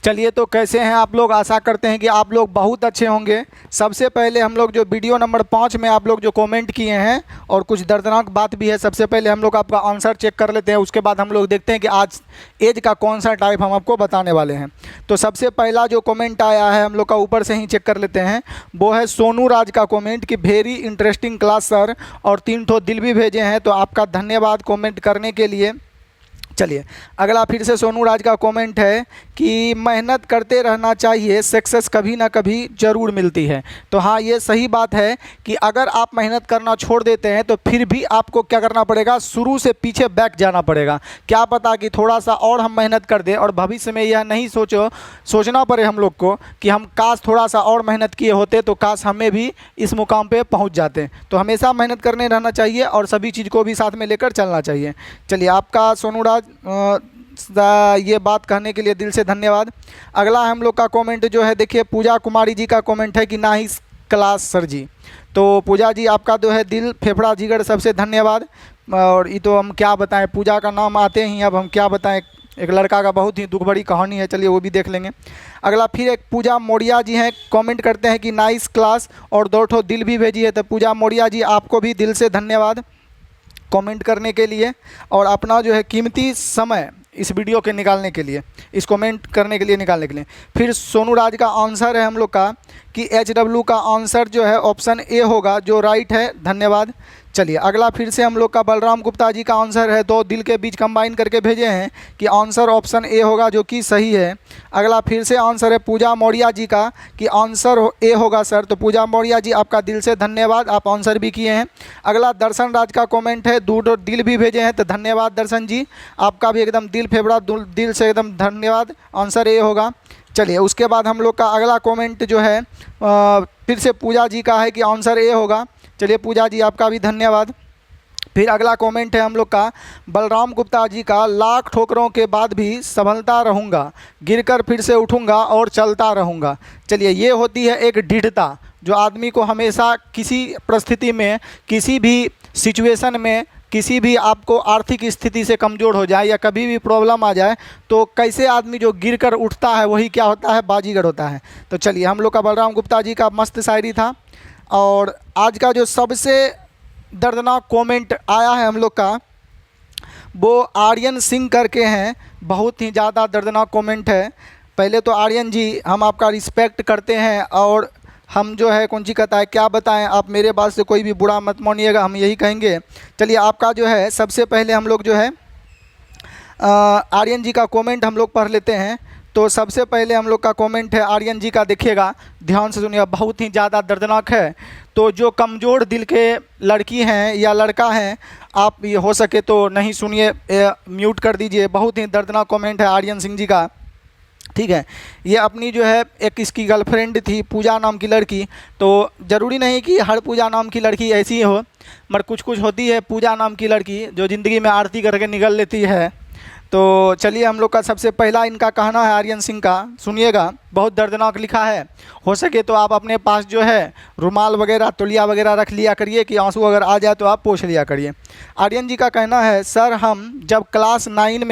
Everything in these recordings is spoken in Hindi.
चलिए, तो कैसे हैं आप लोग। आशा करते हैं कि आप लोग बहुत अच्छे होंगे। सबसे पहले हम लोग जो वीडियो नंबर 5 में आप लोग जो कमेंट किए हैं और कुछ दर्दनाक बात भी है, सबसे पहले हम लोग आपका आंसर चेक कर लेते हैं। उसके बाद हम लोग देखते हैं कि आज एज का कौन सा टाइप हम आपको बताने वाले हैं। तो सबसे पहला जो कमेंट आया है हम लोग का ऊपर से ही चेक कर लेते हैं, वो है सोनू राज का कमेंट कि वेरी इंटरेस्टिंग क्लास सर, और 3 ठो दिल भी भेजे हैं। तो आपका धन्यवाद कमेंट करने के लिए। चलिए, अगला फिर से सोनू राज का कमेंट है कि मेहनत करते रहना चाहिए, सक्सेस कभी ना कभी ज़रूर मिलती है। तो हाँ, ये सही बात है कि अगर आप मेहनत करना छोड़ देते हैं तो फिर भी आपको क्या करना पड़ेगा, शुरू से पीछे बैक जाना पड़ेगा। क्या पता कि थोड़ा सा और हम मेहनत कर दें और भविष्य में यह नहीं सोचना पड़े हम लोग को कि हम काश थोड़ा सा और मेहनत किए होते तो काश हमें भी इस मुकाम पे पहुंच जाते। तो हमेशा मेहनत करने रहना चाहिए और सभी चीज़ को भी साथ में लेकर चलना चाहिए। चलिए, आपका सोनू राज ये बात कहने के लिए दिल से धन्यवाद। अगला हम लोग का कमेंट जो है, देखिए पूजा कुमारी जी का कमेंट है कि नाइस क्लास सर जी। तो पूजा जी, आपका जो है दिल फेफड़ा जिगर सबसे धन्यवाद। और ये तो हम क्या बताएं, पूजा का नाम आते ही अब हम क्या बताएं, एक लड़का का बहुत ही दुख भरी कहानी है। चलिए, वो भी देख लेंगे। अगला फिर एक पूजा मौर्या जी हैं, कमेंट करते हैं कि नाइस क्लास और 2 ठो दिल भी भेजी है। तो पूजा मौर्या जी, आपको भी दिल से धन्यवाद कमेंट करने के लिए और अपना जो है कीमती समय इस वीडियो के निकालने के लिए, इस कमेंट करने के लिए निकालने के लिए। फिर सोनू राज का आंसर है हम लोग का कि HW का आंसर जो है ऑप्शन ए होगा, जो राइट है। धन्यवाद। चलिए, अगला फिर से हम लोग का बलराम गुप्ता जी का आंसर है, 2 दिल के बीच कंबाइन करके भेजे हैं कि आंसर ऑप्शन ए होगा, जो कि सही है। अगला फिर से आंसर है पूजा मौर्या जी का कि आंसर ए होगा सर। तो पूजा मौर्या जी, आपका दिल से धन्यवाद, आप आंसर भी किए हैं। अगला दर्शन राज का कमेंट है, 2 दिल भी भेजे हैं। तो धन्यवाद दर्शन जी, आपका भी एकदम दिल फेफड़ा दिल से एकदम धन्यवाद, आंसर ए होगा। चलिए, उसके बाद हम लोग का अगला कमेंट जो है फिर से पूजा जी का है कि आंसर ए होगा। चलिए पूजा जी, आपका भी धन्यवाद। फिर अगला कमेंट है हम लोग का बलराम गुप्ता जी का, लाख ठोकरों के बाद भी संभलता रहूँगा, गिरकर फिर से उठूँगा और चलता रहूँगा। चलिए, ये होती है एक दृढ़ता जो आदमी को हमेशा किसी परिस्थिति में, किसी भी सिचुएशन में, किसी भी आपको आर्थिक स्थिति से कमज़ोर हो जाए या कभी भी प्रॉब्लम आ जाए तो कैसे आदमी जो गिर कर उठता है वही क्या होता है, बाजीगर होता है। तो चलिए, हम लोग का बलराम गुप्ता जी का मस्त शायरी था। और आज का जो सबसे दर्दनाक कमेंट आया है हम लोग का, वो आर्यन सिंह करके हैं। बहुत ही ज़्यादा दर्दनाक कमेंट है। पहले तो आर्यन जी, हम आपका रिस्पेक्ट करते हैं और हम जो है कौन सी कहता है, क्या बताएं, आप मेरे बात से कोई भी बुरा मत मानिएगा, हम यही कहेंगे। चलिए, आपका जो है सबसे पहले हम लोग जो है आर्यन जी का कमेंट हम लोग पढ़ लेते हैं। तो सबसे पहले हम लोग का कमेंट है आर्यन जी का, देखिएगा ध्यान से सुनिएगा, बहुत ही ज़्यादा दर्दनाक है। तो जो कमज़ोर दिल के लड़की हैं या लड़का हैं, आप ये हो सके तो नहीं सुनिए, म्यूट कर दीजिए। बहुत ही दर्दनाक कमेंट है आर्यन सिंह जी का, ठीक है। ये अपनी जो है एक इसकी गर्लफ्रेंड थी, पूजा नाम की लड़की। तो ज़रूरी नहीं कि हर पूजा नाम की लड़की ऐसी ही हो, मगर कुछ कुछ होती है पूजा नाम की लड़की जो ज़िंदगी में आरती करके निकल लेती है। तो चलिए, हम लोग का सबसे पहला इनका कहना है आर्यन सिंह का, सुनिएगा, बहुत दर्दनाक लिखा है। हो सके तो आप अपने पास जो है रुमाल वगैरह, तौलिया वगैरह रख लिया करिए कि आंसू अगर आ जाए तो आप पोंछ लिया करिए। आर्यन जी का कहना है, सर हम जब क्लास 9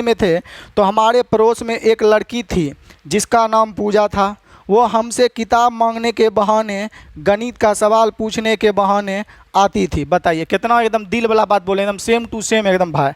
में थे तो हमारे पड़ोस में एक लड़की थी जिसका नाम पूजा था। वो हमसे किताब मांगने के बहाने, गणित का सवाल पूछने के बहाने आती थी। बताइए कितना एकदम दिल वाला बात बोले, एकदम सेम टू सेम एकदम भाई,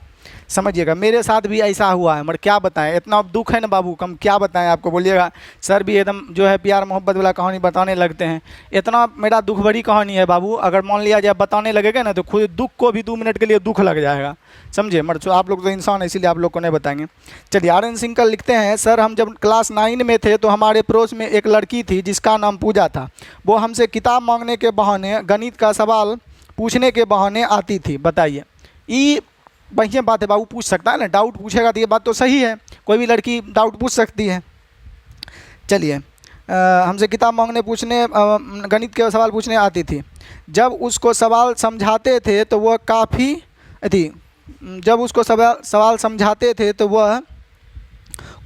समझिएगा। मेरे साथ भी ऐसा हुआ है, मगर क्या बताएं, इतना दुख है ना बाबू, हम क्या बताएं आपको। बोलिएगा सर भी एकदम जो है प्यार मोहब्बत वाला कहानी बताने लगते हैं। इतना मेरा दुख भरी कहानी है बाबू, अगर मान लिया जाए बताने लगेगा ना तो खुद दुख को भी 2 मिनट के लिए दुख लग जाएगा, समझे। मगर आप लोग तो इंसान है, इसीलिए आप लोग को नहीं बताएंगे। चलिए, आर्यन सिंह का लिखते हैं, सर हम जब क्लास 9 में थे तो हमारे पड़ोस में एक लड़की थी जिसका नाम पूजा था। वो हमसे किताब मांगने के बहाने, गणित का सवाल पूछने के बहाने आती थी। बताइए, ये बढ़िया बात है बाबू, पूछ सकता है ना, डाउट पूछेगा तो ये बात तो सही है, कोई भी लड़की डाउट पूछ सकती है। चलिए, हमसे किताब मांगने पूछने, गणित के सवाल पूछने आती थी। जब उसको सवाल समझाते थे तो वह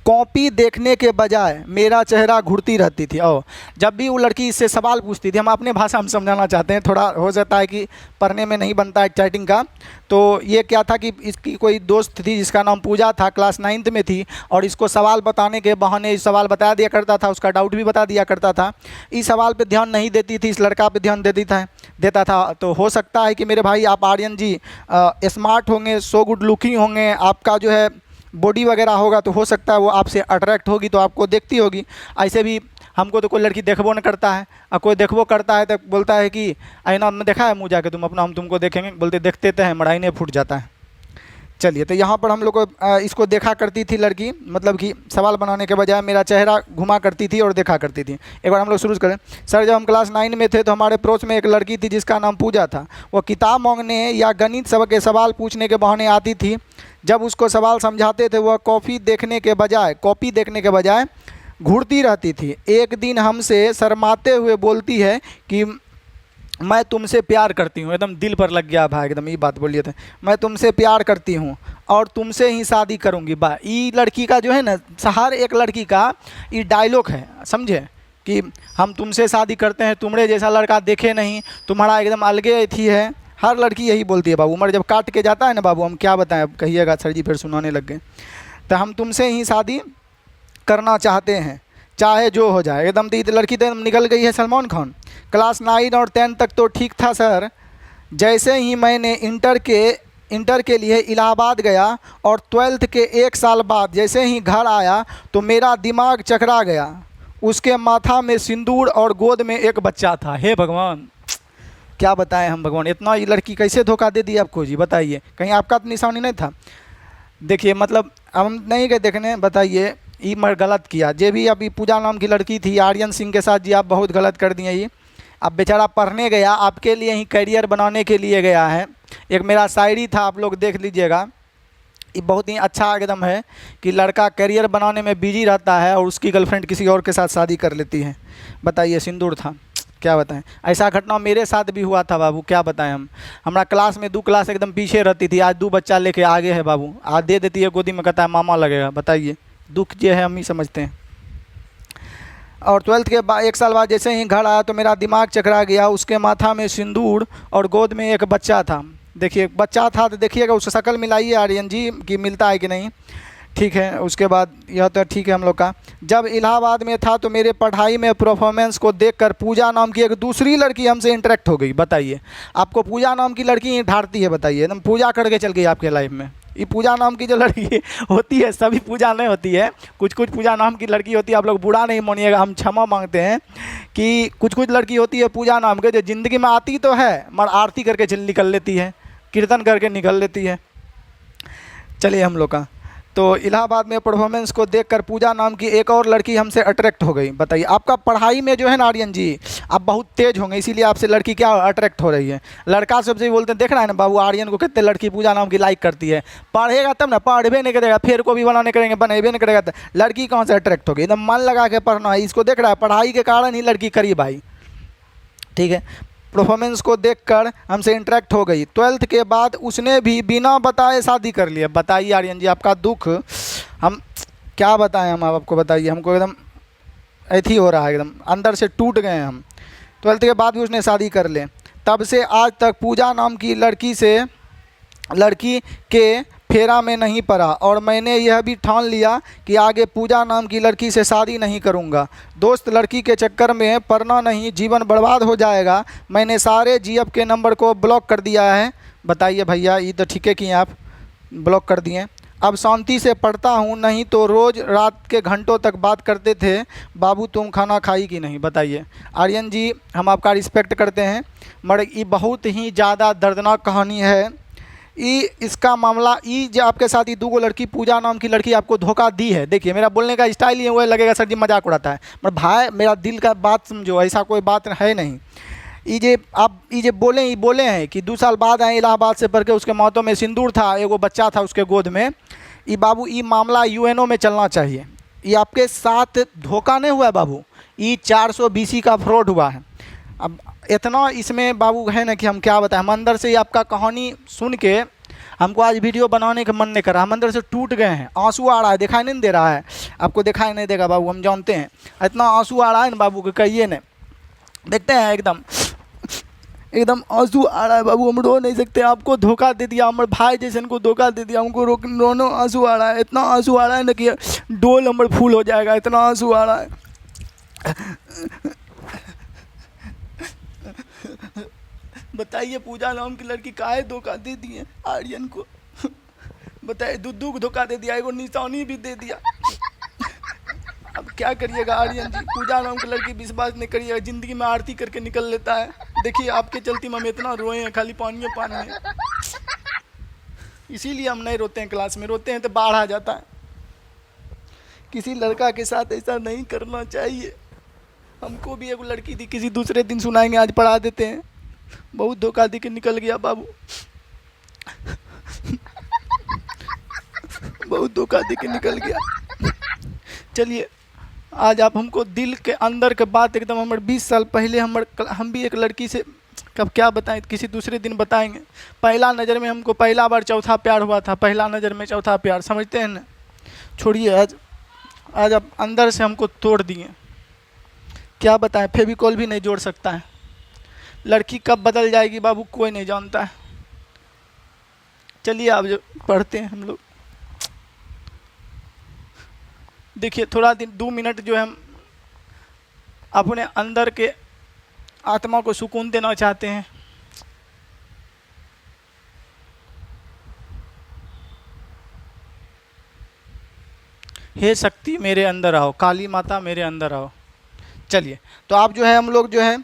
कॉपी देखने के बजाय मेरा चेहरा घूरती रहती थी। और जब भी वो लड़की इससे सवाल पूछती थी, हम अपने भाषा में समझाना चाहते हैं, थोड़ा हो जाता है कि पढ़ने में नहीं बनता है चैटिंग का। तो ये क्या था कि इसकी कोई दोस्त थी जिसका नाम पूजा था, क्लास 9th में थी, और इसको सवाल बताने के बहाने सवाल बता दिया करता था, उसका डाउट भी बता दिया करता था। इस सवाल पे ध्यान नहीं देती थी, इस लड़का पे ध्यान देता था। तो हो सकता है कि मेरे भाई आप आर्यन जी स्मार्ट होंगे, सो गुड लुकिंग होंगे, आपका जो है बॉडी वगैरह होगा, तो हो सकता है वो आपसे अट्रैक्ट होगी, तो आपको देखती होगी। ऐसे भी हमको तो कोई लड़की देखबो न करता है, और कोई देखबो करता है तो बोलता है कि आईना में देखा है मुँह जाके तुम अपना, हम तुमको देखेंगे, बोलते देखते तो हैं, मड़ाई फूट जाता है। चलिए, तो यहाँ पर हम लोग को इसको देखा करती थी लड़की, मतलब कि सवाल बनाने के बजाय मेरा चेहरा घुमा करती थी और देखा करती थी। एक बार हम लोग शुरू करें। सर, जब हम क्लास 9 में थे तो हमारे पड़ोस में एक लड़की थी जिसका नाम पूजा था। वो किताब मांगने या गणित सब के सवाल पूछने के बहाने आती थी। जब उसको सवाल समझाते थे वह कॉपी देखने के बजाय घूरती रहती थी। एक दिन हमसे शर्माते हुए बोलती है कि मैं तुमसे प्यार करती हूँ। एकदम दिल पर लग गया भाई, एकदम ये बात बोलिए थे, मैं तुमसे प्यार करती हूँ और तुमसे ही शादी करूँगी। बा ये लड़की का जो है ना, हर एक लड़की का ये डायलॉग है, समझे, कि हम तुमसे शादी करते हैं, तुम्हारे जैसा लड़का देखे नहीं, तुम्हारा एकदम अलगे थी है। हर लड़की यही बोलती है बाबू। उम्र जब काट के जाता है ना बाबू, हम क्या बताएं, अब कहिएगा सर जी फिर सुनाने लग गए। तो हम तुमसे ही शादी करना चाहते हैं, चाहे जो हो जाए। एकदम तो लड़की तो निकल गई है सलमान खान। क्लास 9 और 10 तक तो ठीक था सर। जैसे ही मैंने इंटर के लिए इलाहाबाद गया और 12th के 1 साल बाद जैसे ही घर आया तो मेरा दिमाग चकरा गया। उसके माथा में सिंदूर और गोद में एक बच्चा था। हे भगवान, क्या बताएं हम भगवान, इतना ये लड़की कैसे धोखा दे दी आपको जी, बताइए। कहीं आपका तो निशानी नहीं था? देखिए, मतलब हम नहीं गए देखने, बताइए, ये मैं गलत किया। जे भी अभी पूजा नाम की लड़की थी आर्यन सिंह के साथ, जी आप बहुत गलत कर दिए। ये अब बेचारा पढ़ने गया, आपके लिए ही करियर बनाने के लिए गया है। एक मेरा शायरी था, आप लोग देख लीजिएगा, ये बहुत ही अच्छा एकदम है कि लड़का करियर बनाने में बिजी रहता है और उसकी गर्लफ्रेंड किसी और के साथ शादी कर लेती है। बताइए, सिंदूर था, क्या बताएं। ऐसा घटना मेरे साथ भी हुआ था बाबू, क्या बताएं हम। हमारा क्लास में 2 क्लास एकदम पीछे रहती थी, आज 2 बच्चा लेके आगे है बाबू। आज दे देती है गोदी में, कहता है मामा लगेगा। बताइए, दुख ये है, हम ही समझते हैं। और 12th के बाद 1 साल बाद जैसे ही घर आया तो मेरा दिमाग चकरा गया। उसके माथा में सिंदूर और गोद में एक बच्चा था। देखिए, बच्चा था तो देखिएगा, उससे शक्ल मिलाइए आर्यन जी कि मिलता है कि नहीं। ठीक है, उसके बाद यह तो ठीक है हम लोग का। जब इलाहाबाद में था तो मेरे पढ़ाई में परफॉर्मेंस को देखकर पूजा नाम की एक दूसरी लड़की हमसे इंटरेक्ट हो गई। बताइए, आपको पूजा नाम की लड़की ही ढांढती है, बताइए, एकदम पूजा करके चल गई आपके लाइफ में। ये पूजा नाम की जो लड़की होती है, सभी पूजा नहीं होती है, कुछ कुछ पूजा नाम की लड़की होती है। आप लोग बुरा नहीं मानिएगा, हम क्षमा मांगते हैं कि कुछ कुछ लड़की होती है पूजा नाम के, जो ज़िंदगी में आती तो है मगर आरती करके निकल लेती है, कीर्तन करके निकल लेती है। चलिए, हम लोग का तो इलाहाबाद में परफॉर्मेंस को देखकर पूजा नाम की एक और लड़की हमसे अट्रैक्ट हो गई। बताइए, आपका पढ़ाई में जो है ना आर्यन जी, आप बहुत तेज होंगे, इसीलिए आपसे लड़की क्या अट्रैक्ट हो रही है। लड़का सबसे बोलते हैं, देख रहा है ना बाबू आर्यन को कितने लड़की पूजा नाम की लाइक करती है। पढ़ेगा तब ना, पढ़बे नहीं करेगा, फिर को भी बनाने करेंगे, बनेबे नहीं करेगा, तो लड़की कहाँ से अट्रैक्ट होगी। एकदम मन लगा के पढ़ना है, इसको देख रहा है, पढ़ाई के कारण ही लड़की करीब आई। ठीक है, परफॉर्मेंस को देखकर हमसे इंटरेक्ट हो गई। 12th के बाद उसने भी बिना बताए शादी कर लिया। बताइए आर्यन जी, आपका दुख हम क्या बताएं, हम आपको बताइए, हमको एकदम ऐसी हो रहा है, एकदम अंदर से टूट गए हैं हम। 12th के बाद भी उसने शादी कर ले। तब से आज तक पूजा नाम की लड़की के फेरा में नहीं पड़ा और मैंने यह भी ठान लिया कि आगे पूजा नाम की लड़की से शादी नहीं करूंगा। दोस्त लड़की के चक्कर में पड़ना नहीं, जीवन बर्बाद हो जाएगा। मैंने सारे जीएफ के नंबर को ब्लॉक कर दिया है। बताइए भैया, ये तो ठीक है कि आप ब्लॉक कर दिए। अब शांति से पढ़ता हूँ, नहीं तो रोज़ रात के घंटों तक बात करते थे, बाबू तुम खाना खाई कि नहीं। बताइए आर्यन जी, हम आपका रिस्पेक्ट करते हैं, मगर ये बहुत ही ज़्यादा दर्दनाक कहानी है। इसका मामला जो आपके साथ ये 2 लड़की पूजा नाम की लड़की आपको धोखा दी है। देखिए, मेरा बोलने का स्टाइल ही वो लगेगा सर जी मजाक उड़ाता है, मगर भाई मेरा दिल का बात समझो, ऐसा कोई बात है नहीं। ये बोले हैं कि 2 साल बाद आए इलाहाबाद से पढ़ के, उसके माथों में सिंदूर था, एगो बच्चा था उसके गोद में। ये बाबू, ये मामला यूएनओ में चलना चाहिए। ये आपके साथ धोखा नहीं हुआ है बाबू, ये 420 का फ्रॉड हुआ है। अब इतना इसमें बाबू है ना कि हम क्या बताएं। हम अंदर से आपका कहानी सुन के हमको आज वीडियो बनाने का मन नहीं कर रहा, हम अंदर से टूट गए हैं, आंसू आ रहा है, दिखाई नहीं दे रहा है आपको? दिखाई नहीं देगा बाबू, हम जानते हैं, इतना आंसू आ रहा है ना बाबू कि कहिए नहीं। देखते हैं एकदम आंसू आ रहा है बाबू, हम रो नहीं सकते, आपको धोखा दे दिया, हमारे भाई जैसे को धोखा दे दिया, हमको रोनो आंसू आ रहा है, इतना आंसू आ रहा है ना कि डोल हमारे फूल हो जाएगा, इतना आंसू आ रहा है। बताइए पूजा नाम की लड़की काहे धोखा दे दिए आर्यन को? बताइए, दुद्दू को धोखा दे दिया, एगो निशानी भी दे दिया। अब क्या करिएगा आर्यन जी, पूजा नाम की लड़की विश्वास नहीं करिएगा, ज़िंदगी में आरती करके निकल लेता है। देखिए आपके चलते हम इतना रोए हैं, खाली पानी में। इसीलिए हम नहीं रोते हैं क्लास में, रोते हैं तो बाढ़ आ जाता है। किसी लड़का के साथ ऐसा नहीं करना चाहिए। हमको भी एक लड़की थी, किसी दूसरे दिन सुनाएंगे, आज पढ़ा देते हैं। बहुत धोखा दे के निकल गया बाबू, बहुत धोखा दे के निकल गया। चलिए आज आप हमको दिल के अंदर के बात एकदम, हमारे 20 साल पहले हम भी एक लड़की से, कब क्या बताएं, किसी दूसरे दिन बताएंगे। पहला नज़र में हमको पहला बार चौथा प्यार हुआ था, पहला नज़र में चौथा प्यार, समझते हैं ना? छोड़िए, आज आप अंदर से हमको तोड़ दिए, क्या बताएं, फेविकॉल भी नहीं जोड़ सकता है। लड़की कब बदल जाएगी बाबू कोई नहीं जानता है। चलिए आप जो पढ़ते हैं हम लोग, देखिए थोड़ा दिन 2 मिनट जो है हम अपने अंदर के आत्मा को सुकून देना चाहते हैं। हे शक्ति मेरे अंदर आओ, काली माता मेरे अंदर आओ। चलिए तो आप जो है, हम लोग जो है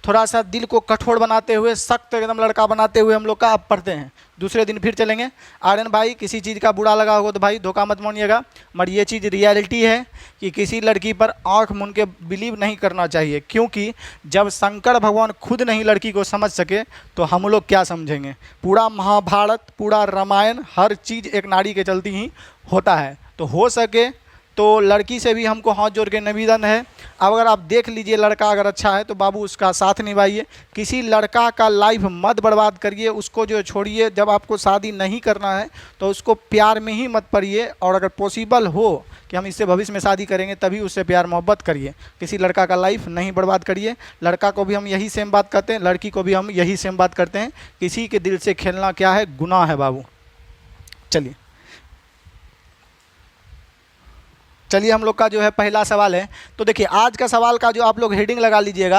थोड़ा सा दिल को कठोर बनाते हुए, सख्त एकदम लड़का बनाते हुए हम लोग का अब पढ़ते हैं। दूसरे दिन फिर चलेंगे। आर्यन भाई किसी चीज़ का बुरा लगा होगा तो भाई धोखा मत मानिएगा, मगर ये चीज़ रियलिटी है कि किसी लड़की पर आंख मूंद के बिलीव नहीं करना चाहिए, क्योंकि जब शंकर भगवान खुद नहीं लड़की को समझ सके तो हम लोग क्या समझेंगे। पूरा महाभारत, पूरा रामायण, हर चीज़ एक नारी के चलती ही होता है। तो हो सके तो लड़की से भी हमको हाथ जोड़ के निवेदन है, अब अगर आप देख लीजिए लड़का अगर अच्छा है तो बाबू उसका साथ निभाइए। किसी लड़का का लाइफ मत बर्बाद करिए, उसको जो छोड़िए। जब आपको शादी नहीं करना है तो उसको प्यार में ही मत पड़िए, और अगर पॉसिबल हो कि हम इससे भविष्य में शादी करेंगे तभी उससे प्यार मोहब्बत करिए। किसी लड़का का लाइफ नहीं बर्बाद करिए। लड़का को भी हम यही सेम बात करते हैं, लड़की को भी हम यही सेम बात करते हैं। किसी के दिल से खेलना क्या है, गुनाह है बाबू। चलिए हम लोग का जो है पहला सवाल है। तो देखिए आज का सवाल का जो आप लोग हेडिंग लगा लीजिएगा,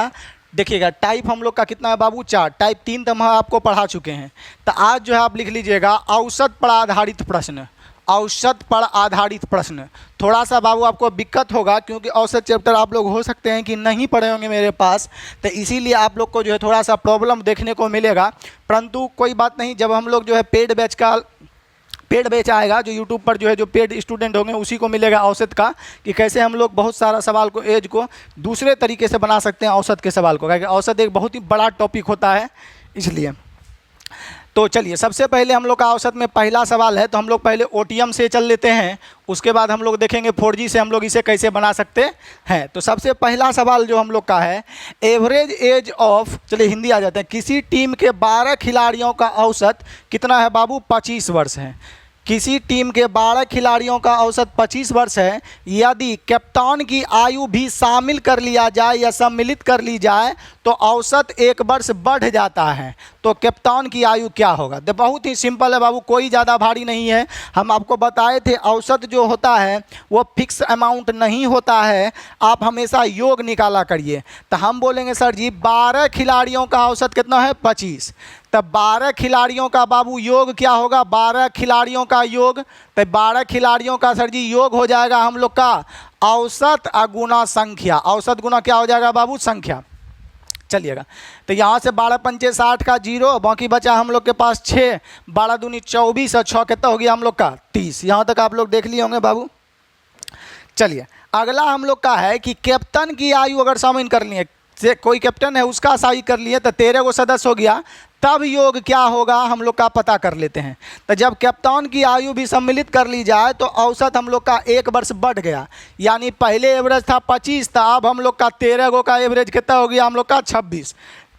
देखिएगा टाइप हम लोग का कितना है बाबू, 4। टाइप 3 तो हम आपको पढ़ा चुके हैं। तो आज जो है आप लिख लीजिएगा औसत पर आधारित प्रश्न। औसत पर आधारित प्रश्न थोड़ा सा बाबू आपको दिक्कत होगा, क्योंकि औसत चैप्टर आप लोग हो सकते हैं कि नहीं पढ़े होंगे मेरे पास, तो इसीलिए आप लोग को जो है थोड़ा सा प्रॉब्लम देखने को मिलेगा। परंतु कोई बात नहीं, जब हम लोग जो है पेड बैच आएगा, जो यूट्यूब पर जो है जो पेड स्टूडेंट होंगे उसी को मिलेगा औसत का, कि कैसे हम लोग बहुत सारा सवाल को एज को दूसरे तरीके से बना सकते हैं औसत के सवाल को, क्योंकि औसत एक बहुत ही बड़ा टॉपिक होता है इसलिए। तो चलिए सबसे पहले हम लोग का औसत में पहला सवाल है, तो हम लोग पहले OTM से चल लेते हैं, उसके बाद हम लोग देखेंगे 4G से हम लोग इसे कैसे बना सकते हैं। तो सबसे पहला सवाल जो हम लोग का है, एवरेज एज ऑफ, चलिए हिंदी आ जाते हैं, किसी टीम के 12 खिलाड़ियों का औसत कितना है बाबू, 25 वर्ष है। किसी टीम के 12 खिलाड़ियों का औसत 25 वर्ष है। यदि कप्तान की आयु भी शामिल कर लिया जाए या सम्मिलित कर ली जाए तो औसत 1 वर्ष बढ़ जाता है। तो कप्तान की आयु क्या होगा? तो बहुत ही सिंपल है बाबू, कोई ज़्यादा भारी नहीं है। हम आपको बताए थे औसत जो होता है वो फिक्स अमाउंट नहीं होता है, आप हमेशा योग निकाला करिए। तो हम बोलेंगे सर जी 12 खिलाड़ियों का औसत कितना है, 25। तब 12 खिलाड़ियों का बाबू योग क्या होगा, 12 खिलाड़ियों का योग, तो 12 खिलाड़ियों का सर जी योग हो जाएगा हम लोग का औसत गुना संख्या। औसत गुना क्या हो जाएगा बाबू, संख्या। चलिएगा तो यहाँ से 12 पंचे 60 का 0, बाकी बचा हम लोग के पास 6, 12 दूनी 24 और 6 कितना हो गया हम लोग का 30। यहाँ तक आप लोग देख लिए होंगे बाबू। चलिए अगला हम लोग का है कि कैप्टन की आयु अगर शामिल कर लिए, से कोई कैप्टन है उसका शामिल कर लिए तो 13 को सदस्य हो गया, तब योग क्या होगा हम लोग का पता कर लेते हैं। तो जब कप्तान की आयु भी सम्मिलित कर ली जाए तो औसत हम लोग का 1 वर्ष बढ़ गया, यानी पहले एवरेज था 25 था, अब हम लोग का 13 का एवरेज कितना हो गया हम लोग का 26।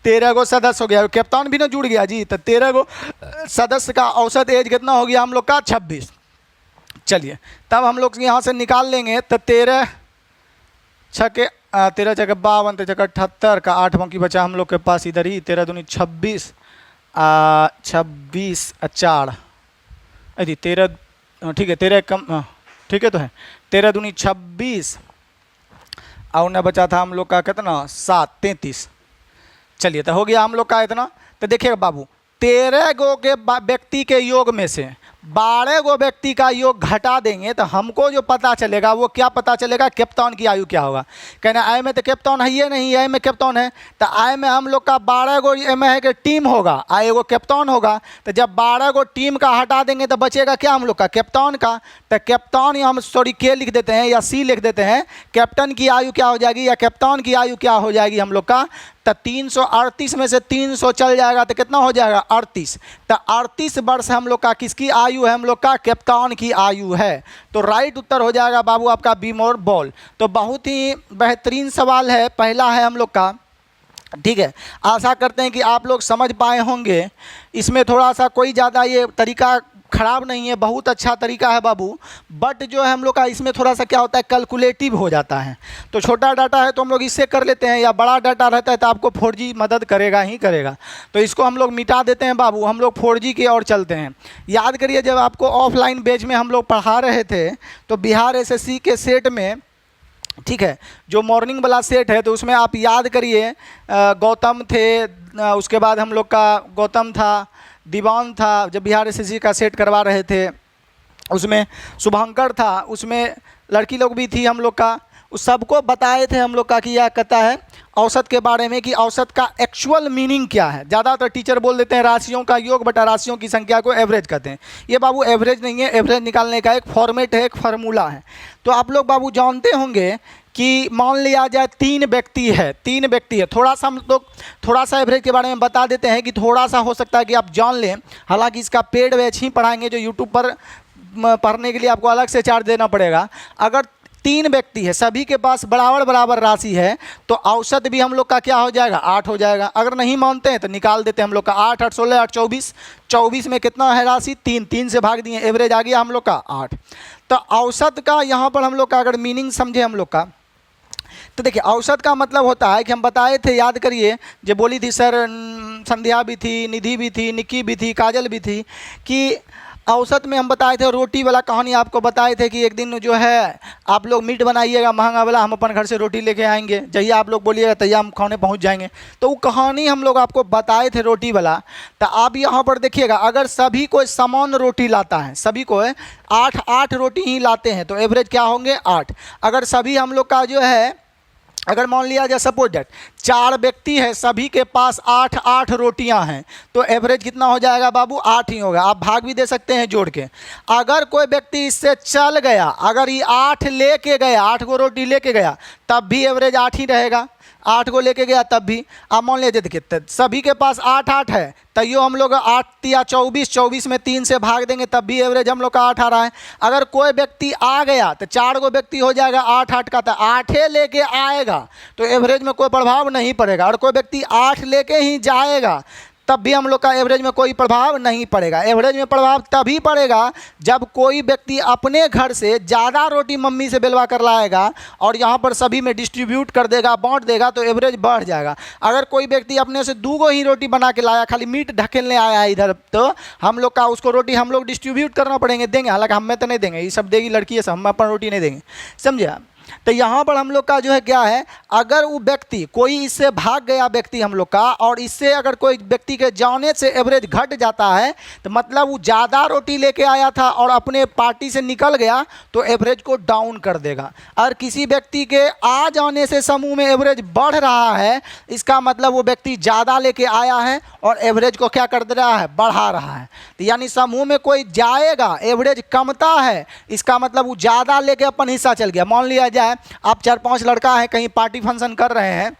13 गो सदस्य हो गया, कैप्टन भी ना जुड़ गया जी, तो 13 गो सदस्य का औसत एज कितना हो गया हम लोग का 26। चलिए तब हम लोग यहाँ से निकाल लेंगे, तो 13 छके 52, 78 का 8 बाकी बचा हम लोग के पास इधर ही, 13 दूनी 26, 26 4 अरे 13, ठीक है 13 कम, ठीक है तो है 13 दूनी 26 और न बचा था हम लोग का कितना 7 33। चलिए तो हो गया हम लोग का इतना। तो देखिएगा बाबू 13 गो के व्यक्ति के योग में से 12 गो व्यक्ति का योग घटा देंगे तो हमको जो पता चलेगा वो क्या पता चलेगा, कैप्टन की आयु क्या होगा। कहना आय में तो कैप्टन है ही नहीं, आय में कैप्टन है, तो आय में हम लोग का 12 गो में है कि टीम होगा, आय एगो कैप्टन होगा, तो जब 12 गो टीम का हटा देंगे तो बचेगा क्या हम लोग का कैप्टन का। तो कैप्टन या हम सॉरी के लिख देते हैं या सी लिख देते हैं, कैप्टन की आयु क्या हो जाएगी या कैप्टन की आयु क्या हो जाएगी हम लोग का। तो 338 में से 300 चल जाएगा तो कितना हो जाएगा 38। तो 38 वर्ष हम लोग का किसकी आयु है, हम लोग का कैप्टन की आयु है। तो राइट उत्तर हो जाएगा बाबू आपका बी मोर बॉल। तो बहुत ही बेहतरीन सवाल है, पहला है हम लोग का, ठीक है। आशा करते हैं कि आप लोग समझ पाए होंगे। इसमें थोड़ा सा कोई ज़्यादा ये तरीका खराब नहीं है, बहुत अच्छा तरीका है बाबू, बट जो है हम लोग का इसमें थोड़ा सा क्या होता है कैलकुलेटिव हो जाता है। तो छोटा डाटा है तो हम लोग इससे कर लेते हैं, या बड़ा डाटा रहता है तो आपको 4G मदद करेगा ही करेगा। तो इसको हम लोग मिटा देते हैं बाबू, हम लोग 4G की ओर चलते हैं। याद करिए जब आपको ऑफलाइन बैच में हम लोग पढ़ा रहे थे तो बिहार SSC के सेट में, ठीक है, जो मॉर्निंग वाला सेट है तो उसमें आप याद करिए गौतम थे, उसके बाद हम लोग का गौतम था, दीवान था, जब बिहार SSC का सेट करवा रहे थे उसमें शुभंकर था, उसमें लड़की लोग भी थी हम लोग का, उस सबको बताए थे हम लोग का कि यह कहता है औसत के बारे में कि औसत का एक्चुअल मीनिंग क्या है। ज़्यादातर टीचर बोल देते हैं राशियों का योग बटा राशियों की संख्या को एवरेज कहते हैं। ये बाबू एवरेज नहीं है, एवरेज निकालने का एक फॉर्मेट है, एक फार्मूला है। तो आप लोग बाबू जानते होंगे कि मान लिया जाए 3 व्यक्ति है, थोड़ा सा हम लोग थोड़ा सा एवरेज के बारे में बता देते हैं कि थोड़ा सा हो सकता है कि आप जान लें। हालांकि इसका पेड बैच ही पढ़ाएंगे, जो यूट्यूब पर पढ़ने के लिए आपको अलग से चार्ज देना पड़ेगा। अगर 3 व्यक्ति है, सभी के पास बराबर राशि है, तो औसत भी हम लोग का क्या हो जाएगा 8 हो जाएगा। अगर नहीं मानते हैं तो निकाल देते हैं हम लोग का 8 8 16 8 24, 24 में कितना है राशि 3, 3 से भाग दिए, एवरेज आ गया हम लोग का 8। तो औसत का यहाँ पर हम लोग का अगर मीनिंग समझे हम लोग का, तो देखिए औसत का मतलब होता है कि हम बताए थे, याद करिए, जो बोली थी सर, संध्या भी थी, निधि भी थी, निक्की भी थी, काजल भी थी, कि औसत में हम बताए थे रोटी वाला कहानी आपको बताए थे कि एक दिन जो है आप लोग मीट बनाइएगा महंगा वाला, हम अपन घर से रोटी लेके आएंगे, जहिया आप लोग बोलिएगा तहिया हम खाने पहुंच जाएंगे। तो वो कहानी हम लोग आपको बताए थे रोटी वाला। तो आप यहाँ पर देखिएगा, अगर सभी को समान रोटी लाता है, सभी को 8 रोटी ही लाते हैं तो एवरेज क्या होंगे 8। अगर सभी हम लोग का जो है, अगर मान लिया जाए सपोज दैट 4 व्यक्ति है, सभी के पास 8 रोटियां हैं, तो एवरेज कितना हो जाएगा बाबू 8 ही होगा। आप भाग भी दे सकते हैं जोड़ के। अगर कोई व्यक्ति इससे चल गया, अगर ये 8 लेके गया, 8 को रोटी लेके गया, तब भी एवरेज 8 ही रहेगा। 8 को लेके गया तब भी। आप मान लीजिए देखिए सभी के पास 8 है, तैयो हम लोग 8 या 24 में 3 से भाग देंगे तब भी एवरेज हम लोग का 8 आ रहा है। अगर कोई व्यक्ति आ गया तो 4 गो व्यक्ति हो जाएगा 8 का, तो 8 लेके आएगा तो एवरेज में कोई प्रभाव नहीं पड़ेगा। और कोई व्यक्ति 8 लेके ही जाएगा तब भी हम लोग का एवरेज में कोई प्रभाव नहीं पड़ेगा। एवरेज में प्रभाव तभी पड़ेगा जब कोई व्यक्ति अपने घर से ज़्यादा रोटी मम्मी से बेलवा कर लाएगा और यहाँ पर सभी में डिस्ट्रीब्यूट कर देगा, बांट देगा, तो एवरेज बढ़ जाएगा। अगर कोई व्यक्ति अपने से 2 गो ही रोटी बना के लाया, खाली मीट ढकेलने आया है इधर, तो हम लोग का उसको रोटी हम लोग डिस्ट्रीब्यूट करना पड़ेंगे, देंगे। हालांकि हमें तो नहीं देंगे, ये सब देगी लड़की है, सब हम अपन रोटी नहीं देंगे, समझे आप। तो यहाँ पर हम लोग का जो है क्या है, अगर वो व्यक्ति कोई इससे भाग गया व्यक्ति हम लोग का, और इससे अगर कोई व्यक्ति के जाने से एवरेज घट जाता है, तो मतलब वो ज़्यादा रोटी लेके आया था और अपने पार्टी से निकल गया तो एवरेज को डाउन कर देगा। और किसी व्यक्ति के आ जाने से समूह में एवरेज बढ़ रहा है, इसका मतलब वो व्यक्ति ज़्यादा लेके आया है और एवरेज को क्या कर दे रहा है, बढ़ा रहा है। तो यानी समूह में कोई जाएगा, एवरेज कमता है, इसका मतलब वो ज़्यादा लेके अपन हिस्सा चल गया। मान लिया जाए आप 4-5 लड़का है, कहीं पार्टी फंक्शन कर रहे हैं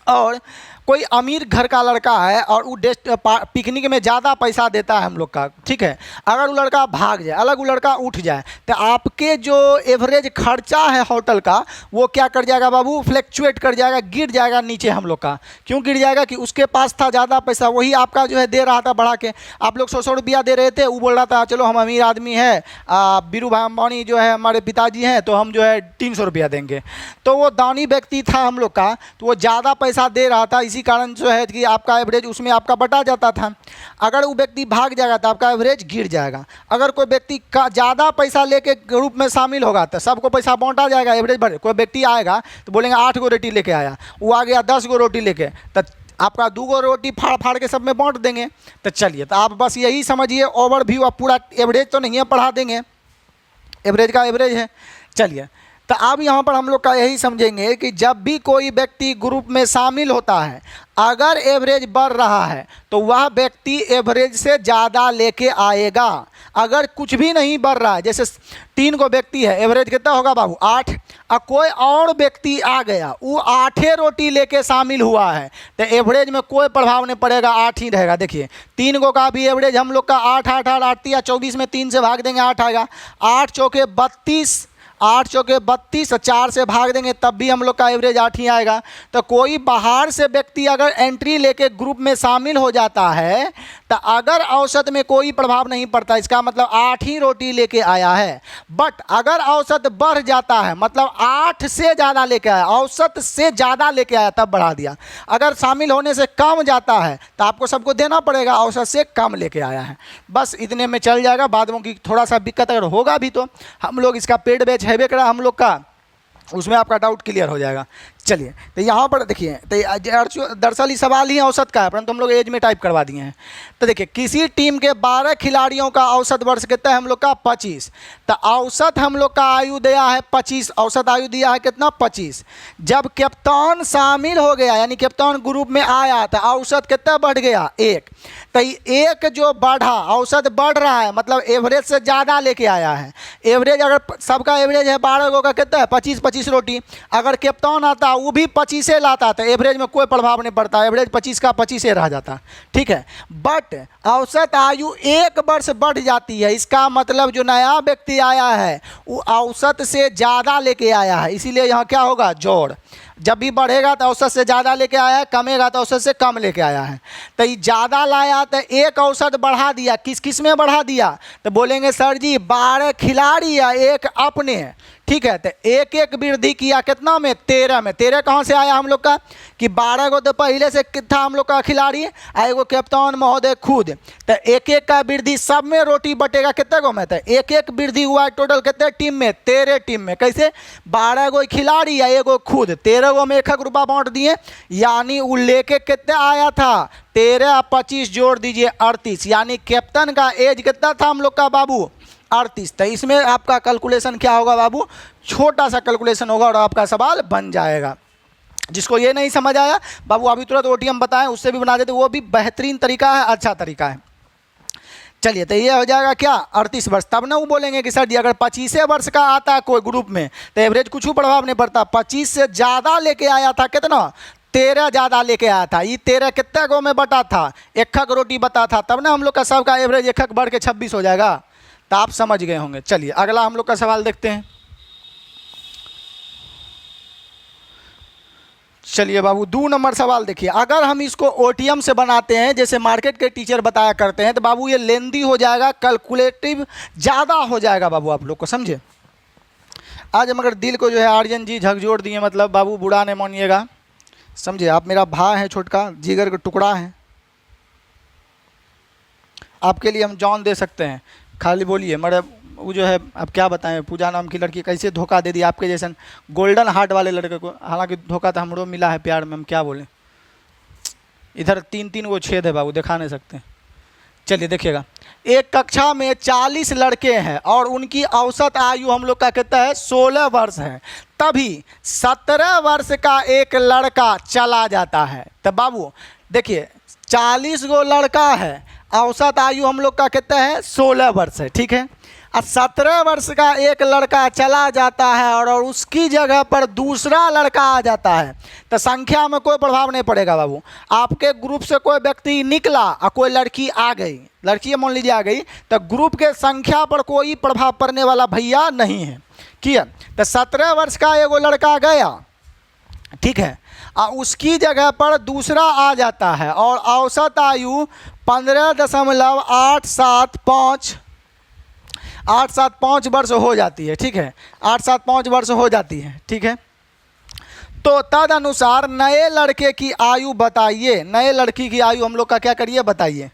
और कोई अमीर घर का लड़का है और वो पिकनिक में ज़्यादा पैसा देता है हम लोग का, ठीक है, अगर वो लड़का भाग जाए, अलग वो लड़का उठ जाए, तो आपके जो एवरेज खर्चा है होटल का वो क्या कर जाएगा बाबू, फ्लैक्चुएट कर जाएगा, गिर जाएगा नीचे हम लोग का। क्यों गिर जाएगा कि उसके पास था ज़्यादा पैसा, वही आपका जो है दे रहा था बढ़ा के। आप लोग 100 रुपया दे रहे थे, वो बोल रहा था चलो हम अमीर आदमी है, बीरू भाई अंबानी जो है हमारे पिताजी हैं, तो हम जो है 300 रुपया देंगे। तो वो दानी व्यक्ति था हम लोग का, तो वो ज़्यादा पैसा दे रहा था, इसी कारण जो है कि आपका एवरेज उसमें आपका बटा जाता था। अगर वो व्यक्ति भाग जाएगा तो आपका एवरेज गिर जाएगा। अगर कोई व्यक्ति का ज़्यादा पैसा लेके ग्रुप में शामिल होगा तो सबको पैसा बांटा जाएगा, एवरेज बढ़े। कोई व्यक्ति आएगा तो बोलेंगे 8 गो रोटी लेके आया, वो आ गया 10 गो रोटी लेके, तो आपका 2 गो रोटी फाड़ फाड़ के सब में बांट देंगे। तो चलिए, तो आप बस यही समझिए, ओवरव्यू आप पूरा एवरेज तो नहीं है पढ़ा देंगे, एवरेज का एवरेज है। चलिए, तो अब यहाँ पर हम लोग का यही समझेंगे कि जब भी कोई व्यक्ति ग्रुप में शामिल होता है, अगर एवरेज बढ़ रहा है तो वह व्यक्ति एवरेज से ज़्यादा लेके आएगा। अगर कुछ भी नहीं बढ़ रहा है, जैसे 3 को व्यक्ति है, एवरेज कितना होगा बाबू 8, और कोई और व्यक्ति आ गया वो 8 रोटी लेके शामिल हुआ है, तो एवरेज में कोई प्रभाव नहीं पड़ेगा, 8 ही रहेगा। देखिए 3 को का भी एवरेज हम लोग का 8 8 8 8 या 24 में 3 से भाग देंगे 8 आएगा, 8 चौके 32, 8 चौके 32 और 4 से भाग देंगे तब भी हम लोग का एवरेज 8 ही आएगा। तो कोई बाहर से व्यक्ति अगर एंट्री लेके ग्रुप में शामिल हो जाता है तो अगर औसत में कोई प्रभाव नहीं पड़ता, इसका मतलब 8 ही रोटी लेके आया है। बट अगर औसत बढ़ जाता है, मतलब 8 से ज़्यादा लेके आया, औसत से ज़्यादा लेके आया तब बढ़ा दिया। अगर शामिल होने से कम जाता है तो आपको सबको देना पड़ेगा, औसत से कम लेके आया है। बस इतने में चल जाएगा, बाद में की थोड़ा सा दिक्कत अगर होगा भी तो हम लोग इसका पेड बैच हैवे करा हम लोग का, उसमें आपका डाउट क्लियर हो जाएगा। चलिए, तो यहाँ पर देखिए, तो दरअसल ही सवाल ही औसत का है, परंतु हम लोग एज में टाइप करवा दिए हैं। तो देखिए, किसी टीम के 12 खिलाड़ियों का औसत वर्ष कितना है हम लोग का 25, तो औसत हम लोग का आयु दिया है 25, औसत आयु दिया है कितना 25। जब कप्तान शामिल हो गया, यानी कप्तान ग्रुप में आया, तो औसत कितना बढ़ गया 1, तो 1 जो बढ़ा, औसत बढ़ रहा है, मतलब एवरेज से ज़्यादा लेके आया है। एवरेज अगर सबका एवरेज है 12 गो का कितना है 25 25 रोटी, अगर कप्तान आता वो भी 25 लाता तो एवरेज में कोई प्रभाव नहीं पड़ता, एवरेज 25 का 25 रह जाता, ठीक है। बट औसत आयु 1 वर्ष बढ़ जाती है, इसका मतलब जो नया व्यक्ति आया है वो औसत से ज़्यादा लेके आया है, इसीलिए यहाँ क्या होगा जोड़। जब भी बढ़ेगा तो औसत से ज़्यादा लेके आया है, कमेगा तो औसत से कम लेके आया है। तो ये ज़्यादा लाया तो 1 औसत बढ़ा दिया, किस किस में बढ़ा दिया, तो बोलेंगे सर जी 12 खिलाड़ी या 1 अपने, ठीक है। तो 1 वृद्धि किया कितना में 13 में, 13 कहाँ से आया हम लोग का कि 12 को तो पहले से था हम लोग का खिलाड़ी, एगो कप्तान महोदय खुद, तो 1 का वृद्धि सब में रोटी बटेगा कितने गो में, तो 1 वृद्धि हुआ टोटल कितने टीम में 13 टीम में। कैसे 12 गो खिलाड़ी या एगो खुद, 13 गो में 1 रुपया बांट दिए, यानी वो लेके कितने आया था 13 25 जोड़ दीजिए 38, यानी कैप्टन का एज कितना था हम लोग का बाबू 38। तो इसमें आपका कैलकुलेशन क्या होगा बाबू, छोटा सा कैलकुलेशन होगा और आपका सवाल बन जाएगा। जिसको ये नहीं समझ आया बाबू अभी तुरंत ओटीएम बताएं, उससे भी बना देते, वो भी बेहतरीन तरीका है, अच्छा तरीका है। चलिए, तो ये हो जाएगा क्या 38 वर्ष। तब ना वो बोलेंगे कि सर जी अगर 25 वर्ष का आता है कोई ग्रुप में तो एवरेज कुछ प्रभाव नहीं पड़ता, 25 से ज़्यादा लेके आया था कितना 13 ज़्यादा लेके आया था, ये 13 कितने गो में बटा था 1 रोटी बता था, तब ना हम लोग का सबका एवरेज 1 बढ़ के 26 हो जाएगा। तो आप समझ गए होंगे। चलिए अगला हम लोग का सवाल देखते हैं। चलिए बाबू 2 नंबर सवाल देखिए, अगर हम इसको ओटीएम से बनाते हैं जैसे मार्केट के टीचर बताया करते हैं तो बाबू ये लेंदी हो जाएगा, कैलकुलेटिव ज़्यादा हो जाएगा बाबू, आप लोग को समझे। आज मगर दिल को जो है आर्यन जी झकझोर दिए, मतलब बाबू बुरा नहीं मानिएगा, समझे। आप मेरा भाई हैं, छोटका जिगर का टुकड़ा है, आपके लिए हम जान दे सकते हैं, खाली बोलिए। मगर वो जो है अब क्या बताएं, पूजा नाम की लड़की कैसे धोखा दे दी आपके जैसन गोल्डन हार्ट वाले लड़के को, हालांकि धोखा तो हमरो मिला है प्यार में, हम क्या बोलें। इधर 3-3 वो छेद है बाबू, दिखा नहीं सकते। चलिए देखिएगा, एक कक्षा में 40 लड़के हैं और उनकी औसत आयु हम लोग का कितना है 16 वर्ष है, तभी 17 वर्ष का एक लड़का चला जाता है। तो बाबू देखिए 40 गो लड़का है, औसत आयु हम लोग का कितना है 16 वर्ष है, ठीक है। 17 वर्ष का एक लड़का चला जाता है और उसकी जगह पर दूसरा लड़का आ जाता है, तो संख्या में कोई प्रभाव नहीं पड़ेगा बाबू। आपके ग्रुप से कोई व्यक्ति निकला और कोई लड़की आ गई, लड़की मान लीजिए आ गई, तो ग्रुप के संख्या पर कोई प्रभाव पड़ने वाला भैया नहीं है। ठीक है, तो 17 वर्ष का एगो लड़का गया, ठीक है, और उसकी जगह पर दूसरा आ जाता है और औसत आयु 15.875 वर्ष हो जाती है। ठीक है, 875 वर्ष हो जाती है। ठीक है, तो तद अनुसार नए लड़के की आयु बताइए, नए लड़की की आयु हम लोग का क्या करिए बताइए।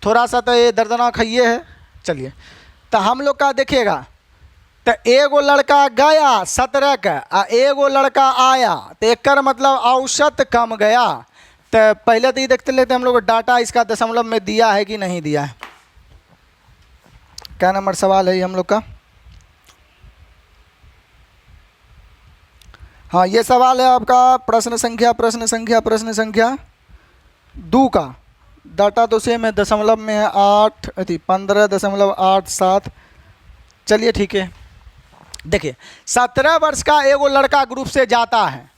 थोड़ा सा तो ये दर्दनाक है ये है। चलिए, तो हम लोग का देखिएगा, तो एगो लड़का गया 17 का और एगो लड़का आया, तो एक मतलब औसत कम गया। तो पहले तो ये देखते लेते हम लोग डाटा इसका दशमलव में दिया है कि नहीं दिया है। क्या नंबर सवाल है ये हम लोग का? हाँ, ये सवाल है आपका प्रश्न संख्या 2 का। डाटा तो सेम है, दशमलव में है 15.87। चलिए ठीक है, देखिए 17 वर्ष का एगो लड़का ग्रुप से जाता है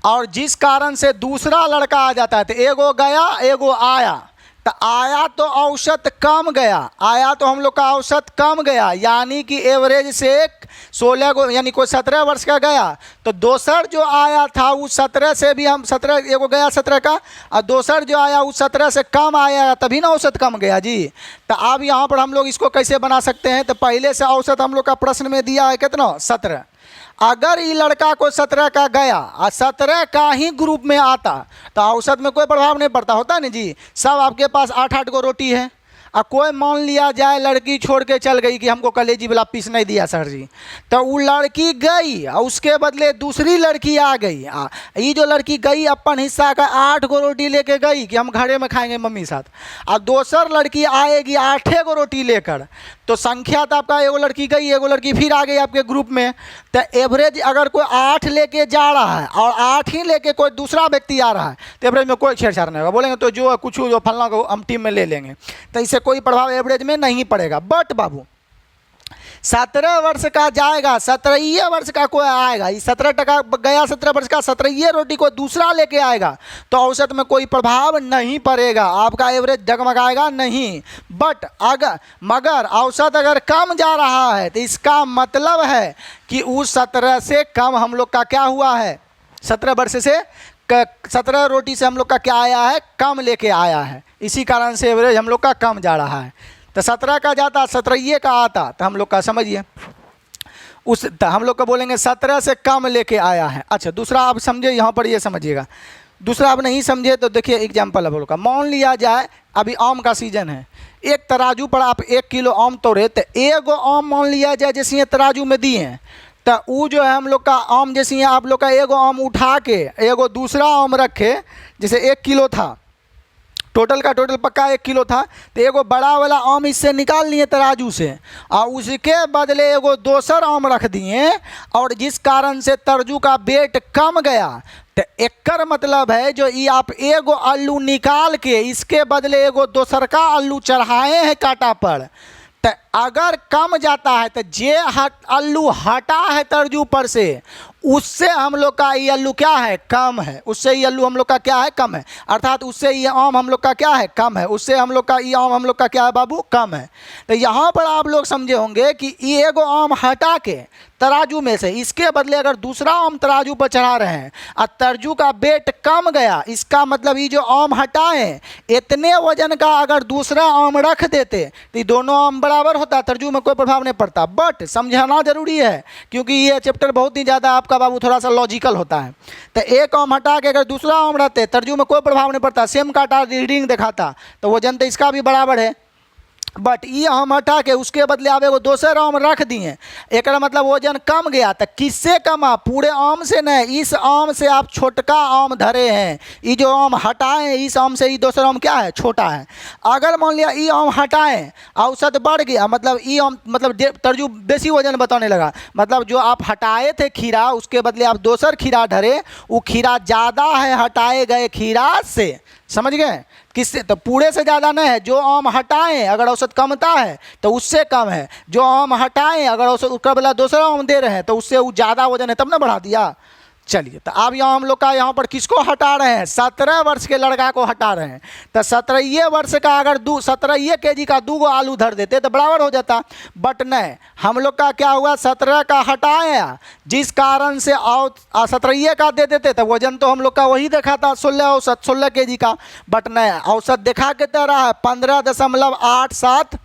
और जिस कारण से दूसरा लड़का आ जाता है, तो एगो गया एगो आया, तो आया तो औसत कम गया, आया तो हम लोग का औसत कम गया, यानी कि एवरेज से 16 को, यानी कोई 17 वर्ष का गया तो दोसर जो आया था उस 17 से भी हम 17, एगो गया 17 का और दोसर जो आया उस 17 से कम आया, तभी ना औसत कम गया जी। तो अब यहाँ पर हम लोग इसको कैसे बना सकते हैं, तो पहले से औसत हम लोग का प्रश्न में दिया है कितना 17। अगर ये लड़का को 17 का गया और 17 का ही ग्रुप में आता तो औसत में कोई प्रभाव नहीं पड़ता, होता नहीं जी। सब आपके पास 8-8 को रोटी है और कोई मान लिया जाए लड़की छोड़ के चल गई कि हमको कलेजी वाला पीस नहीं दिया सर जी, तो वो लड़की गई और उसके बदले दूसरी लड़की आ गई। ये जो लड़की गई अपन हिस्सा का 8 को रोटी लेके गई कि हम घरे में खाएंगे मम्मी साथ, और दूसर लड़की आएगी 8 को रोटी लेकर, तो संख्या तो आपका एगो लड़की गई एगो लड़की फिर आ गई आपके ग्रुप में, तो एवरेज अगर कोई 8 लेके जा रहा है और 8 ही लेके कोई दूसरा व्यक्ति आ रहा है तो एवरेज में कोई छेड़छाड़ नहीं होगा। बोलेंगे तो जो कुछ जो फलना को हम टीम में ले लेंगे, तो इससे कोई प्रभाव एवरेज में नहीं पड़ेगा। बट बाबू 17 वर्ष का जाएगा, 17 वर्ष का कोई आएगा, ये 17 टका गया 17 वर्ष का 17 रोटी को दूसरा लेके आएगा तो औसत में कोई प्रभाव नहीं पड़ेगा, आपका एवरेज डगमगाएगा नहीं। बट मगर औसत अगर कम जा रहा है तो इसका मतलब है कि उस 17 से कम हम लोग का क्या हुआ है, 17 वर्ष से 17 रोटी से हम लोग का क्या आया है, कम लेके आया है, इसी कारण से एवरेज हम लोग का कम जा रहा है। तो 17 का जाता 17 का आता, तो हम लोग का समझिए उस तो हम लोग का बोलेंगे 17 से कम लेके आया है। अच्छा, दूसरा आप समझे, यहाँ पर ये समझिएगा। दूसरा आप नहीं समझे तो देखिए एग्जाम्पल है का, मान लिया जाए अभी आम का सीजन है, एक तराजू पर आप 1 किलो आम तोड़े, तो एगो आम मान लिया जाए जैसे ये तराजू में दिए हैं, तो वो जो है हम लोग का आम जैसे आप लोग का एगो आम उठा के एगो दूसरा आम रखे, जैसे 1 किलो था टोटल का, टोटल पक्का 1 किलो था, तो एगो बड़ा वाला आम इससे निकाल लिए तराजू से और उसके बदले एगो दोसर आम रख दिए, और जिस कारण से तराजू का वेट कम गया, तो एकर मतलब है जो ये आप एगो आलू निकाल के इसके बदले एगो दोसर का आलू चढ़ाए हैं कांटा पर, तो अगर कम जाता है तो जे आलू हटा है तराजू पर से उससे हम लोग का ये आलू क्या है, कम है, उससे ये आलू हम लोग का क्या है, कम है, अर्थात उससे ये आम हम लोग का क्या है, कम है, उससे हम लोग का ये आम हम लोग का क्या है बाबू, कम है। तो यहाँ पर आप लोग समझे होंगे कि ये एगो आम हटा के तराजू में से इसके बदले अगर दूसरा आम तराजू पर चढ़ा रहे हैं और तराजू का वेट कम गया, इसका मतलब ये जो आम हटाएं इतने वजन का अगर दूसरा आम रख देते तो ये दोनों आम बराबर होता, तराजू में कोई प्रभाव नहीं पड़ता। बट समझाना जरूरी है क्योंकि ये चैप्टर बहुत ही ज़्यादा आपका बाबू थोड़ा सा लॉजिकल होता है। तो एक आम हटा के अगर दूसरा आम रहते तराजू में कोई प्रभाव नहीं पड़ता, सेम काटा रीडिंग दिखाता तो वजन तो इसका भी बराबर है। बट ये आम हटा के उसके बदले आप एगो दोसर आम रख दिए, एक मतलब वजन कम गया, तो किससे कमा, पूरे आम से नहीं, इस आम से आप छोटका आम धरे हैं, ये जो आम हटाएं इस आम से ये दोसर आम क्या है, छोटा है। अगर मान लिया ये आम हटाएं औसत बढ़ गया, मतलब ये आम मतलब तराजू बेसी वजन बताने लगा, मतलब जो आप हटाए थे खीरा उसके बदले आप दोसर खीरा धरे, वो खीरा ज़्यादा है हटाए गए खीरा से, समझ गए। किससे? तो पूरे से ज़्यादा नहीं है, जो आम हटाएं अगर औसत कमता है तो उससे कम है, जो आम हटाएं अगर औसत उसका बदला दूसरा आम दे रहे हैं तो उससे वो ज़्यादा वजन है, तब ना बढ़ा दिया। चलिए, तो अब यहाँ हम लोग का यहाँ पर किसको हटा रहे हैं? 17 वर्ष के लड़का को हटा रहे हैं। तो 17 वर्ष का अगर 17 kg का 2 आलू धर देते तो बराबर हो जाता, बट नहीं, हम लोग का क्या हुआ, 17 का हटाया, जिस कारण से 17 का दे देते तो वजन तो हम लोग का वही देखा था 16 औसत 16 kg का, बट नहीं, औसत देखा कितना रहा है? 15.875,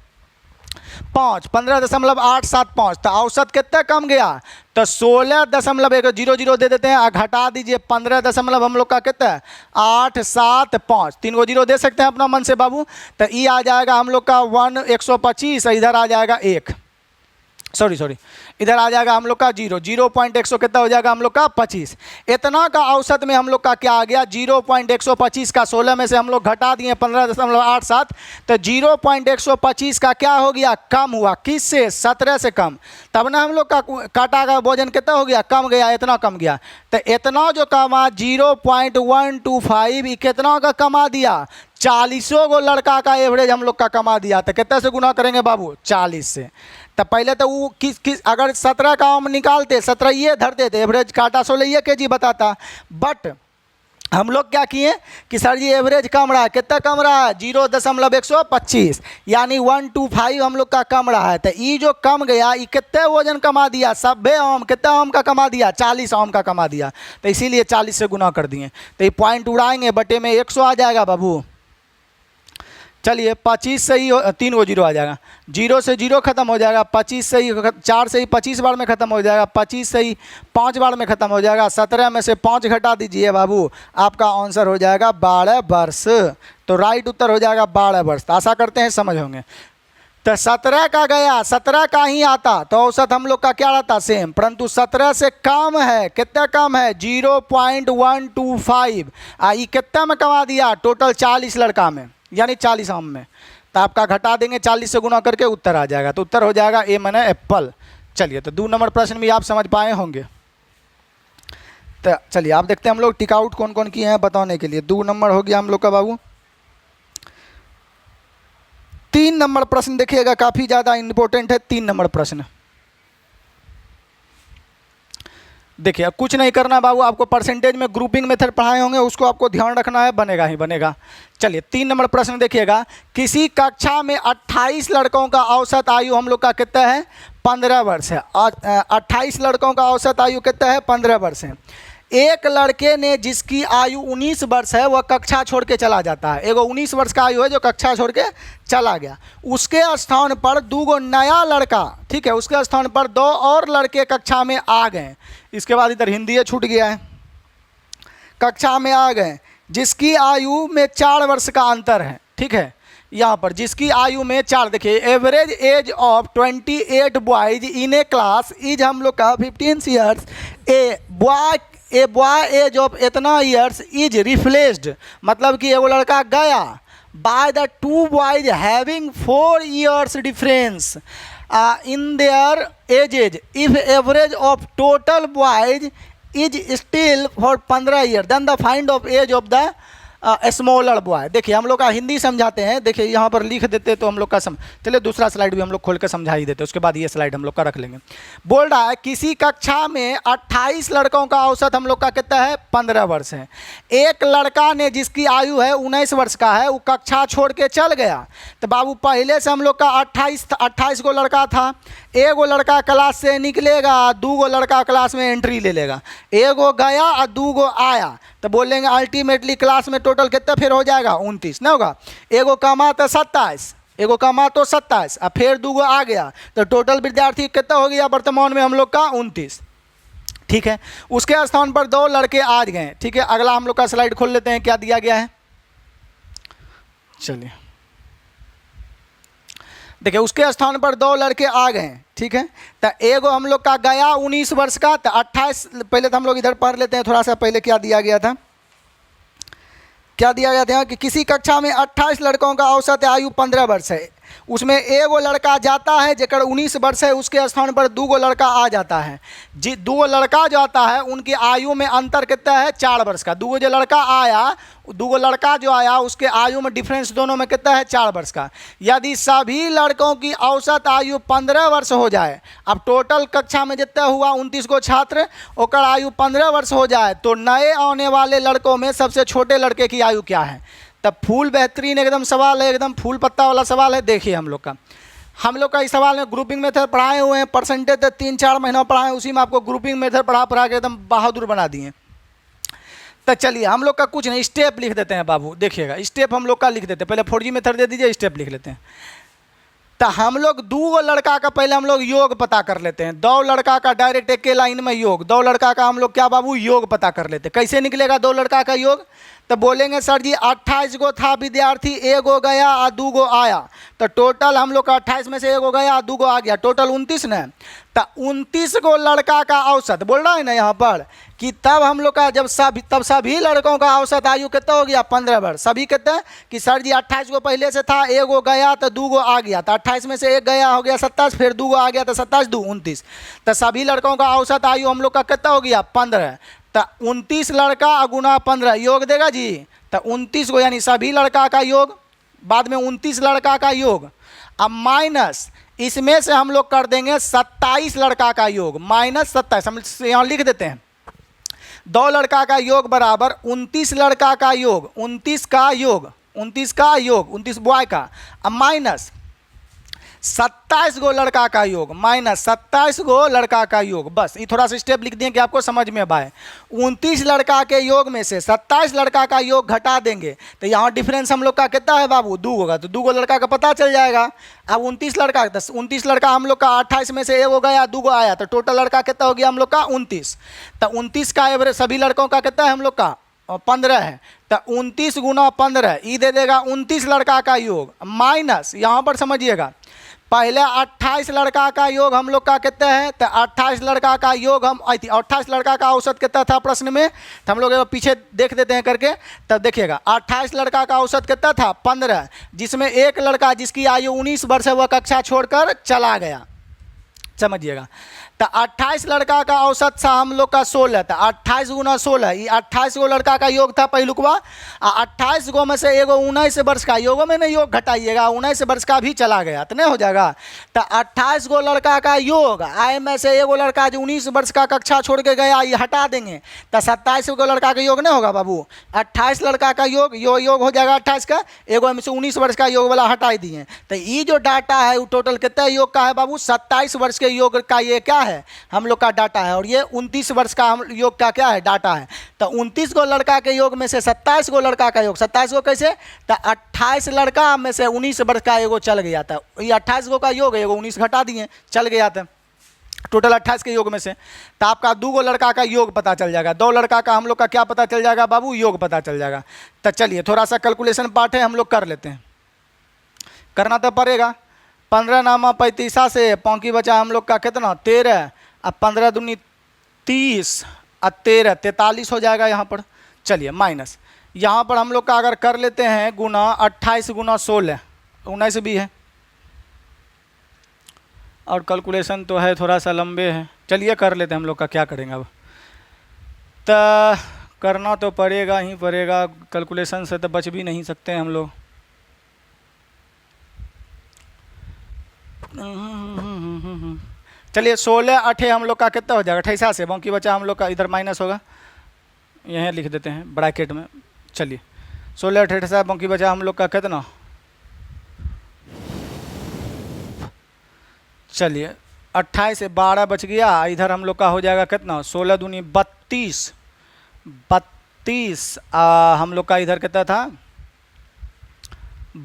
15.875। तो औसत कितना कम गया? तो 16.100 दे देते हैं, घटा दीजिए 15 हम लोग का कितना है? 875, 3 को 0 दे सकते हैं अपना मन से बाबू। तो ये आ जाएगा हम लोग का 125, इधर आ जाएगा 1, सॉरी इधर आ जाएगा हम लोग का 0.100 कितना हो जाएगा हम लोग का 25। इतना का औसत में हम लोग का क्या आ गया? 0.125 का 16 में से हम लोग घटा दिए 15.87, तो 0.125 का क्या हो गया? कम हुआ। किससे? 17 से कम। तब ना हम लोग का काटा का वजन कितना हो गया? कम गया, इतना कम गया। तो इतना जो कमा 0.125, ये कितना का कमा दिया? 40 गो लड़का का एवरेज हम लोग का कमा दिया। तो कितने से गुना करेंगे बाबू? 40 से। तो पहले तो वो किस अगर 17 का आम निकालते, 17 ये धरते थे, एवरेज काटा 16 kg बताता, बट हम लोग क्या किए कि सर जी एवरेज कम रहा है। कितना कम रहा है? 0.125, यानी 125 हम लोग का कम रहा है। तो ये जो कम गया, ये कितने वजन कमा दिया? सभ्य आम कितना आम का कमा दिया? 40 आम का कमा दिया। तो इसीलिए 40 से गुना कर दिए। तो ये पॉइंट उड़ाएंगे, बटे में 100 आ जाएगा बाबू। चलिए 25 से ही 3 को 0 आ जाएगा, 0 से 0 खत्म हो जाएगा, 25 से ही 4 से ही 25 बार में ख़त्म हो जाएगा, 25 से ही 5 बार में ख़त्म हो जाएगा, 17 में से 5 घटा दीजिए बाबू, आपका आंसर हो जाएगा 12 वर्ष। तो राइट उत्तर हो जाएगा 12 वर्ष। तो आशा करते हैं समझ होंगे। तो 17 का गया, 17 का ही आता तो औसत हम लोग का क्या रहता? सेम, परंतु 17 से कम है। कितना कम है? 0.125। ये कितना में कमा दिया? टोटल 40 लड़का में, यानी 40 आम में। तो आपका घटा देंगे 40 से गुना करके, उत्तर आ जाएगा। तो उत्तर हो जाएगा ए माने एप्पल। चलिए, तो 2 नंबर प्रश्न भी आप समझ पाए होंगे। तो चलिए आप देखते हैं हम लोग टिक आउट कौन कौन किए हैं बताने के लिए। 2 नंबर हो गया हम लोग का बाबू। 3 नंबर प्रश्न देखिएगा, काफ़ी ज़्यादा इंपॉर्टेंट है 3 नंबर प्रश्न। देखिए, अब कुछ नहीं करना बाबू, आपको परसेंटेज में ग्रुपिंग मेथड पढ़ाए होंगे, उसको आपको ध्यान रखना है, बनेगा ही बनेगा। चलिए 3 नंबर प्रश्न देखिएगा। किसी कक्षा में 28 लड़कों का औसत आयु हम लोग का कितना है? 15 वर्ष है। 28 लड़कों का औसत आयु कितना है? 15 वर्ष है। एक लड़के ने जिसकी आयु 19 वर्ष है वह कक्षा छोड़ के चला जाता है। एगो 19 वर्ष का आयु है जो कक्षा छोड़ के चला गया। उसके स्थान पर 2 नया लड़का, ठीक है, उसके स्थान पर 2 और लड़के कक्षा में आ गए। इसके बाद इधर हिंदी छूट गया है। कक्षा में आ गए जिसकी आयु में 4 वर्ष का अंतर है, ठीक है। यहाँ पर जिसकी आयु में 4, देखिए average age of 28 boys in a class is हम लोग का 15 years. A boy age of इतना ईयर्स इज रिप्लेस्ड, मतलब कि वो लड़का गया by the 2 boys having 4 years difference in their ages if average of total boys is still for 15 year then the find of age of the smaller boy. देखिए हम लोग का हिंदी समझाते हैं, देखिए यहाँ पर लिख देते तो हम लोग का चलिए दूसरा स्लाइड भी हम लोग खोल कर समझा ही देते, उसके बाद ये स्लाइड हम लोग का रख लेंगे। बोल रहा है किसी कक्षा में 28 लड़कों का औसत हम लोग का कितना है? 15 वर्ष है। एक लड़का ने जिसकी आयु है 19 वर्ष का है, वो कक्षा छोड़ के चल गया। तो बाबू पहले से हम लोग का 28 गो लड़का था। एगो लड़का क्लास से निकलेगा, 2 गो लड़का क्लास में एंट्री ले लेगा। एगो गया और 2 गो आया, तो बोलेंगे अल्टीमेटली क्लास में टोटल कितना फिर हो जाएगा? 29 ना होगा। एगो कमा तो 27, एगो कमा तो 27 और फिर 2 गो आ गया, तो टोटल विद्यार्थी कितना हो गया वर्तमान में हम लोग का? 29, ठीक है। उसके स्थान पर 2 लड़के आ गए, ठीक है। अगला हम लोग का स्लाइड खोल लेते हैं, क्या दिया गया है। चलिए देखिए उसके स्थान पर 2 लड़के आ गए, ठीक है। तो एगो हम लोग का गया 19 वर्ष का, तो 28, पहले तो हम लोग इधर पढ़ लेते हैं थोड़ा सा। पहले क्या दिया गया था? क्या दिया गया था कि किसी कक्षा में 28 लड़कों का औसत आयु 15 वर्ष है। उसमें एगो लड़का जाता है जेकर 19 वर्ष है, उसके स्थान पर 2 गो लड़का आ जाता है। जी 2 गो लड़का जो आता है उनकी आयु में अंतर कितना है, 4 वर्ष का। 2 गो जो लड़का आया, 2 गो लड़का जो आया उसके आयु में डिफरेंस दोनों में कितना है, 4 वर्ष का। यदि सभी लड़कों की औसत आयु 15 वर्ष हो जाए, अब टोटल कक्षा में जितना हुआ 29 गो छात्र, ओकर आयु 15 वर्ष हो जाए, तो नए आने वाले लड़कों में सबसे छोटे लड़के की आयु क्या है। तब फुल बेहतरीन एकदम सवाल है, एकदम फूल पत्ता वाला सवाल है। देखिए हम लोग का इस सवाल में ग्रुपिंग मेथड पढ़ाए हुए हैं, परसेंटेज तो 3-4 महीनों पढ़ाए, उसी में आपको ग्रुपिंग मेथड पढ़ा के एकदम बहादुर बना दिए। तो चलिए हम लोग का कुछ नहीं, स्टेप लिख देते हैं बाबू, देखिएगा स्टेप हम लोग का लिख देते हैं। पहले 4G मेथड दे दीजिए, स्टेप लिख लेते हैं। तो हम लोग 2 लड़का का पहले हम लोग योग पता कर लेते हैं। 2 लड़का का डायरेक्ट एक के लाइन में योग, 2 लड़का का हम लोग क्या बाबू, योग पता कर लेते हैं। कैसे निकलेगा 2 लड़का का योग, तो बोलेंगे सर जी 28 गो था विद्यार्थी, 1 गो गया और 2 गो आया, तो टोटल हम लोग का 28 में से 1 गो गया और 2 गो आ गया, टोटल 29 न। तो 29 गो लड़का का औसत बोल रहा है ना यहाँ पर कि तब हम लोग का जब सभी लड़कों का औसत आयु कितना हो गया, 15 वर्ष। सभी कितना कि सर जी 28 गो पहले से था, 1 गो गया तो 2 गो आ गया, तो 28 में से 1 गया हो गया 27, फिर 2 गो आ गया तो 27 2 29, तो सभी लड़कों का औसत आयु हम लोग का कितना हो गया, 15। तो 29 लड़का गुना 15 योग देगा जी, तो 29 गो यानी सभी लड़का का योग, बाद में 29 लड़का का योग, अब माइनस इसमें से हम लोग कर देंगे 27 लड़का का योग, माइनस 27 हम यहाँ लिख देते हैं। 2 लड़का का योग बराबर 29 लड़का का योग, 29 का योग 29 बॉय का, अब माइनस 27 गो लड़का का योग, माइनस 27 गो लड़का का योग। बस ये थोड़ा सा स्टेप लिख दिए कि आपको समझ में आए। 29 लड़का के योग में से 27 लड़का का योग घटा देंगे, तो यहाँ डिफरेंस हम लोग का कितना है बाबू, 2 होगा, तो 2 गो लड़का का पता चल जाएगा। अब 29 लड़का हम लोग का 28 में से 1 गो गया 2 गो आया, तो टोटल लड़का कितना हो गया हम लोग का 29। तो 29 का एवरेज सभी लड़कों का कितना है हम लोग का 15 है, तो 29 गुना 15 ये दे देगा 29 लड़का का योग, माइनस यहाँ पर समझिएगा पहले 28 लड़का का योग हम लोग का कितना है, तो 28 लड़का का योग हम 28 लड़का का औसत कितना था प्रश्न में, तो हम लोग पीछे देख देते हैं करके, तब देखिएगा 28 लड़का का औसत कितना था 15, जिसमें एक लड़का जिसकी आयु 19 वर्ष है वह कक्षा छोड़कर चला गया, समझिएगा। तो 28 लड़का का औसत था हम लोग का 16, तो 28 गुना 16 ये 28 गो लड़का का योग था पहलुकवा, 28 गो में से एगो 19 वर्ष का, योगों में नहीं योग घटाइएगा, 19 वर्ष का भी चला गया तो नहीं हो जाएगा। तो 28 गो लड़का का योग आए में से एगो लड़का जो 19 वर्ष का कक्षा छोड़ के गया ये हटा देंगे, तो 27 गो लड़का का योग नहीं होगा बाबू, 28 लड़का का योग योग हो जाएगा 28 का, एगो में से 19 वर्ष का योग वाला हटा दिए, तो ये जो डाटा है वो टोटल कितना योग का है बाबू, 27 वर्ष के योग का ये क्या है हम लोग का डाटा है, और ये 29 वर्ष का हम योग का क्या है डाटा है। तो 29 गो लड़का के योग में से 27 गो लड़का का योग, 27 गो कैसे, तो 28 लड़का में से 19 वर्ष का एगो चल गया था, ये 28 गो का योग है, एगो 19 घटा दिए चल गया था, टोटल 28 के योग में से। तो आपका 2 गो लड़का का योग पता चल जाएगा, 2 लड़का का हम लोग का क्या पता चल जाएगा बाबू, योग पता चल जाएगा। तो चलिए थोड़ा सा कैलकुलेशन पार्ट है हम लोग कर लेते हैं, करना तो पड़ेगा। 15 नामा 35 से पौंकी बचा हम लोग का कितना 13, अब 15 दूनी 30 और 13 43 हो जाएगा यहाँ पर। चलिए माइनस यहाँ पर हम लोग का अगर कर लेते हैं गुना 28 गुना 16 19 भी है, और कैलकुलेशन तो है थोड़ा सा लंबे है, चलिए कर लेते हैं हम लोग का, क्या करेंगे अब, तो करना तो पड़ेगा ही पड़ेगा, कैलकुलेशन से तो बच भी नहीं सकते हम लोग। चलिए 16 8 हम लोग का कितना हो जाएगा 28 से, बाकी बचा हम लोग का इधर माइनस होगा, यहीं लिख देते हैं ब्रैकेट में। चलिए 16 28 बाकी बचा हम लोग का कितना, चलिए 28 से 12 बच गया, इधर हम लोग का हो जाएगा कितना 16 दूनी 32 हम लोग का इधर कितना था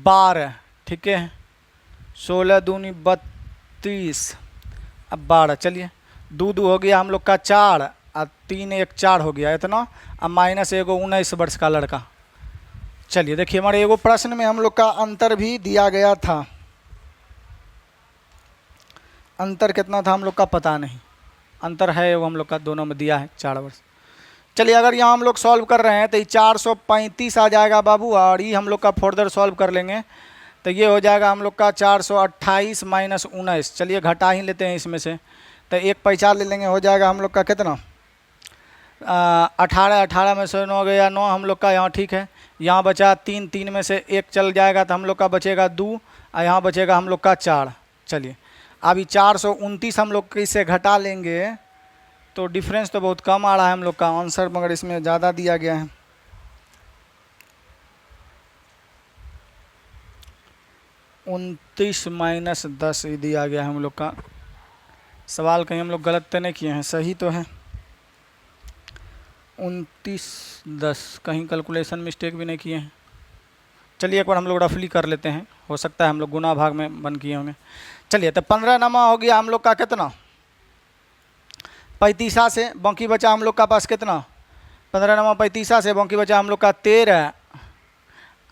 12, ठीक है 16 दूनी 32 अब 12, चलिए 2 2 हो गया हम लोग का 4 और 3 1 4 हो गया इतना, अब माइनस एगो 19 वर्ष का लड़का। चलिए देखिए हमारे एगो प्रश्न में हम लोग का अंतर भी दिया गया था, अंतर कितना था हम लोग का पता नहीं, अंतर है वो हम लोग का दोनों में दिया है 4 वर्ष। चलिए अगर यहाँ हम लोग सॉल्व कर रहे हैं तो ये 435 आ जाएगा बाबू, और ये हम लोग का फर्दर सॉल्व कर लेंगे तो ये हो जाएगा हम लोग का 428 माइनस 19। चलिए घटा ही लेते हैं इसमें से, तो एक पैसा ले लेंगे, हो जाएगा हम लोग का कितना 18। 18 में से 9 गया 9 हम लोग का यहाँ, ठीक है। यहाँ बचा 3, 3 में से 1 चल जाएगा तो हम लोग का बचेगा 2 और यहाँ बचेगा हम लोग का 4। चलिए अभी 429 हम लोग इससे घटा लेंगे तो डिफरेंस तो बहुत कम आ रहा है हम लोग का आंसर, मगर इसमें ज़्यादा दिया गया है। 29 माइनस 10 ये दिया गया है हम लोग का। सवाल कहीं हम लोग गलत तो नहीं किए हैं, सही तो है। 29 10 कहीं कैलकुलेशन मिस्टेक भी नहीं किए हैं। चलिए एक बार हम लोग रफली कर लेते हैं, हो सकता है हम लोग गुना भाग में बन किए होंगे। चलिए तो 15 नमा हो गया हम लोग का कितना 35 से, बाकी बचा हम लोग का पास कितना 15 नमा 35 से, बाकी बचा हम लोग का 13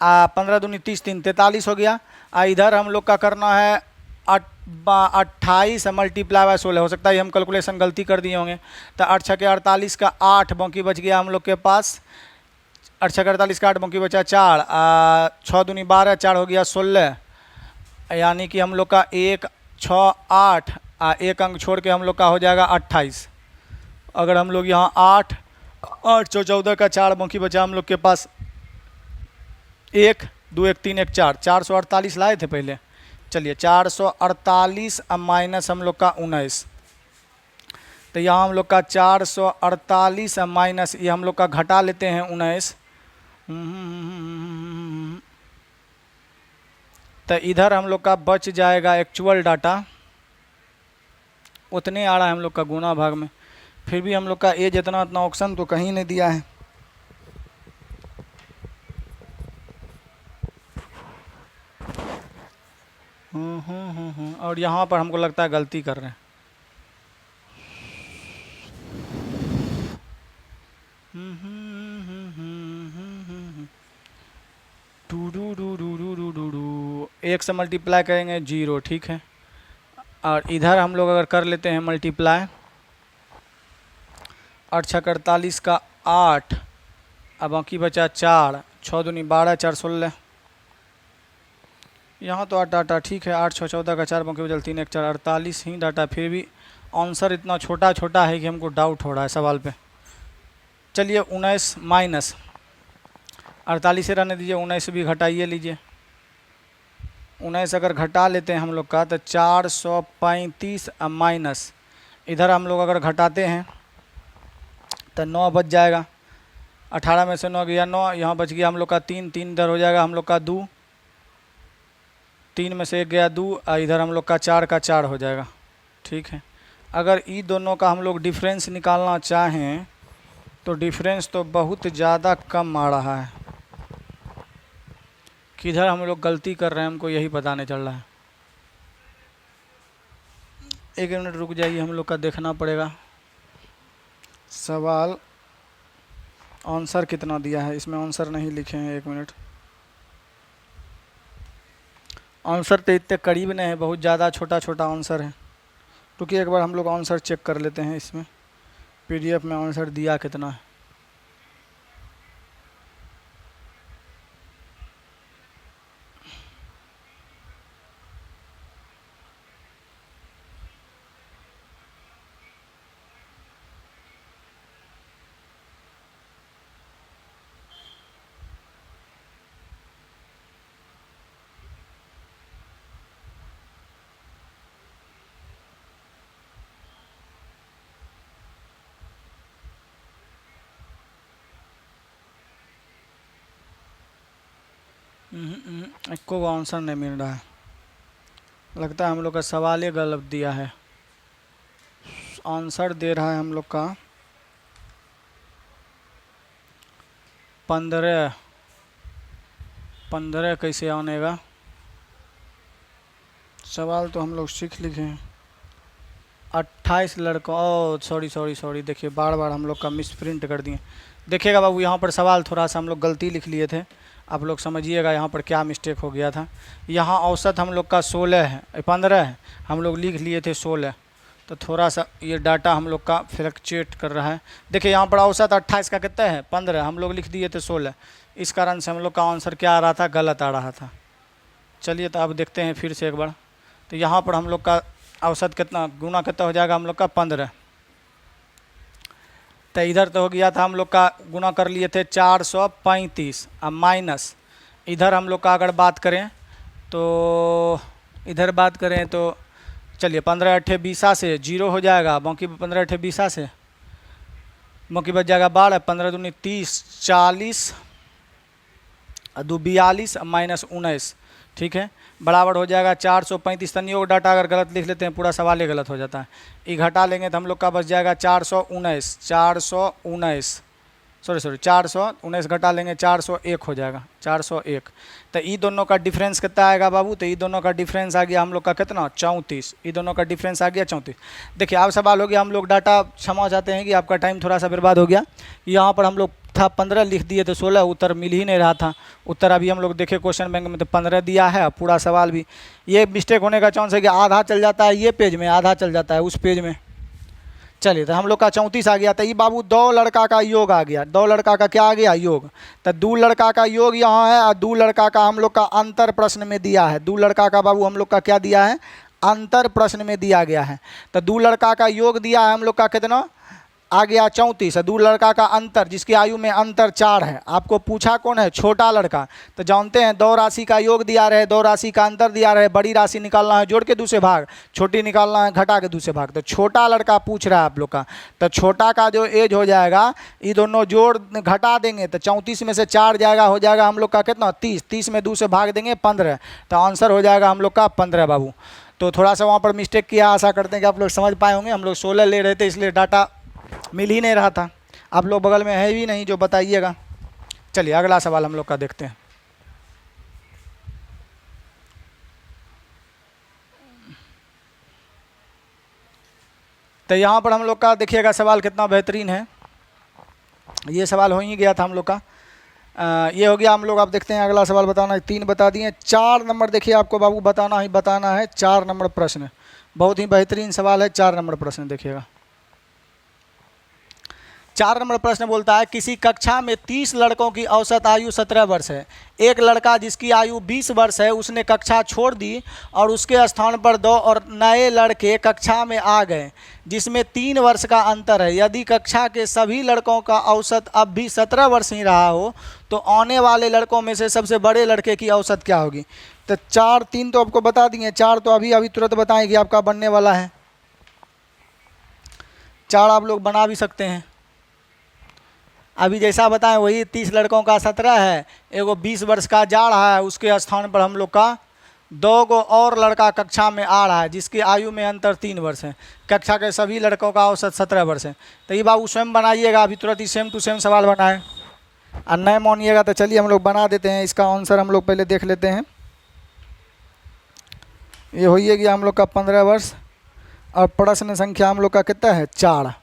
15 दूनी 30 3 43 हो गया। इधर हम लोग का करना है 28 मल्टीप्लाई बाय 16। हो सकता है हम कैलकुलेशन गलती कर दिए होंगे, तो 8 छः के 48 का 8, बाकी बच गया हम लोग के पास 8 छः 48 का 8, बाकी बचा 4 6 दूनी 12 4 हो गया 16, यानी कि हम लोग का 1 6 8 एक अंक छोड़ के हम लोग का हो जाएगा 28। अगर हम लोग यहाँ 8 8 14 का 4, बाकी बचा हम लोग के पास 1 2 1 3 1 4 448 लाए थे पहले। चलिए 448 माइनस हम लोग का 19, तो यहाँ हम लोग का 448 माइनस ये हम लोग का घटा लेते हैं 19, तो इधर हम लोग का बच जाएगा एक्चुअल डाटा उतने आ रहा है हम लोग का गुना भाग में। फिर भी हम लोग का ए जितना उतना ऑप्शन तो कहीं नहीं दिया है। और यहाँ पर हमको लगता है गलती कर रहे हैं। एक से मल्टीप्लाई करेंगे 0, ठीक है। और इधर हम लोग अगर कर लेते हैं मल्टीप्लाई 8 छः 48 का 8 अब बाकी बचा 4 6 दूनी 12 4 16। यहाँ तो 8 डाटा ठीक है, 8 6 14 का 4 बाकी बचल 3 1 4 48 ही डाटा। फिर भी आंसर इतना छोटा छोटा है कि हमको डाउट हो रहा है सवाल पे। चलिए 19 माइनस 48 से रहने दीजिए, 19 भी घटाइए लीजिए। 19 अगर घटा लेते हैं हम लोग का तो 435 माइनस इधर हम लोग अगर घटाते हैं तो 9 बच जाएगा। 18 में से 9 गया 9, यहाँ बच गया हम लोग का 3 3 इधर हो जाएगा हम लोग का 2, 3 में से 1 गया 2, इधर हम लोग का 4 का 4 हो जाएगा, ठीक है। अगर ई दोनों का हम लोग डिफरेंस निकालना चाहें तो डिफरेंस तो बहुत ज़्यादा कम आ रहा है। किधर हम लोग गलती कर रहे हैं हमको यही पता नहीं चल रहा है। 1 मिनट रुक जाइए, हम लोग का देखना पड़ेगा सवाल आंसर कितना दिया है। इसमें आंसर नहीं लिखे हैं, 1 मिनट। आंसर तो इतने करीब नहीं है, बहुत ज़्यादा छोटा छोटा आंसर है। क्योंकि एक बार हम लोग आंसर चेक कर लेते हैं इसमें पीडीएफ में आंसर दिया कितना है। को आंसर नहीं मिल रहा है, लगता है हम लोग का सवाल ही गलत दिया है। आंसर दे रहा है हम लोग का 15 कैसे आनेगा। सवाल तो हम लोग सीख लिखे हैं। 28 लड़कों, ओ सॉरी देखिए बार बार हम लोग का मिस प्रिंट कर दिए। देखिएगा बाबू यहाँ पर सवाल थोड़ा सा हम लोग गलती लिख लिए थे, आप लोग समझिएगा यहाँ पर क्या मिस्टेक हो गया था। यहाँ औसत हम लोग का 16 है, 15 है, हम लोग लिख लिए थे 16, तो थोड़ा सा ये डाटा हम लोग का फ्लक्चुएट कर रहा है। देखिए यहाँ पर औसत 28 का कितना है 15, हम लोग लिख दिए थे 16, इस कारण से हम लोग का आंसर क्या आ रहा था, गलत आ रहा था। चलिए तो अब देखते हैं फिर से एक बार। तो यहाँ पर हम लोग का औसत कितना गुना कितना हो जाएगा हम लोग का 15। तो इधर तो हो गया था हम लोग का गुना कर लिए थे 435। अब माइनस इधर हम लोग का अगर बात करें तो इधर बात करें तो चलिए 15 अट्ठे 20 से 0 हो जाएगा, बाकी 15 अट्ठे 20 से बाकी बच जाएगा 12, 15 दूनी 30, 40 दो 42 माइनस 19, ठीक है, बराबर हो जाएगा 435। तनियोग डाटा अगर गलत लिख लेते हैं पूरा सवाल ही गलत हो जाता है। ये घटा लेंगे तो हम लोग का बच जाएगा 419, 419 घटा लेंगे 401 हो जाएगा, 401। तो ये दोनों का डिफरेंस कितना आएगा बाबू? तो ये दोनों का डिफरेंस आ गया हम लोग का कितना 34। ये दोनों का डिफरेंस आ गया 34। देखिए अब सवाल हो गया, हम लोग डाटा क्षमा चाहते हैं कि आपका टाइम थोड़ा सा बर्बाद हो गया। यहाँ पर हम लोग था 15 लिख दिए तो 16 उत्तर मिल ही नहीं रहा था। उत्तर अभी हम लोग देखे क्वेश्चन बैंक में तो 15 दिया है, पूरा सवाल भी। ये मिस्टेक होने का चांस है कि आधा चल जाता है ये पेज में, आधा चल जाता है उस पेज में। चलिए तो हम लोग का 34 आ गया। तो ये बाबू दो लड़का का योग आ गया। दो लड़का का क्या आ गया? योग। तो दो लड़का का योग यहाँ है और दो लड़का का हम लोग का अंतर प्रश्न में दिया है। दो लड़का का बाबू हम लोग का क्या दिया है? अंतर प्रश्न में दिया गया है। तो दो लड़का का योग दिया है हम लोग का कितना आ गया 34। दो लड़का का अंतर जिसकी आयु में अंतर 4 है। आपको पूछा कौन है? छोटा लड़का। तो जानते हैं दो राशि का योग दिया रहे, दो राशि का अंतर दिया रहे, बड़ी राशि निकालना है जोड़ के दूसरे भाग, छोटी निकालना है घटा के दूसरे भाग। तो छोटा लड़का पूछ रहा है आप लोग का। तो छोटा का जो एज हो जाएगा ये दोनों जोड़ घटा देंगे तो 34 में से 4 जाएगा, हो जाएगा हम लोग का कितना 30। 30 में 2 से भाग देंगे 15। तो आंसर हो जाएगा हम लोग का 15 बाबू। तो थोड़ा सा वहाँ पर मिस्टेक किया, आशा करते हैं कि आप लोग समझ पाए होंगे। हम लोग 16 ले रहे थे इसलिए डाटा मिल ही नहीं रहा था। आप लोग बगल में है भी नहीं जो बताइएगा। चलिए अगला सवाल हम लोग का देखते हैं। तो यहाँ पर हम लोग का देखिएगा सवाल कितना बेहतरीन है। ये सवाल हो ही गया था हम लोग का। ये हो गया हम लोग। आप देखते हैं अगला सवाल बताना है। 3 बता दिए। 4 नंबर देखिए आपको बाबू बताना ही बताना है। 4 नंबर प्रश्न बहुत ही बेहतरीन सवाल है। 4 नंबर प्रश्न देखिएगा। 4 नंबर प्रश्न बोलता है किसी कक्षा में 30 लड़कों की औसत आयु 17 वर्ष है। एक लड़का जिसकी आयु 20 वर्ष है उसने कक्षा छोड़ दी और उसके स्थान पर 2 और नए लड़के कक्षा में आ गए जिसमें 3 वर्ष का अंतर है। यदि कक्षा के सभी लड़कों का औसत अब भी 17 वर्ष ही रहा हो तो आने वाले लड़कों में से सबसे बड़े लड़के की औसत क्या होगी? तो 4 3 तो आपको बता दिए, 4 तो अभी तुरंत बताएंगे आपका बनने वाला है। 4 आप लोग बना भी सकते हैं। अभी जैसा बताएं वही 30 लड़कों का 17 है, एगो 20 वर्ष का जा रहा है, उसके स्थान पर हम लोग का 2 गो और लड़का कक्षा में आ रहा है जिसकी आयु में अंतर 3 वर्ष है। कक्षा के सभी लड़कों का औसत 17 वर्ष है। तो ये बाबू स्वयं बनाइएगा, अभी तुरंत ही सेम टू सेम सवाल बनाए और नहीं मानिएगा तो चलिए हम लोग बना देते हैं। इसका आंसर हम लोग पहले देख लेते हैं। ये हो ही गया हम लोग का 15 वर्ष और प्रश्न संख्या हम लोग का कितना है 4।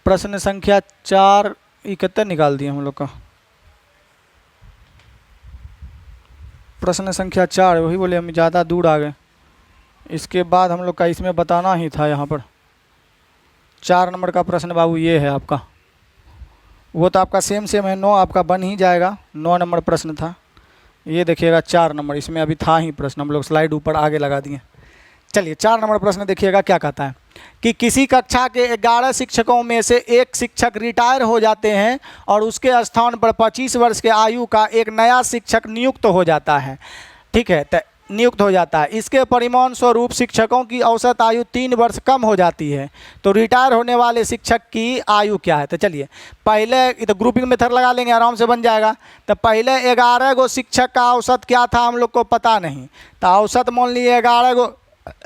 प्रश्न संख्या 4 ये कितने निकाल दिए हम लोग का? प्रश्न संख्या 4 वही बोले हम ज़्यादा दूर आ गए। इसके बाद हम लोग का इसमें बताना ही था। यहाँ पर 4 नंबर का प्रश्न बाबू ये है आपका। वो तो आपका सेम है 9 आपका बन ही जाएगा। 9 नंबर प्रश्न था। ये देखिएगा 4 नंबर इसमें अभी था ही प्रश्न, हम लोग स्लाइड ऊपर आगे लगा दिए। चलिए 4 नंबर प्रश्न देखिएगा क्या कहता है कि किसी कक्षा के 11 शिक्षकों में से एक शिक्षक रिटायर हो जाते हैं और उसके स्थान पर 25 वर्ष के आयु का एक नया शिक्षक नियुक्त हो जाता है। ठीक है, तो नियुक्त हो जाता है। इसके परिणाम स्वरूप शिक्षकों की औसत आयु 3 वर्ष कम हो जाती है। तो रिटायर होने वाले शिक्षक की आयु क्या है? तो चलिए पहले तो ग्रुपिंग मेथड लगा लेंगे, आराम से बन जाएगा। तो पहले 11 गो शिक्षक का औसत क्या था हम लोग को पता नहीं। तो औसत मान लिए 11 गो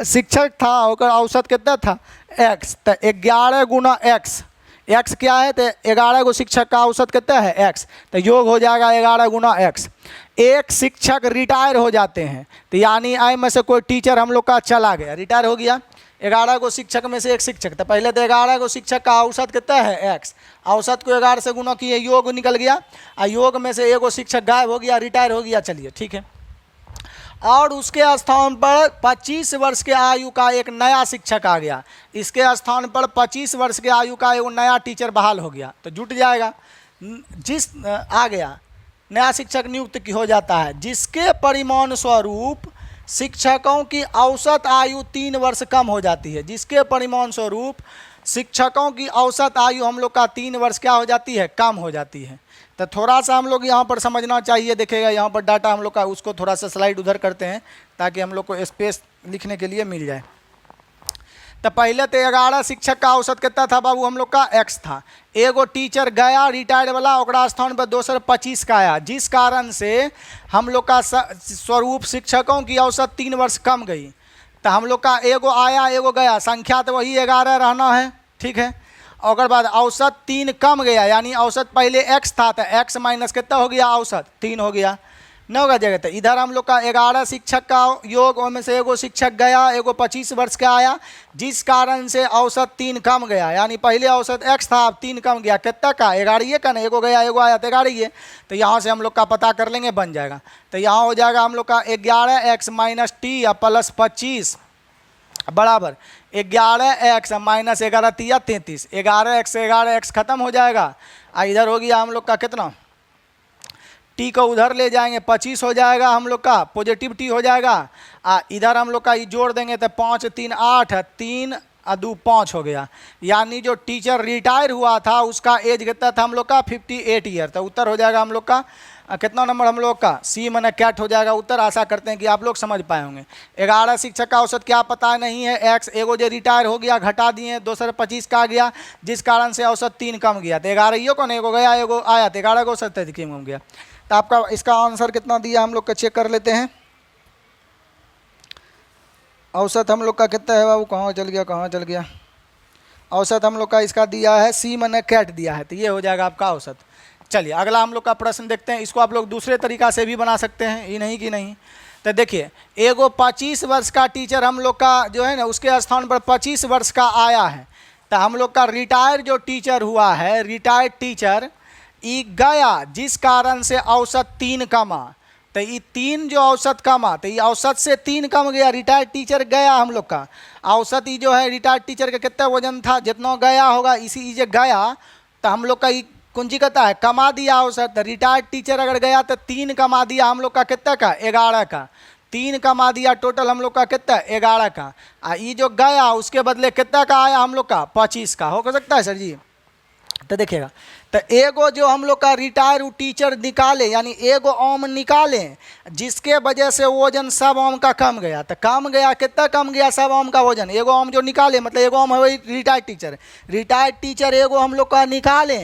शिक्षक था, और औसत कितना था x। तो 11 गुना x, x क्या है? तो 11 गो शिक्षक का औसत कितना है x। तो योग हो जाएगा 11 गुना x। एक शिक्षक रिटायर हो जाते हैं तो यानी आई में से कोई टीचर हम लोग का चला गया, रिटायर हो गया। 11 गो शिक्षक में से एक शिक्षक। तो पहले तो 11 गो शिक्षक का औसत कितना है x। औसत को 11 से गुना किए, योग निकल गया और योग में से एगो शिक्षक गायब हो गया, रिटायर हो गया। चलिए ठीक है। और उसके स्थान पर 25 वर्ष के आयु का एक नया शिक्षक आ गया। इसके स्थान पर 25 वर्ष के आयु का एक नया टीचर बहाल हो गया। तो जुट जाएगा जिस आ गया नया शिक्षक नियुक्त हो जाता है, जिसके परिणाम स्वरूप शिक्षकों की औसत आयु 3 वर्ष कम हो जाती है। जिसके परिणाम स्वरूप शिक्षकों की औसत आयु हम लोग का 3 वर्ष क्या हो जाती है, कम हो जाती है। तो थोड़ा सा हम लोग यहाँ पर समझना चाहिए। देखिएगा यहाँ पर डाटा हम लोग का, उसको थोड़ा सा स्लाइड उधर करते हैं ताकि हम लोग को स्पेस लिखने के लिए मिल जाए। तो पहले तो 11 शिक्षक का औसत कितना था बाबू, हम लोग का x था। एगो टीचर गया रिटायर्ड वाला, ओकरा स्थान पर दोसर 25 का आया, जिस कारण से हम लोग का स्वरूप शिक्षकों की औसत 3 वर्ष कम गई। तो हम लोग का एगो आया एगो गया, संख्या तो वही 11 रहना है, ठीक है। और बाद औसत 3 कम गया, यानी औसत पहले x था तो x माइनस कितना हो गया, औसत 3 हो गया, 9 का जगह। तो इधर हम लोग का 11 शिक्षक का योग, उनमें से एगो शिक्षक गया, एगो 25 वर्ष का आया, जिस कारण से औसत 3 कम गया। यानी पहले औसत x था, अब 3 कम गया, कितना का, 11 का ना, एगो गया एगो आया तो 11। तो यहाँ से हम लोग का पता कर लेंगे, बन जाएगा। तो यहाँ हो जाएगा हम लोग का 11x माइनस टी या प्लस 25 बराबर 11x माइनस 11 तिया 33। 11x खत्म हो जाएगा। इधर हो गया हम लोग का कितना, टी को उधर ले जाएंगे, 25 हो जाएगा हम लोग का, पॉजिटिव टी हो जाएगा। इधर हम लोग का ये जोड़ देंगे तो 5 3 8 3 2 5 हो गया। यानी जो टीचर रिटायर हुआ था उसका एज कितना था हम लोग का, 58 ईयर। तो उत्तर हो जाएगा हम लोग का कितना नंबर, हम लोग का सी मैंने कैट हो जाएगा उत्तर। आशा करते हैं कि आप लोग समझ पाए होंगे। 11 शिक्षक का औसत क्या पता नहीं है, एक्स, एगो जो रिटायर हो गया घटा दिए, दोसर 25 का आ गया, जिस कारण से औसत 3 कम गया। तो 11 को एगो गया एगो आया, तो 11 को औसत 3 कम गया। तो आपका इसका आंसर कितना दिया हम लोग का चेक कर लेते हैं। औसत हम लोग का कितना है बाबू, कहाँ चल गया कहाँ चल गया। औसत हम लोग का इसका दिया है, सी मैंने कैट दिया है, तो ये हो जाएगा आपका औसत। चलिए अगला हम लोग का प्रश्न देखते हैं। इसको आप लोग दूसरे तरीका से भी बना सकते हैं, ये नहीं कि नहीं। तो देखिए एगो 25 वर्ष का टीचर हम लोग का जो है ना, उसके स्थान पर 25 वर्ष का आया है। तो हम लोग का रिटायर जो टीचर हुआ है, रिटायर्ड टीचर ये गया, जिस कारण से औसत 3 कमा। तो ये 3 जो औसत कमा, तो ये औसत से 3 कम गया, रिटायर्ड टीचर गया हम लोग का। औसत ये जो है रिटायर्ड टीचर का कितना वजन था, जितना गया होगा इसी ये गया, तो हम लोग का ये कुंजी कहता है कमा दिया औसत। रिटायर्ड टीचर अगर गया तो 3 कमा दिया हम लोग का कितना का, 11 का। 3 कमा दिया, टोटल हम लोग का कितना, 11 का। ये जो गया उसके बदले कितना का आया हम लोग का, 25 का। हो सकता है सर जी। तो देखिएगा, तो एगो जो हम लोग का रिटायर टीचर निकाले, यानी एगो ओम निकाले, जिसके वजह से वजन सब ओम का कम गया। तो कम गया, कितना कम गया सब ओम का वजन। एगो ओम जो निकाले, मतलब एगो ओम है रिटायर्ड टीचर। रिटायर्ड टीचर एगो हम लोग का निकाले,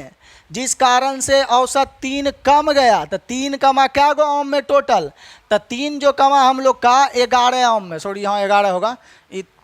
जिस कारण से औसत 3 कम गया। तो 3 कमा क्या गो ओम में टोटल, तो 3 जो कमा हम लोग का 11 ओम में, सॉरी यहाँ 11 होगा,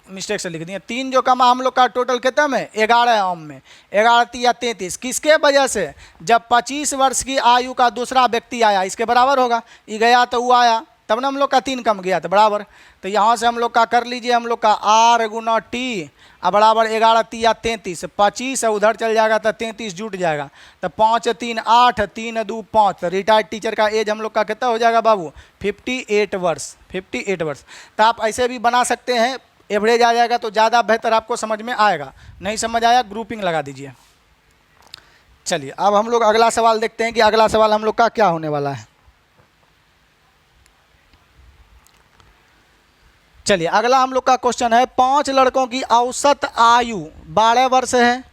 मिस्टेक से लिख दिए। 3 जो कमा हम लोग का टोटल कितना में, 11 ओम में। 11 या 33 किसके वजह से, जब 25 वर्ष की आयु का दूसरा व्यक्ति आया, इसके बराबर होगा। ये गया तो वो आया, तब ना हम लोग का 3 कम गया, तो बराबर। तो यहाँ से हम लोग का कर लीजिए, हम लोग का आर गुना टी बराबर 11 या 33। 25 उधर चल जाएगा तो 33 जुट जाएगा, तो 5 3 8 3 2 5। तो रिटायर्ड टीचर का एज हम लोग का कितना हो जाएगा बाबू, 58 वर्ष। 58 वर्ष। तो आप ऐसे भी बना सकते हैं, एवरेज आ जाएगा तो ज़्यादा बेहतर आपको समझ में आएगा। नहीं समझ आया ग्रुपिंग लगा दीजिए। चलिए अब हम लोग अगला सवाल देखते हैं कि अगला सवाल हम लोग का क्या होने वाला है। चलिए अगला हम लोग का क्वेश्चन है, 5 लड़कों की औसत आयु 12 वर्ष है।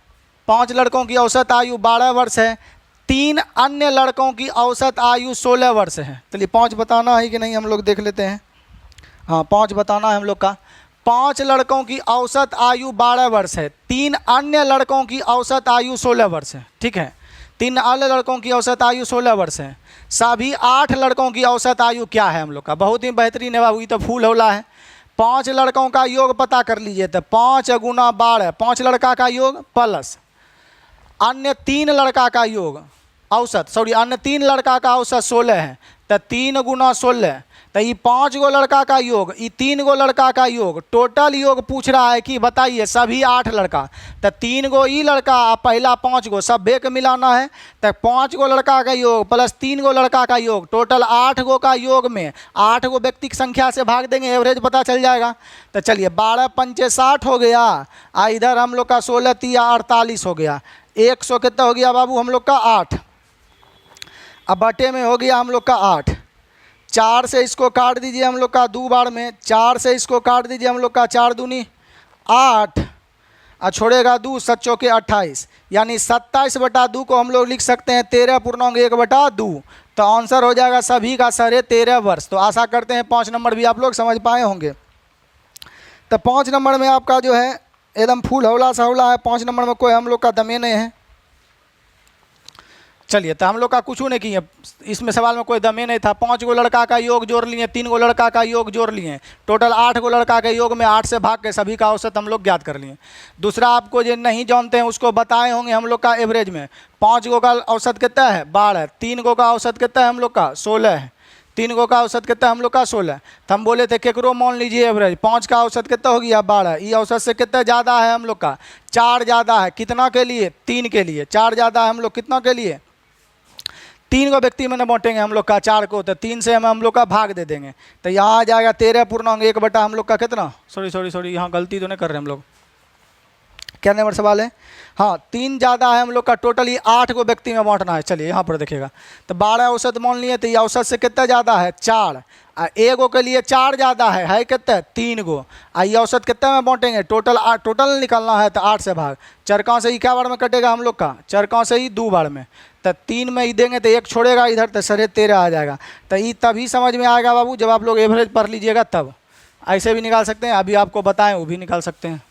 5 लड़कों की औसत आयु 12 वर्ष है। 3 अन्य लड़कों की औसत आयु 16 वर्ष है। चलिए 5 बताना है कि नहीं हम लोग देख लेते हैं। हाँ 5 बताना है हम लोग का। 5 लड़कों की औसत आयु 12 वर्ष है। 3 अन्य लड़कों की औसत आयु 16 वर्ष है। ठीक है, 3 अन्य लड़कों की औसत आयु 16 वर्ष है। सभी 8 लड़कों की औसत आयु क्या है हम लोग का। बहुत ही बेहतरीन है बाबू, ये तो फूल होला है। 5 लड़कों का योग पता कर लीजिए, तो 5 गुना 12, 5 लड़का का योग प्लस अन्य 3 लड़का का योग औसत, सॉरी अन्य 3 लड़का का औसत 16 है। तो 3 गुना 16, तो ये 5 गो लड़का का योग, ये 3 गो लड़का का योग, टोटल योग पूछ रहा है कि बताइए सभी 8 लड़का। तो 3 गो ये लड़का पहला 5 गो सब बेक मिलाना है। तो 5 गो लड़का का योग प्लस 3 गो लड़का का योग, टोटल 8 गो का योग में 8 गो व्यक्ति की संख्या से भाग देंगे, एवरेज पता चल जाएगा। तो चलिए 12 पंचे 60 हो गया, इधर हम लोग का 16 तिया 48 हो गया। 100 कितना हो गया बाबू हम लोग का 8। अब बटे में हो गया हम लोग का 8, 4 से इसको काट दीजिए हम लोग का 2 बार में, 4 से इसको काट दीजिए हम लोग का 4 दूनी 8 और छोड़ेगा 2, 7 चौके 28, यानी 27/2 को हम लोग लिख सकते हैं 13.1/2। तो आंसर हो जाएगा सभी का सर 13 वर्ष। तो आशा करते हैं 5 नंबर भी आप लोग समझ पाए होंगे। तो 5 नंबर में आपका जो है एकदम फूल हौला सहौला है, 5 नंबर में कोई हम लोग का दमे नहीं है। चलिए, तो हम लोग का कुछ नहीं किए, इसमें सवाल में कोई दमे नहीं था। 5 गो लड़का का योग जोड़ लिए, 3 गो लड़का का योग जोड़ लिए, टोटल 8 गो लड़का के योग में 8 से भाग के सभी का औसत हम लोग ज्ञात कर लिए। दूसरा, आपको जो नहीं जानते हैं उसको बताए होंगे हम लोग का एवरेज में 5 गो का औसत कितना है 12, 3 गो का औसत कितना है हम लोग का 16 है, 3 गो का औसत कितना हम लोग का 16। तो हम बोले थे केकरो मान लीजिए एवरेज 5 का औसत कितना हो गया 12, ये औसत से कितना ज़्यादा है हम लोग का 4 ज़्यादा है। कितना के लिए 3 के लिए 4 ज़्यादा है हम लोग कितना के लिए 3 को व्यक्ति में न बांटेंगे हम लोग का 4 को, तो 3 से हम लोग का भाग दे देंगे। तो यहाँ आ जाएगा 13.1 हम लोग का कितना, सॉरी यहाँ गलती तो नहीं कर रहे हम लोग, क्या नंबर सवाल है, हाँ 3 ज़्यादा है हम लोग का, टोटली 8 को व्यक्ति में बांटना है। चलिए यहाँ पर देखिएगा, तो 12 औसत मान लिए, तो ये औसत से कितना ज़्यादा है 4, और एगो के लिए 4 ज़्यादा है कितना 3 गो, और ये औसत कितना में बांटेंगे टोटल निकालना है, तो 8 से भाग, चरकाओं से ही क्या बार में कटेगा हम लोग का, चरकाओं से ही 2 बार में, तो 3 में ही देंगे तो 1 छोड़ेगा इधर, तो 13.5 आ जाएगा। तो ये तभी समझ में आएगा बाबू जब आप लोग एवरेज पढ़ लीजिएगा, तब ऐसे भी निकाल सकते हैं, अभी आपको बताएं वो भी निकाल सकते हैं।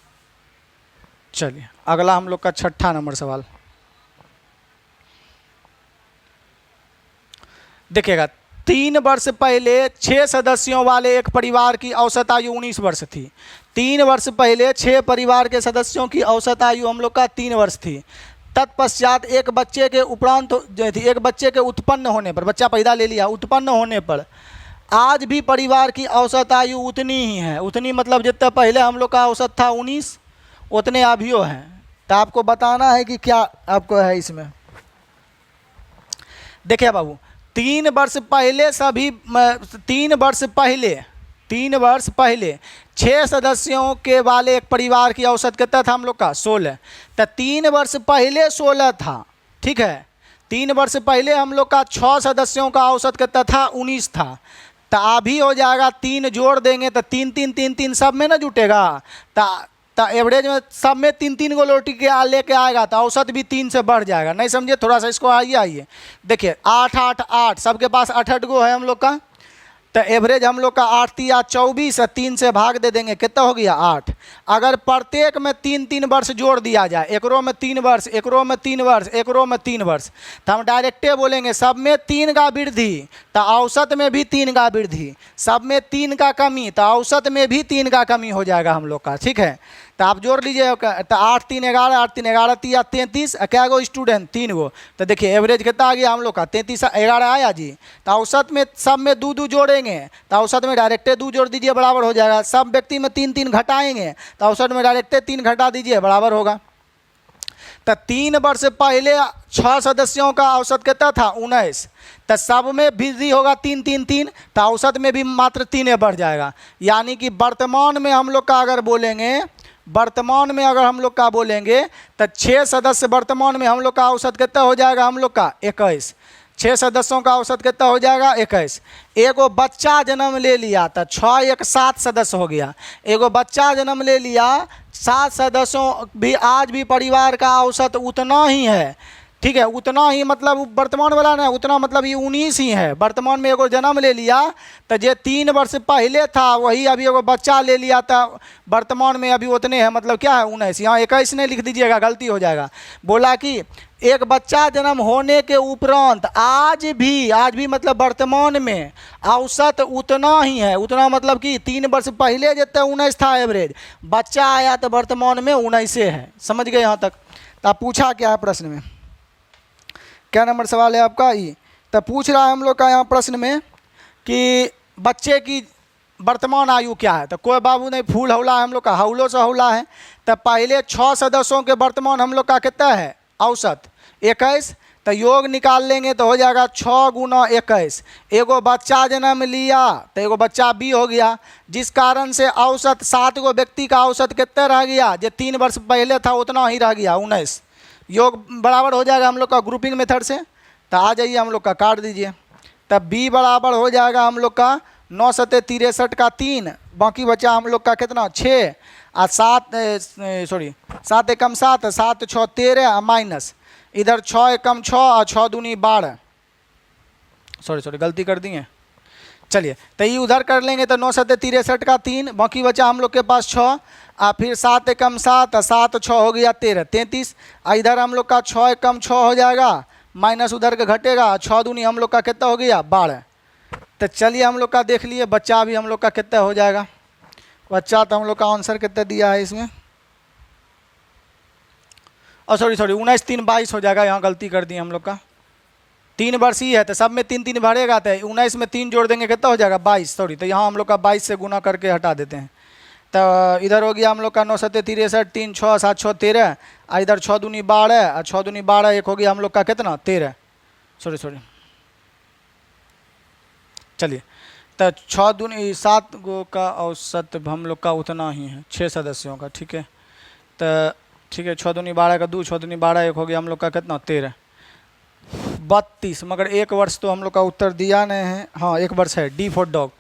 चलिए अगला हम लोग का 6ठा नंबर सवाल देखिएगा। 3 वर्ष पहले 6 सदस्यों वाले एक परिवार की औसत आयु 19 वर्ष थी। 3 वर्ष पहले 6 परिवार के सदस्यों की औसत आयु हम लोग का 3 वर्ष थी। तत्पश्चात एक बच्चे के उपरांत जो थी, एक बच्चे के उत्पन्न होने पर, बच्चा पैदा ले लिया, उत्पन्न होने पर आज भी परिवार की औसत आयु उतनी ही है। उतनी मतलब जितना पहले हम लोग का औसत था 19, उतने अभियो हैं। तो आपको बताना है कि क्या आपको है इसमें। देखिए बाबू, 3 वर्ष पहले 6 सदस्यों के वाले एक परिवार की औसत कितना था हम लोग का 16। तो 3 वर्ष पहले 16 था, ठीक है। 3 वर्ष पहले हम लोग का 6 सदस्यों का औसत कितना था 19 था। तो अभी हो जाएगा 3 जोड़ देंगे तो 3 3 3 3 सब में ना जुटेगा, तो एवरेज में सब में 3 3 गो लोटी के लेके आएगा, तो औसत भी 3 से बढ़ जाएगा। नहीं समझे, थोड़ा सा इसको आइए देखिए, 8 8 8 सबके पास 8 8 गो है हम लोग का। तो एवरेज हम लोग का 8 3 24, 3 से भाग दे देंगे, कितना हो गया 8। अगर प्रत्येक में 3 3 वर्ष जोड़ दिया जाए, एक रो में 3 वर्ष, एक रो में 3 वर्ष, एक रो में 3 वर्ष, तो हम डायरेक्टे बोलेंगे सब में 3 का वृद्धि, तो औसत में भी 3 का वृद्धि, सब में 3 का कमी, तो औसत में भी 3 का कमी हो जाएगा हम लोग का, ठीक है। तो आप जोड़ लीजिए, तो 8 3 11, 8 3 11 3 33, क्या गो स्टूडेंट 3 गो। तो देखिए एवरेज कितना आ गया हम लोग का 33 11 आया जी। तो औसत में सब में 2 2 जोड़ेंगे, तो औसत में डायरेक्टे 2 जोड़ दीजिए बराबर हो जाएगा। सब व्यक्ति में 3 3 घटाएंगे, तो औसत में डायरेक्टे 3 घटा दीजिए बराबर होगा। तो 3 वर्ष पहले 6 सदस्यों का औसत कितना था 19, तो सब में वृद्धि होगा 3 3 3, तो औसत में भी मात्र 3 बढ़ जाएगा। यानी कि वर्तमान में हम लोग का अगर बोलेंगे, वर्तमान में अगर हम लोग का बोलेंगे तो 6 सदस्य वर्तमान में हम लोग का औसत कितना हो जाएगा हम लोग का 21। 6 सदस्यों का औसत कितना हो जाएगा 21। एगो बच्चा जन्म ले लिया तो 6 1 7 सदस्य हो गया। एगो बच्चा जन्म ले लिया, 7 सदस्यों भी आज भी परिवार का औसत उतना ही है, ठीक है। उतना ही मतलब वर्तमान वाला ना, उतना मतलब ये 19 ही है। वर्तमान में एगो जन्म ले लिया तो जे 3 वर्ष पहले था वही अभी एगो बच्चा ले लिया था, वर्तमान में अभी उतने हैं, मतलब क्या है 19। यहाँ 21 नहीं लिख दीजिएगा, गलती हो जाएगा। बोला कि एक बच्चा जन्म होने के उपरांत आज भी मतलब वर्तमान में औसत उतना ही है। उतना मतलब कि 3 वर्ष पहले जितना 19 था एवरेज, बच्चा आया तो वर्तमान में 19 है। समझ गए यहाँ तक। तो आप पूछा क्या है प्रश्न में, क्या नंबर सवाल है आपका ये। तो पूछ रहा है हम लोग का यहाँ प्रश्न में कि बच्चे की वर्तमान आयु क्या है। तो कोई बाबू नहीं, फूल हौला है हम लोग का, हौलों से हौला है। तो पहले 6 सदस्यों के वर्तमान हम लोग का कितना है औसत 21। तो योग निकाल लेंगे तो हो जाएगा 6 गुना 21। एगो बच्चा जन्म लिया तो एगो बच्चा भी हो गया, जिस कारण से औसत 7 गो व्यक्ति का औसत कितना रह गया, जो 3 वर्ष पहले था उतना ही रह गया 19। योग बराबर हो जाएगा हम लोग का ग्रुपिंग मेथड से। तो आ जाइए हम लोग का काट दीजिए। तब b बराबर हो जाएगा हम लोग का 9 सत्ते 63 का 3, बाकी बचा हम लोग का कितना 6 और 7 सॉरी 7 एकम 7 7 6 13 माइनस इधर 6 एकम 6 और 6 दूनी 12, सॉरी गलती कर दी है। चलिए तो ये उधर कर लेंगे तो 9 सत्ते 63 का 3, बाकी बचा हम लोग के पास 6 और फिर 7 एकम 7 7 6 हो गया 13 33, इधर हम लोग का 6 एकम 6 हो जाएगा माइनस उधर का घटेगा 6 दूनी हम लोग का कितना हो गया 12। तो चलिए हम लोग का देख लिए बच्चा भी हम लोग का कितना हो जाएगा। बच्चा तो हम लोग का आंसर कितना दिया है इसमें, और सॉरी 19 3 22 हो जाएगा, यहाँ गलती कर दी हम लोग का। 3 वर्ष ही है तो सब में 3 3 भरेगा तो 19 में 3 जोड़ देंगे कितना हो जाएगा 22, सॉरी तो यहाँ हम लोग का 22 से गुना करके हटा देते हैं। तो इधर हो गया हम लोग का 9 सत्ते 63 3 6 7 6 13 और इधर 6 दूनी 12 और 6 दूनी 12 एक हो गया हम लोग का कितना 13, सॉरी चलिए तो 6 दूनी 7 गो का औसत हम लोग का उतना ही है 6 सदस्यों का, ठीक है। तो ठीक है 6 दूनी 12 का 2 6 दूनी 12 एक हो गया हम लोग का कितना 13 32, मगर 1 वर्ष तो हम लोग का उत्तर दिया नहीं है, हाँ 1 वर्ष है, डी फॉर डॉग।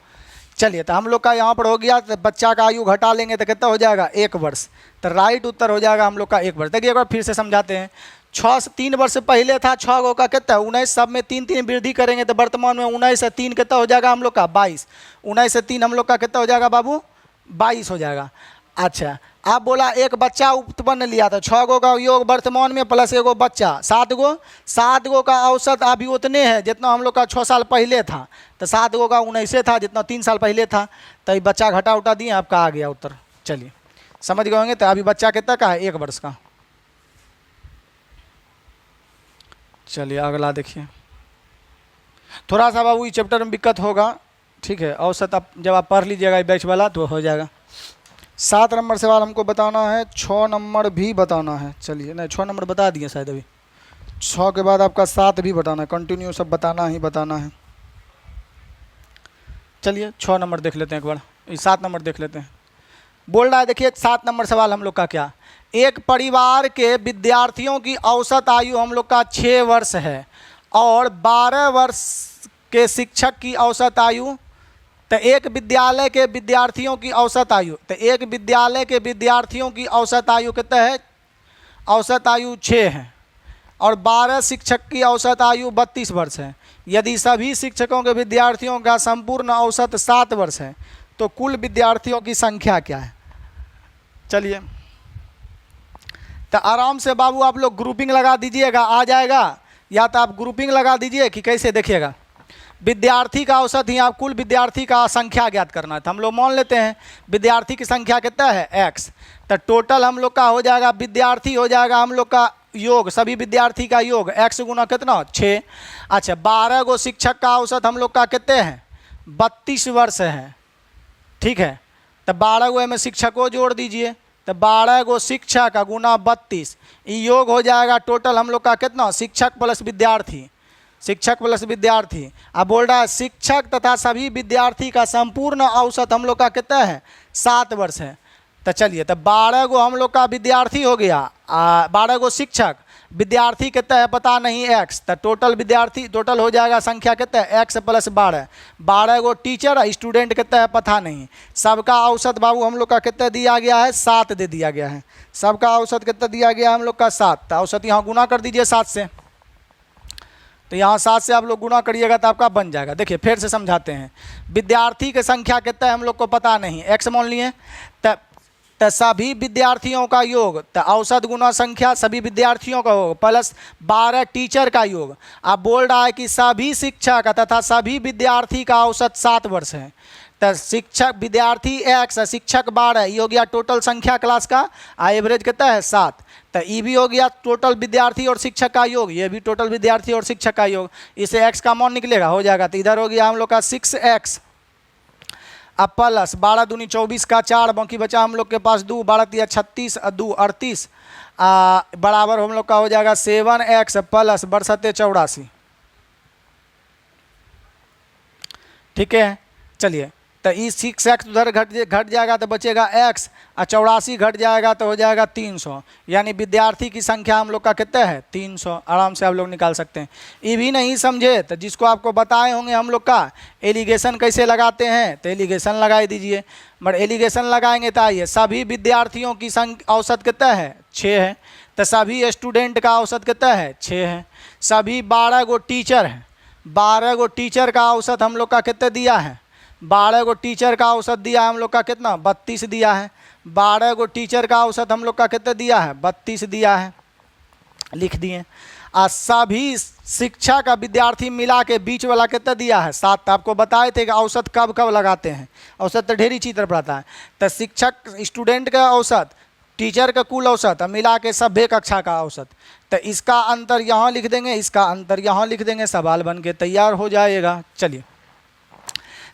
चलिए तो हम लोग का यहाँ पर हो गया, तो बच्चा का आयु घटा लेंगे तो कितना हो जाएगा 1 वर्ष, तो राइट उत्तर हो जाएगा हम लोग का 1 वर्ष। देखिए एक बार फिर से समझाते हैं, 3 वर्ष पहले था 6 गो का कितना 19, सब में 3 3 वृद्धि करेंगे तो वर्तमान में 19 से 3 कितना हो जाएगा हम लोग का 22, 19 से 3 हम लोग का कितना हो जाएगा बाबू 22 हो जाएगा। अच्छा आप बोला एक बच्चा उत्पन्न लिया था, 6 गो का योग वर्तमान में प्लस एगो बच्चा 7 गो का औसत अभी उतने है जितना हम लोग का 6 साल पहले था, तो 7 गो का 19 था जितना 3 साल पहले था, तो ये बच्चा घटा उठा दिए आपका आ गया उत्तर। चलिए समझ गए होंगे। तो अभी बच्चा कितना का है 1 वर्ष का। चलिए अगला देखिए, थोड़ा सा बाबू ये चैप्टर में दिक्कत होगा, ठीक है, औसत आप जब आप पढ़ लीजिएगा बैच वाला तो हो जाएगा। 7 नंबर सवाल हमको बताना है, 6 नंबर भी बताना है। चलिए नहीं 6 नंबर बता दिए शायद, अभी 6 के बाद आपका 7 भी बताना है, कंटिन्यू सब बताना ही बताना है। चलिए 6 नंबर देख लेते हैं एक बार, 7 नंबर देख लेते हैं। बोल रहा है देखिए 7 नंबर सवाल हम लोग का क्या, एक परिवार के विद्यार्थियों की औसत आयु हम लोग का 6 वर्ष है और 12 वर्ष के शिक्षक की औसत आयु, तो एक विद्यालय के विद्यार्थियों की औसत आयु, तो एक विद्यालय के विद्यार्थियों की औसत आयु कितना है, औसत आयु 6 है और 12 शिक्षक की औसत आयु 32 वर्ष है। यदि सभी शिक्षकों के विद्यार्थियों का संपूर्ण औसत 7 वर्ष है तो कुल विद्यार्थियों की संख्या क्या है। चलिए तो आराम से बाबू आप लोग ग्रुपिंग लगा दीजिएगा, आ जाएगा, या तो आप ग्रुपिंग लगा दीजिए कि कैसे देखिएगा। विद्यार्थी का औसत ही आप कुल विद्यार्थी का संख्या ज्ञात करना है, तो हम लोग मान लेते हैं विद्यार्थी की संख्या कितना है x, तो टोटल हम लोग का हो जाएगा विद्यार्थी हो जाएगा हम लोग का योग, सभी विद्यार्थी का योग x गुना कितना 6। अच्छा 12 गो शिक्षक का औसत हम लोग का कितने हैं 32 वर्ष है, ठीक है, तो 12 गो में शिक्षकों जोड़ दीजिए, तो 12 गो शिक्षक का गुना 32, ये योग हो जाएगा टोटल हम लोग का कितना शिक्षक प्लस विद्यार्थी, शिक्षक प्लस विद्यार्थी। अब बोल रहा है शिक्षक तथा सभी विद्यार्थी का संपूर्ण औसत हम लोग का कितना है 7 वर्ष है। तो चलिए तो 12 गो हम लोग का विद्यार्थी हो गया, 12 गो शिक्षक, विद्यार्थी कितना है पता नहीं x, तो टोटल विद्यार्थी टोटल हो जाएगा संख्या कितना है x प्लस 12, 12 गो टीचर स्टूडेंट कितना है पता नहीं, सबका औसत बाबू हम लोग का कितना दिया गया है 7 दे दिया गया है, सबका औसत कितना दिया गया हम लोग का 7, तो औसत यहाँ गुना कर दीजिए 7 से, तो यहाँ 7 से आप लोग गुना करिएगा तो आपका बन जाएगा। देखिए फिर से समझाते हैं, विद्यार्थी की संख्या कितना है हम लोग को पता नहीं, x मान लिए, तो सभी विद्यार्थियों का योग, तो औसत गुना संख्या सभी विद्यार्थियों का योग प्लस 12 टीचर का योग। अब बोल रहा है कि सभी शिक्षक तथा सभी विद्यार्थी का औसत 7 वर्ष है, तो शिक्षक विद्यार्थी x शिक्षक 12, ये हो गया टोटल संख्या क्लास का, एवरेज कितना है 7, तो ये भी हो गया टोटल विद्यार्थी और शिक्षक का योग, ये भी टोटल विद्यार्थी और शिक्षक का योग, इसे x का मान निकलेगा हो जाएगा, तो इधर हो गया हम लोग का 6x अब प्लस 12 दूनी 24 का 4, बाकी बचा हम लोग के पास 2, 12 तिया 36 2 38 बराबर हम लोग का हो जाएगा 7x प्लस 82 84। ठीक है चलिए तो ई 6x उधर घट जाएगा तो बचेगा x, और 84 घट जाएगा तो हो जाएगा 300। यानी विद्यार्थी की संख्या हम लोग का कितना है 300। आराम से आप लोग निकाल सकते हैं। ये भी नहीं समझे तो जिसको आपको बताए होंगे हम लोग का एलिगेशन कैसे लगाते हैं, तो एलिगेशन लगा दीजिए। बट एलिगेशन लगाएंगे तो आइए, सभी विद्यार्थियों की औसत कितना है 6 है, तो सभी स्टूडेंट का औसत कितना है 6 है। सभी 12 गो टीचर हैं, 12 गो टीचर का औसत हम लोग का कितना दिया है, 12 गो टीचर का औसत दिया है हम लोग का कितना 32 दिया है। 12 गो टीचर का औसत हम लोग का कितना दिया है 32 दिया है, लिख दिए। और सभी शिक्षा का विद्यार्थी मिला के बीच वाला कितना दिया है 7। आपको बताए थे कि औसत कब कब लगाते हैं, औसत तो ढेरी चीज तरफ रहता है। तो शिक्षक स्टूडेंट का औसत, टीचर का कुल औसत, मिला के सभ्य कक्षा का औसत। तो इसका अंतर यहाँ लिख देंगे, इसका अंतर यहाँ लिख देंगे, सवाल बन के तैयार हो जाएगा। चलिए,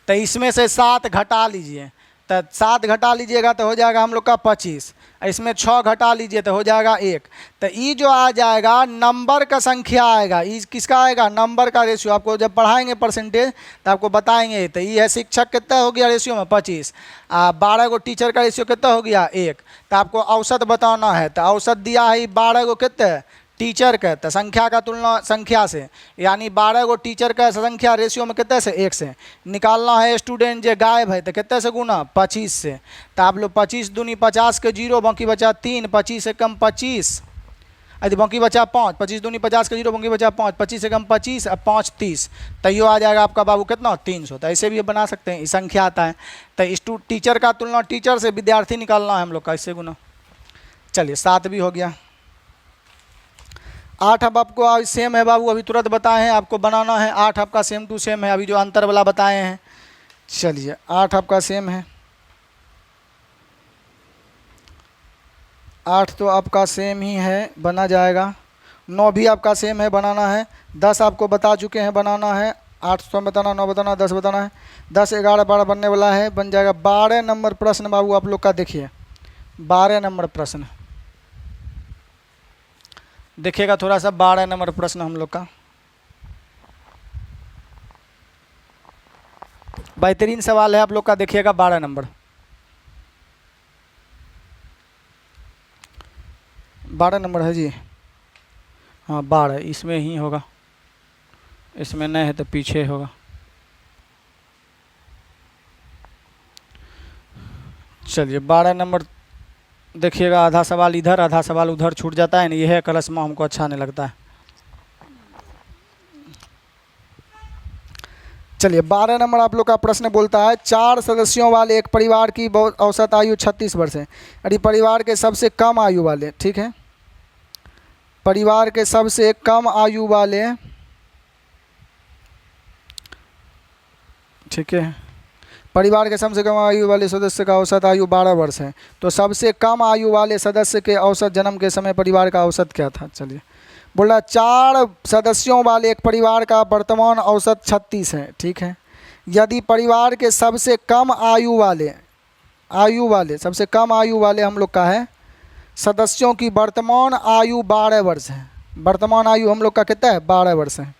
तो इसमें से 7 घटा लीजिए, तो 7 घटा लीजिएगा तो हो जाएगा हम लोग का 25। इसमें 6 घटा लीजिए तो हो जाएगा 1। तो ये जो आ जाएगा नंबर का संख्या आएगा, ये किसका आएगा नंबर का रेशियो। आपको जब पढ़ाएंगे परसेंटेज तो आपको बताएंगे। तो ये है शिक्षक कितना हो गया रेशियो में 25, 12 गो टीचर का रेशियो कितना हो गया 1। तो आपको औसत बताना है, तो औसत दिया है 12 गो कितने टीचर का, तो संख्या का तुलना संख्या से, यानी 12 गो टीचर का संख्या रेशियो में कितने से 1 से निकालना है। स्टूडेंट जो गायब है तो कितने से गुना 25 से। तो आप लोग 25 दूनी 50 के 0, बाकी बचा 3, 25 से कम 25, यदि बाकी बचा 5, 25 दूनी 50 के 0, बाकी बचा 5, 25 से कम 25 और 5 30, तो ये आ जाएगा आपका बाबू कितना 300। तो ऐसे भी बना सकते हैं, संख्या आता है। तो टीचर का तुलना टीचर से विद्यार्थी निकालना है हम लोग का, इससे गुना। चलिए 7 भी हो गया। 8 अब आपको सेम है बाबू, अभी तुरंत बताए हैं आपको बनाना है। 8 आपका सेम टू सेम है, अभी जो अंतर वाला बताए हैं। चलिए 8 आपका सेम है, 8 तो आपका सेम ही है, बना जाएगा। 9 भी आपका सेम है, बनाना है। 10 आपको बता चुके हैं, बनाना है। 8 तो बताना, 9 बताना, 10 बताना है। 10, 11, 12 बनने वाला है, बन जाएगा। 12 नंबर प्रश्न बाबू आप लोग का देखिए, 12 नंबर प्रश्न देखिएगा थोड़ा सा। 12 नंबर प्रश्न हम लोग का बेहतरीन सवाल है आप लोग का, देखिएगा 12 नंबर। 12 नंबर है जी, हाँ 12 इसमें ही होगा, इसमें नहीं है तो पीछे होगा। चलिए 12 नंबर देखिएगा। आधा सवाल इधर, आधा सवाल उधर छूट जाता है ना, यह है कलश में हमको अच्छा नहीं लगता है। चलिए 12 नंबर आप लोग का प्रश्न बोलता है, 4 सदस्यों वाले एक परिवार की औसत आयु 36 वर्ष है। यदि परिवार के सबसे कम आयु वाले, ठीक है, परिवार के सबसे कम आयु वाले, ठीक है, परिवार के सबसे कम आयु वाले सदस्य का औसत आयु 12 वर्ष है, तो सबसे कम आयु वाले सदस्य के औसत जन्म के समय परिवार का औसत क्या था। चलिए बोल रहा 4 सदस्यों वाले एक परिवार का वर्तमान औसत 36 है, ठीक है। यदि परिवार के सबसे कम आयु वाले सबसे कम आयु वाले हम लोग का है सदस्यों की वर्तमान आयु 12 वर्ष है। वर्तमान आयु हम लोग का कितना है 12 वर्ष है,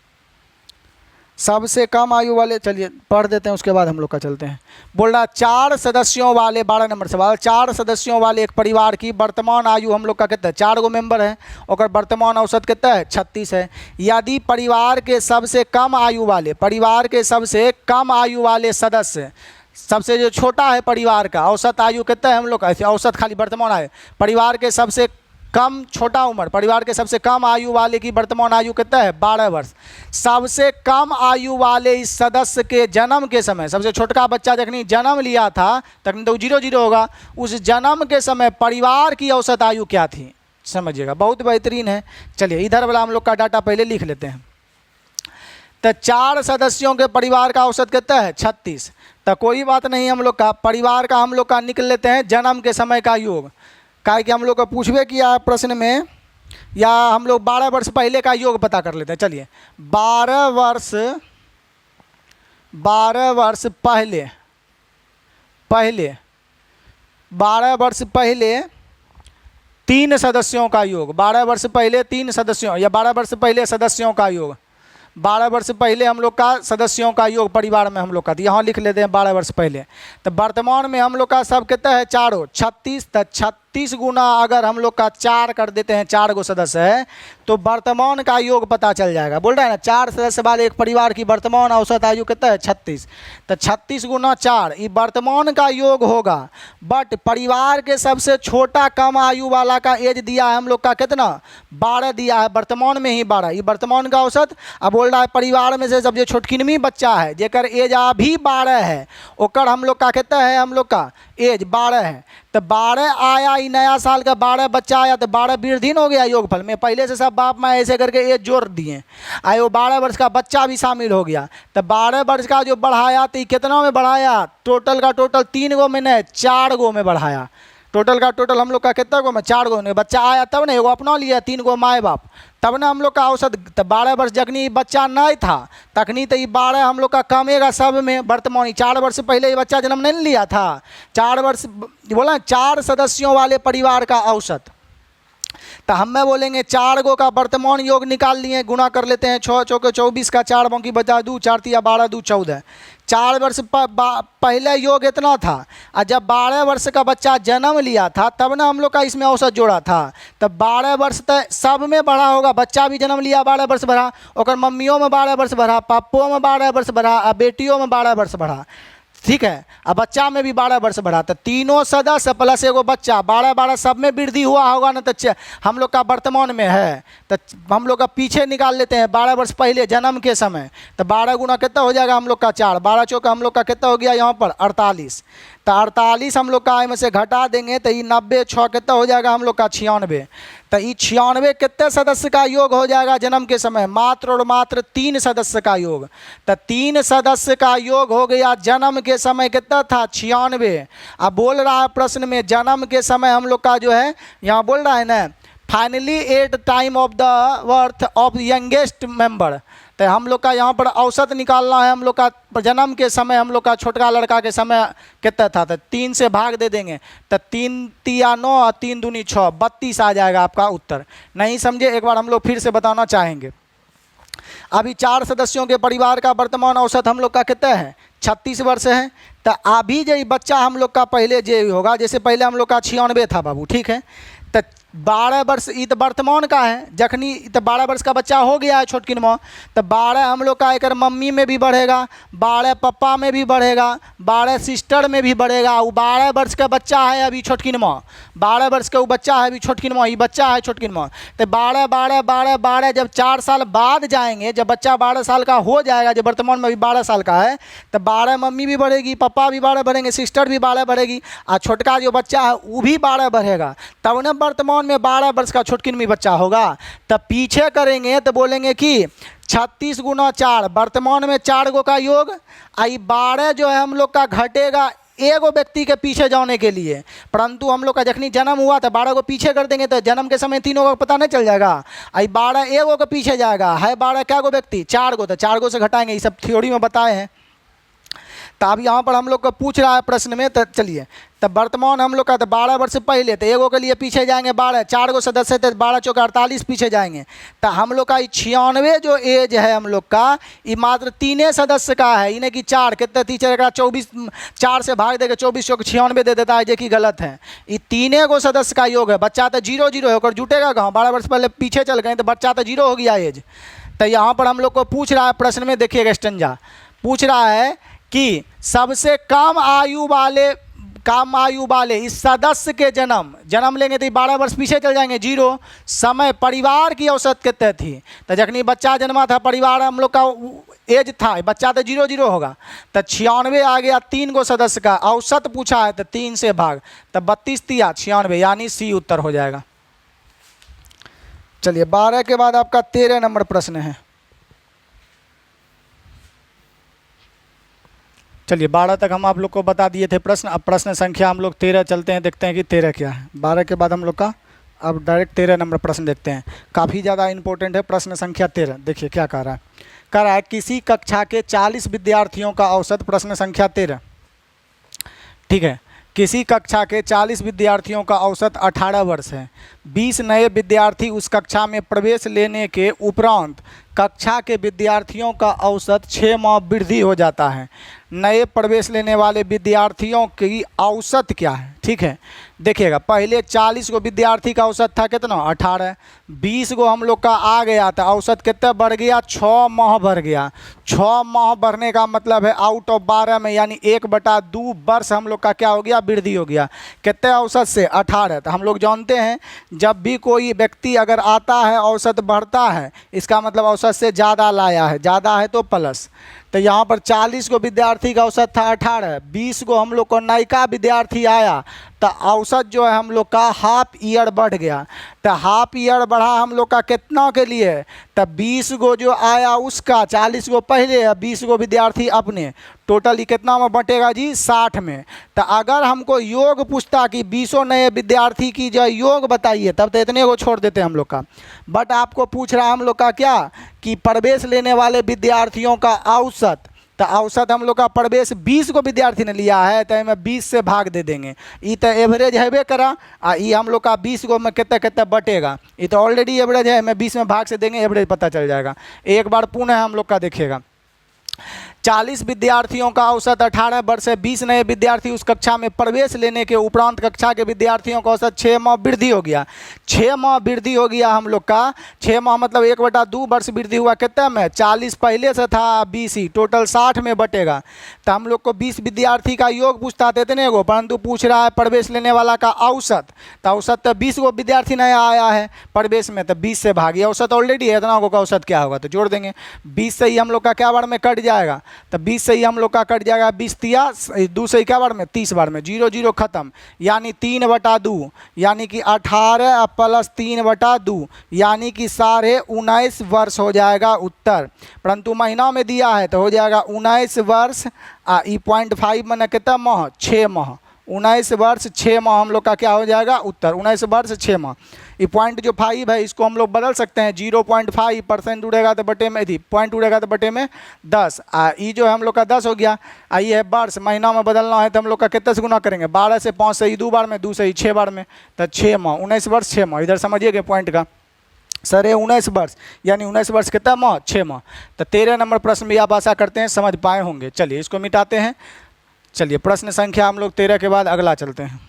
सबसे कम आयु वाले। चलिए पढ़ देते हैं, उसके बाद हम लोग का चलते हैं। बोल रहा 4 सदस्यों वाले, 12 नंबर सवाल, 4 सदस्यों वाले एक परिवार की वर्तमान आयु हम लोग का कितना है, 4 गो मेंबर है और वर्तमान औसत कितना है 36 है। यदि परिवार के सबसे कम आयु वाले, परिवार के सबसे कम आयु वाले सदस्य, सबसे जो छोटा है परिवार का औसत आयु कितना है हम लोग का, ऐसे औसत खाली वर्तमान आयु, परिवार के सबसे कम छोटा उम्र, परिवार के सबसे कम आयु वाले की वर्तमान आयु कितना है 12 वर्ष। सबसे कम आयु वाले इस सदस्य के जन्म के समय, सबसे छोटा बच्चा जखनी जन्म लिया था तखनी तो 0 होगा, उस जन्म के समय परिवार की औसत आयु क्या थी, समझिएगा, बहुत बेहतरीन है। चलिए इधर वाला हम लोग का डाटा पहले लिख लेते हैं। तो 4 सदस्यों के परिवार का औसत कितना है 36। तो कोई बात नहीं, हम लोग का परिवार का हम लोग का निकल लेते हैं जन्म के समय का योग, काहे कि हम लोग को पूछबे किया प्रश्न में, या हम लोग 12 वर्ष पहले का योग पता कर लेते हैं। चलिए 12 वर्ष पहले 12 वर्ष पहले 3 सदस्यों का योग, 12 वर्ष पहले 3 सदस्यों या 12 वर्ष पहले सदस्यों का योग, 12 वर्ष पहले हम लोग का सदस्यों का योग परिवार में हम लोग का, तो यहाँ लिख लेते हैं 12 वर्ष पहले। तो वर्तमान में हम लोग का सब कितना है, चारों 36। तो 36 गुना अगर हम लोग का 4 कर देते हैं, 4 गो सदस्य है, तो वर्तमान का योग पता चल जाएगा। बोल रहे हैं ना, 4 सदस्य वाले एक परिवार की वर्तमान औसत आयु कितना है, 36। तो 36 गुना 4 ये वर्तमान का योग होगा। बट परिवार के सबसे छोटा कम आयु वाला का एज दिया है हम लोग का कितना, 12 दिया है, वर्तमान में ही 12, ये वर्तमान का औसत। अब बोल रहा है परिवार में से जब जो छोटकिनमी बच्चा है जेकर एज अभी 12 है, ओकर हम लोग का कितना है, हम लोग का एज 12 है। तो 12 आया, ये नया साल का 12 बच्चा आया, तो 12 वृद्धिन हो गया योगफल में। पहले से सब बाप माँ ऐसे करके एज जोड़ दिए, आए वो 12 वर्ष का बच्चा भी शामिल हो गया। तो 12 वर्ष का जो बढ़ाया, तो ये कितना में बढ़ाया, टोटल का टोटल 3 गो में नहीं 4 गो में बढ़ाया। टोटल का टोटल हम लोग का कितना गो में, 4 गो में। बच्चा आया तब नहीं, एगो अपना लिया, 3 गो माए बाप, तब ना हम लोग का औसत। तो 12 वर्ष जखनी बच्चा नहीं था तखनी, तो ये 12 हम लोग का कमेगा सब में। वर्तमान 4 वर्ष पहले ये बच्चा जन्म नहीं लिया था, 4 वर्ष बोला 4 सदस्यों वाले परिवार का औसत। तो हमें बोलेंगे 4 गो का वर्तमान योग निकाल लिए, गुना कर लेते हैं, 6 चौके 24 का 4 बाकी बचा 2, 4 तिया 12, 2 14। 4 वर्ष पहले योग इतना था, और जब 12 वर्ष का बच्चा जन्म लिया था तब ना हम लोग का इसमें औसत जोड़ा था। तब 12 वर्ष तक सब में बढ़ा होगा, बच्चा भी जन्म लिया 12 वर्ष बढ़ा, और मम्मियों में 12 वर्ष बढ़ा, पापों में 12 वर्ष बढ़ा, और बेटियों में 12 वर्ष बढ़ा। ठीक है, अब बच्चा में भी 12 वर्ष बढ़ा, तो तीनों सदस्य प्लस एगो बच्चा 12 सब में वृद्धि हुआ होगा ना। तो हम लोग का वर्तमान में है, तो हम लोग का पीछे निकाल लेते हैं 12 वर्ष पहले जन्म के समय। तो 12 गुना कितना हो जाएगा हम लोग का 4, 12 चौका हम लोग का कितना हो गया यहाँ पर 48। तो 48 हम लोग का में से घटा देंगे, तो ये 90 6 कितना हो जाएगा हम लोग का 96। तो ये 96 कितने सदस्य का योग हो जाएगा जन्म के समय, मात्र और मात्र 3 सदस्य का योग। तो 3 सदस्य का योग हो गया, जन्म के समय कितना था 96। अब बोल रहा है प्रश्न में जन्म के समय हम लोग का जो है, यहाँ बोल रहा है ना, finally at time of the birth of youngest member. तो हम लोग का यहाँ पर औसत निकालना है, हम लोग का जन्म के समय हम लोग का छोटका लड़का के समय कितना था, तो 3 से भाग दे देंगे, तो 3 तिया 9 और 3 दूनी 6, 32 आ जाएगा आपका उत्तर। नहीं समझे, एक बार हम लोग फिर से बताना चाहेंगे। अभी 4 सदस्यों के परिवार का वर्तमान औसत हम लोग का कितना है, 36 वर्ष है। तो अभी जो बच्चा हम लोग का पहले जो होगा, जैसे पहले हम लोग का 96 था बाबू, ठीक है, तो 12 वर्ष ये तो वर्तमान का है, जखनी तो 12 वर्ष का बच्चा हो गया है छोटकिन में, तो 12 हम लोग का एक मम्मी में भी बढ़ेगा, 12 पप्पा में भी बढ़ेगा, 12 सिस्टर में भी बढ़ेगा। वो 12 वर्ष का बच्चा है अभी छोटकिन में, 12 वर्ष का वो बच्चा है अभी छोटकिन में, ये बच्चा है छोटकिन में। तो 12 12 12 12 जब 4 साल बाद जाएंगे, जब बच्चा 12 साल का हो जाएगा, जब वर्तमान में अभी 12 साल का है, तो 12 मम्मी भी बढ़ेगी, पप्पा भी 12 बढ़ेंगे, सिस्टर भी 12 बढ़ेगी, और छोटका जो बच्चा है वो भी 12 बढ़ेगा। तब न वर्तमान में 12 वर्ष का छोटकिन में बच्चा होगा। तब पीछे करेंगे तो बोलेंगे कि 36 गुना 4, वर्तमान में 4 गो का योग, आई 12 जो है हम लोग का घटेगा एगो व्यक्ति के पीछे जाने के लिए, परंतु हम लोग का जखनी जन्म हुआ तो 12 को पीछे कर देंगे, तो जन्म के समय 3 को पता नहीं चल जाएगा, आई 12 एगो के पीछे जाएगा, है 12 क्या गो व्यक्ति, 4 गो, तो 4 गो से घटाएंगे। ये सब थ्योरी में बताए हैं। तो अब यहाँ पर हम लोग को पूछ रहा है प्रश्न में, तो चलिए, तब वर्तमान हम लोग का तो 12 वर्ष पहले, तो एगो के लिए पीछे जाएंगे 12, 4 गो सदस्य थे, 12 चौका 48 पीछे जाएंगे। तो हम लोग का 96 जो एज है हम लोग का, ये मात्र 3 सदस्य का है, इन्हें कि 4 कितने टीचर का 24, 4 से भाग देगा 24 चौक 96 दे देता है, जो कि गलत है। ये 3 गो सदस्य का योग है, बच्चा तो 0 0 होकर जुटेगा कहाँ, 12 वर्ष पहले पीछे चल गए तो बच्चा तो 0 हो गया एज। तो यहाँ पर हम लोग को पूछ रहा है प्रश्न में, देखिएगा स्टंजा पूछ रहा है कि सबसे कम आयु वाले इस सदस्य के जन्म लेंगे तो 12 वर्ष पीछे चल जाएंगे, 0 समय परिवार की औसत कितने थी, तो जखनी बच्चा जन्मा था परिवार हम लोग का एज था, बच्चा तो 0 0 होगा, तो 96 आ गया 3 गो सदस्य का औसत पूछा है, तो 3 से भाग, तो 32 तिया 96, यानी सी उत्तर हो जाएगा। चलिए 12 के बाद आपका 13 नंबर प्रश्न है। चलिए 12 तक हम आप लोग को बता दिए थे प्रश्न, अब प्रश्न संख्या हम लोग 13 चलते हैं, देखते हैं कि 13 क्या है। 12 के बाद हम लोग का अब डायरेक्ट 13 नंबर प्रश्न देखते हैं, काफ़ी ज़्यादा इंपॉर्टेंट है प्रश्न संख्या 13। देखिए क्या कह रहा है, किसी कक्षा के 40 विद्यार्थियों का औसत, प्रश्न संख्या 13, ठीक है, किसी कक्षा के 40 विद्यार्थियों का औसत 18 वर्ष है। 20 नए विद्यार्थी उस कक्षा में प्रवेश लेने के उपरांत कक्षा के विद्यार्थियों का औसत 6 माह वृद्धि हो जाता है। नए प्रवेश लेने वाले विद्यार्थियों की औसत क्या है? ठीक है, देखिएगा पहले 40 गो विद्यार्थी का औसत था कितना 18, 20 गो हम लोग का आ गया था, औसत कितना बढ़ गया 6 माह बढ़ गया। 6 माह बढ़ने का मतलब है आउट ऑफ 12 में यानी 1/2 वर्ष हम लोग का क्या हो गया वृद्धि हो गया। कितने औसत से 18। तो हम लोग जानते हैं जब भी कोई व्यक्ति अगर आता है औसत बढ़ता है इसका मतलब औसत से ज़्यादा लाया है, ज़्यादा है तो प्लस। तो यहाँ पर 40 गो विद्यार्थी का औसत था 18, 20 गो हम लोग को नयका विद्यार्थी आया तो औसत जो है हम लोग का हाफ ईयर बढ़ गया। तो हाफ ईयर बढ़ा हम लोग का कितना के लिए? तो 20 गो जो आया उसका, 40 गो पहले है 20 गो विद्यार्थी अपने, टोटल ही कितना में बटेगा जी 60 में। तो अगर हमको योग पूछता कि 20 नए विद्यार्थी की जो योग बताइए तब तो इतने को छोड़ देते हम लोग का। बट आपको पूछ रहा है हम लोग का क्या कि प्रवेश लेने वाले विद्यार्थियों का औसत। तो औसत हम लोग का प्रवेश 20 को विद्यार्थी ने लिया है तो हमें 20 से भाग दे देंगे। ये तो एवरेज है करा ये हम लोग का 20 को में कितना कितना बटेगा, ये तो ऑलरेडी एवरेज है, हमें 20 में भाग से देंगे एवरेज पता चल जाएगा। एक बार पुनः हम लोग का देखिएगा 40 विद्यार्थियों का औसत 18 वर्ष है, 20 नए विद्यार्थी उस कक्षा में प्रवेश लेने के उपरांत कक्षा के विद्यार्थियों का औसत 6 माह वृद्धि हो गया। 6 माह वृद्धि हो गया हम लोग का, 6 माह मतलब 1/2 वर्ष वृद्धि हुआ कितने में 40 पहले से था 20 ही, टोटल 60 में बटेगा। तो हम लोग को 20 विद्यार्थी का योग पूछता थे इतने को, परंतु पूछ रहा है प्रवेश लेने वाला का औसत। तो औसत तो 20 गो विद्यार्थी नया आया है प्रवेश में, तो 20 से भागी, औसत ऑलरेडी है इतना का औसत क्या होगा तो जोड़ देंगे। 20 से ही हम लोग का क्या बार में कट जाएगा, तो 20 से ही हम लोग का कट जाएगा 20 तिया 2 से क्या बार में 30 बार में, 0 0 खत्म, यानी 3/2 यानी कि 18 प्लस 3/2 यानी कि 19.5 वर्ष हो जाएगा उत्तर। परंतु महीना में दिया है तो हो जाएगा 19 वर्ष 0.5 में कितना माह 6 माह, 19 वर्ष 6 माह हम लोग का क्या हो जाएगा उत्तर, 19 वर्ष 6 माह। ये पॉइंट जो 5 है इसको हम लोग बदल सकते हैं, 0.5% उड़ेगा तो बटे में थी पॉइंट उड़ेगा तो बटे में 10, ये जो है हम लोग का 10 हो गया। ये है वर्ष, महीना में बदलना है तो हम लोग का कितने से गुना करेंगे 12 से 5 से ही 2 बार में, 2 से ही 6 बार में, तो 6 माह 19 वर्ष 6 माह। इधर समझिएगा पॉइंट का सर 19 वर्ष यानी 19 वर्ष कितना माह 6 माह। तो 13 नंबर प्रश्न भी आप आशा करते हैं समझ पाए होंगे। चलिए इसको मिटाते हैं। चलिए प्रश्न संख्या हम लोग 13 के बाद अगला चलते हैं।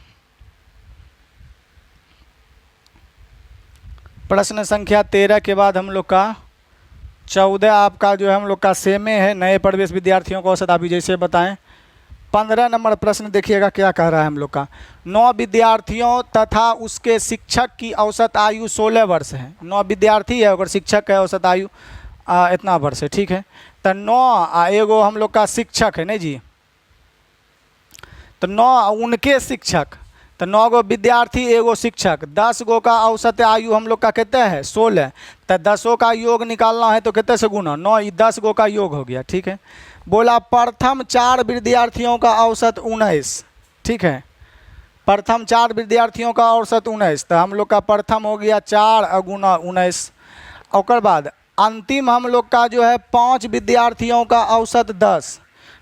प्रश्न संख्या 13 के बाद हम लोग का 14 आपका जो है हम लोग का सेमे है, नए प्रवेश विद्यार्थियों को औसत आप जैसे बताएं। 15 नंबर प्रश्न देखिएगा क्या कह रहा है हम लोग का, 9 विद्यार्थियों तथा उसके शिक्षक की औसत आयु 16 वर्ष है। 9 विद्यार्थी है और शिक्षक है औसत आयु इतना वर्ष है, ठीक है। तो 9 एगो हम लोग का शिक्षक है नहीं जी, तो 9 उनके शिक्षक, तो 9 गो विद्यार्थी एगो शिक्षक, 10 गो का औसत आयु हम लोग का कितने है 16, तो 10 का योग निकालना है तो कितने से गुना 9, 10 गो का योग हो गया, ठीक है। बोला प्रथम 4 विद्यार्थियों का औसत 19, ठीक है, प्रथम 4 विद्यार्थियों का औसत 19, तो हम लोग का प्रथम हो गया 4 गुना 19। और बाद अंतिम हम लोग का जो है 5 विद्यार्थियों का औसत 10,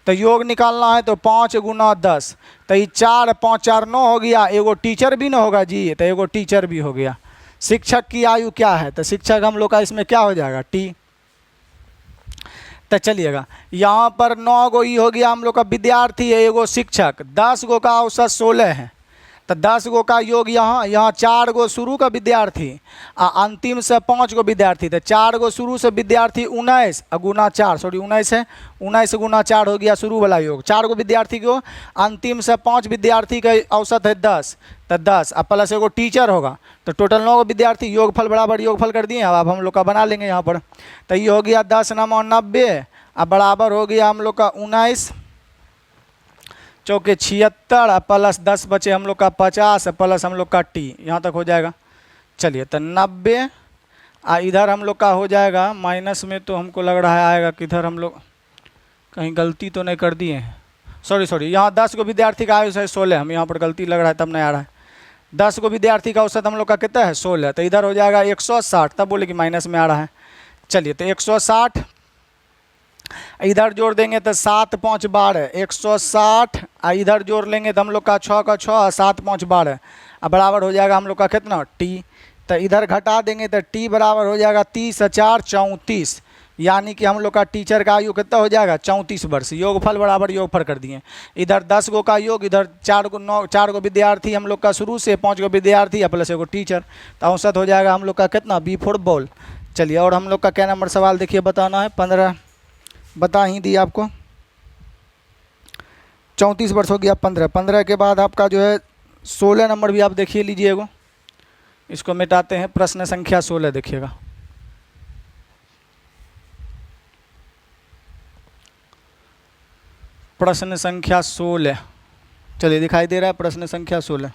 तो योग निकालना है तो 5 गुना 10, तो ये 4 5 4 9 हो गया। एगो टीचर भी ना होगा जी, तो एगो टीचर भी हो गया। शिक्षक की आयु क्या है, तो शिक्षक हम लोग का इसमें क्या हो जाएगा टी। तो चलिएगा यहाँ पर 9 गो ये हो गया हम लोग का विद्यार्थी है एगो शिक्षक, 10 गो का औसत 16 है, तो 10 गो का योग यहाँ 4 गो शुरू का विद्यार्थी अंतिम से 5 गो विद्यार्थी, तो 4 गो शुरू से विद्यार्थी 19 गुना 4 सॉरी 19 है, 19 गुना 4 हो गया शुरू वाला योग। 4 गो विद्यार्थी को अंतिम से 5 विद्यार्थी का औसत है 10, तो 10 अब प्लस एगो टीचर होगा, तो टोटल 9 गो विद्यार्थी, योगफल बराबर योगफल कर दिए। अब हम लोग का बना लेंगे यहाँ पर, तो ये हो गया 10 9 90 अब बराबर हो गया हम लोग का 19 चौके 76 प्लस 10 बचे हम लोग का 50 प्लस हम लोग का टी, यहाँ तक हो जाएगा। चलिए तो 90 इधर हम लोग का हो जाएगा माइनस में, तो हमको लग रहा है आएगा किधर हम लोग कहीं गलती तो नहीं कर दिए हैं, सॉरी यहाँ 10 गो विद्यार्थी का आयु है 16, हम यहाँ पर गलती लग रहा है तब नहीं आ रहा है। 10 गो विद्यार्थी का औसत हम लोग का कितना है 16, तो इधर हो जाएगा 160, तब बोले कि माइनस में आ रहा है। चलिए तो 160 इधर जोड़ देंगे तो 7 5 12 160, इधर जोड़ लेंगे तो हम लोग का 6 का 6 7 5 12 अब बराबर हो जाएगा हम लोग का कितना टी। तो इधर घटा देंगे तो टी बराबर हो जाएगा 30 4 34, यानी कि हम लोग का टीचर का आयु कितना हो जाएगा 34 वर्ष। योगफल बराबर योगफल कर दिए। इधर 10 गो का योग, इधर 4 गो विद्यार्थी हम लोग का शुरू से, 5 गो विद्यार्थी या प्लस 1 टीचर, तो औसत हो जाएगा हम लोग का कितना बी फॉर बॉल। चलिए, और हम लोग का क्या नंबर सवाल देखिए बताना है। 15 बता ही दिया आपको। 34 वर्ष हो गया 15। 15 के बाद आपका जो है 16 नंबर भी आप देखिए लीजिएगा। इसको मिटाते हैं। प्रश्न संख्या 16 देखिएगा। प्रश्न संख्या 16, चलिए दिखाई दे रहा है। प्रश्न संख्या 16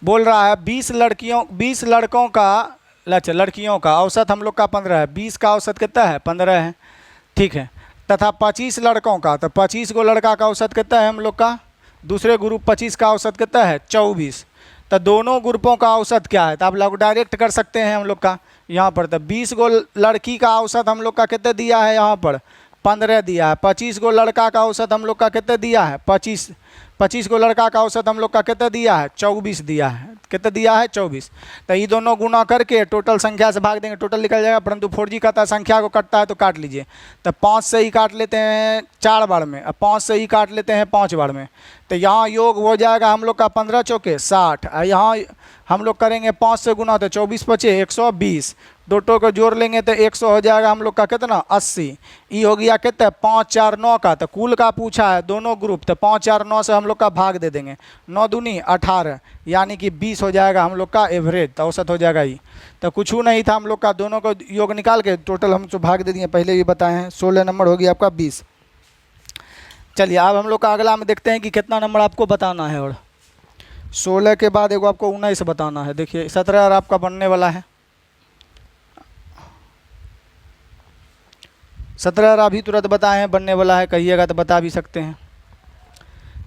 बोल रहा है 20 लड़कों का, अच्छा लड़कियों का औसत हम लोग का 15 है। 20 का औसत कितना है 15 है, ठीक है। तथा 25 लड़कों का, तो 25 गो लड़का का औसत कितना है हम लोग का। दूसरे ग्रुप 25 का औसत कितना है 24। तो दोनों ग्रुपों का औसत क्या है, तो आप लोग डायरेक्ट कर सकते हैं हम लोग का यहाँ पर। तो 20 गो लड़की का औसत हम लोग का कितना दिया है यहाँ पर 15 दिया है। 25 गो लड़का का औसत हम लोग का कितना दिया है 25 गो लड़का का औसत हम लोग का कितना दिया है 24 दिया है। कितना दिया है 24। तो ये दोनों गुना करके टोटल संख्या से भाग देंगे, टोटल निकल जाएगा। परंतु 4G का था संख्या को कटता है तो काट लीजिए। तो 5 से ही काट लेते हैं 4 बार में, अब 5 से ही काट लेते हैं 5 बार में। तो यहाँ योग हो जाएगा हम लोग का 15 चौके 60। यहाँ हम लोग करेंगे 5 से गुना, तो 24 पचे 120। दोटों को जोड़ लेंगे तो 100 हो जाएगा हम लोग का कितना 80। ये हो गया कितना 5 4 9 का। तो कुल का पूछा है दोनों ग्रुप, तो 5 4 9 से हम लोग का भाग दे देंगे। 9 दूनी 18, यानी कि 20 हो जाएगा हम लोग का एवरेज, तो औसत हो जाएगा ये। तो कुछ नहीं था हम लोग का, दोनों को योग निकाल के टोटल हम तो भाग दे दिए, पहले भी बताए हैं। 16 नंबर हो गया आपका 20। चलिए, अब हम लोग का अगला में देखते हैं कि कितना नंबर आपको बताना है। और 16 के बाद एगो आपको 19 बताना है। देखिए 17 आपका बनने वाला है। 17 अभी तुरंत बताए हैं बनने वाला है, कहिएगा तो बता भी सकते हैं।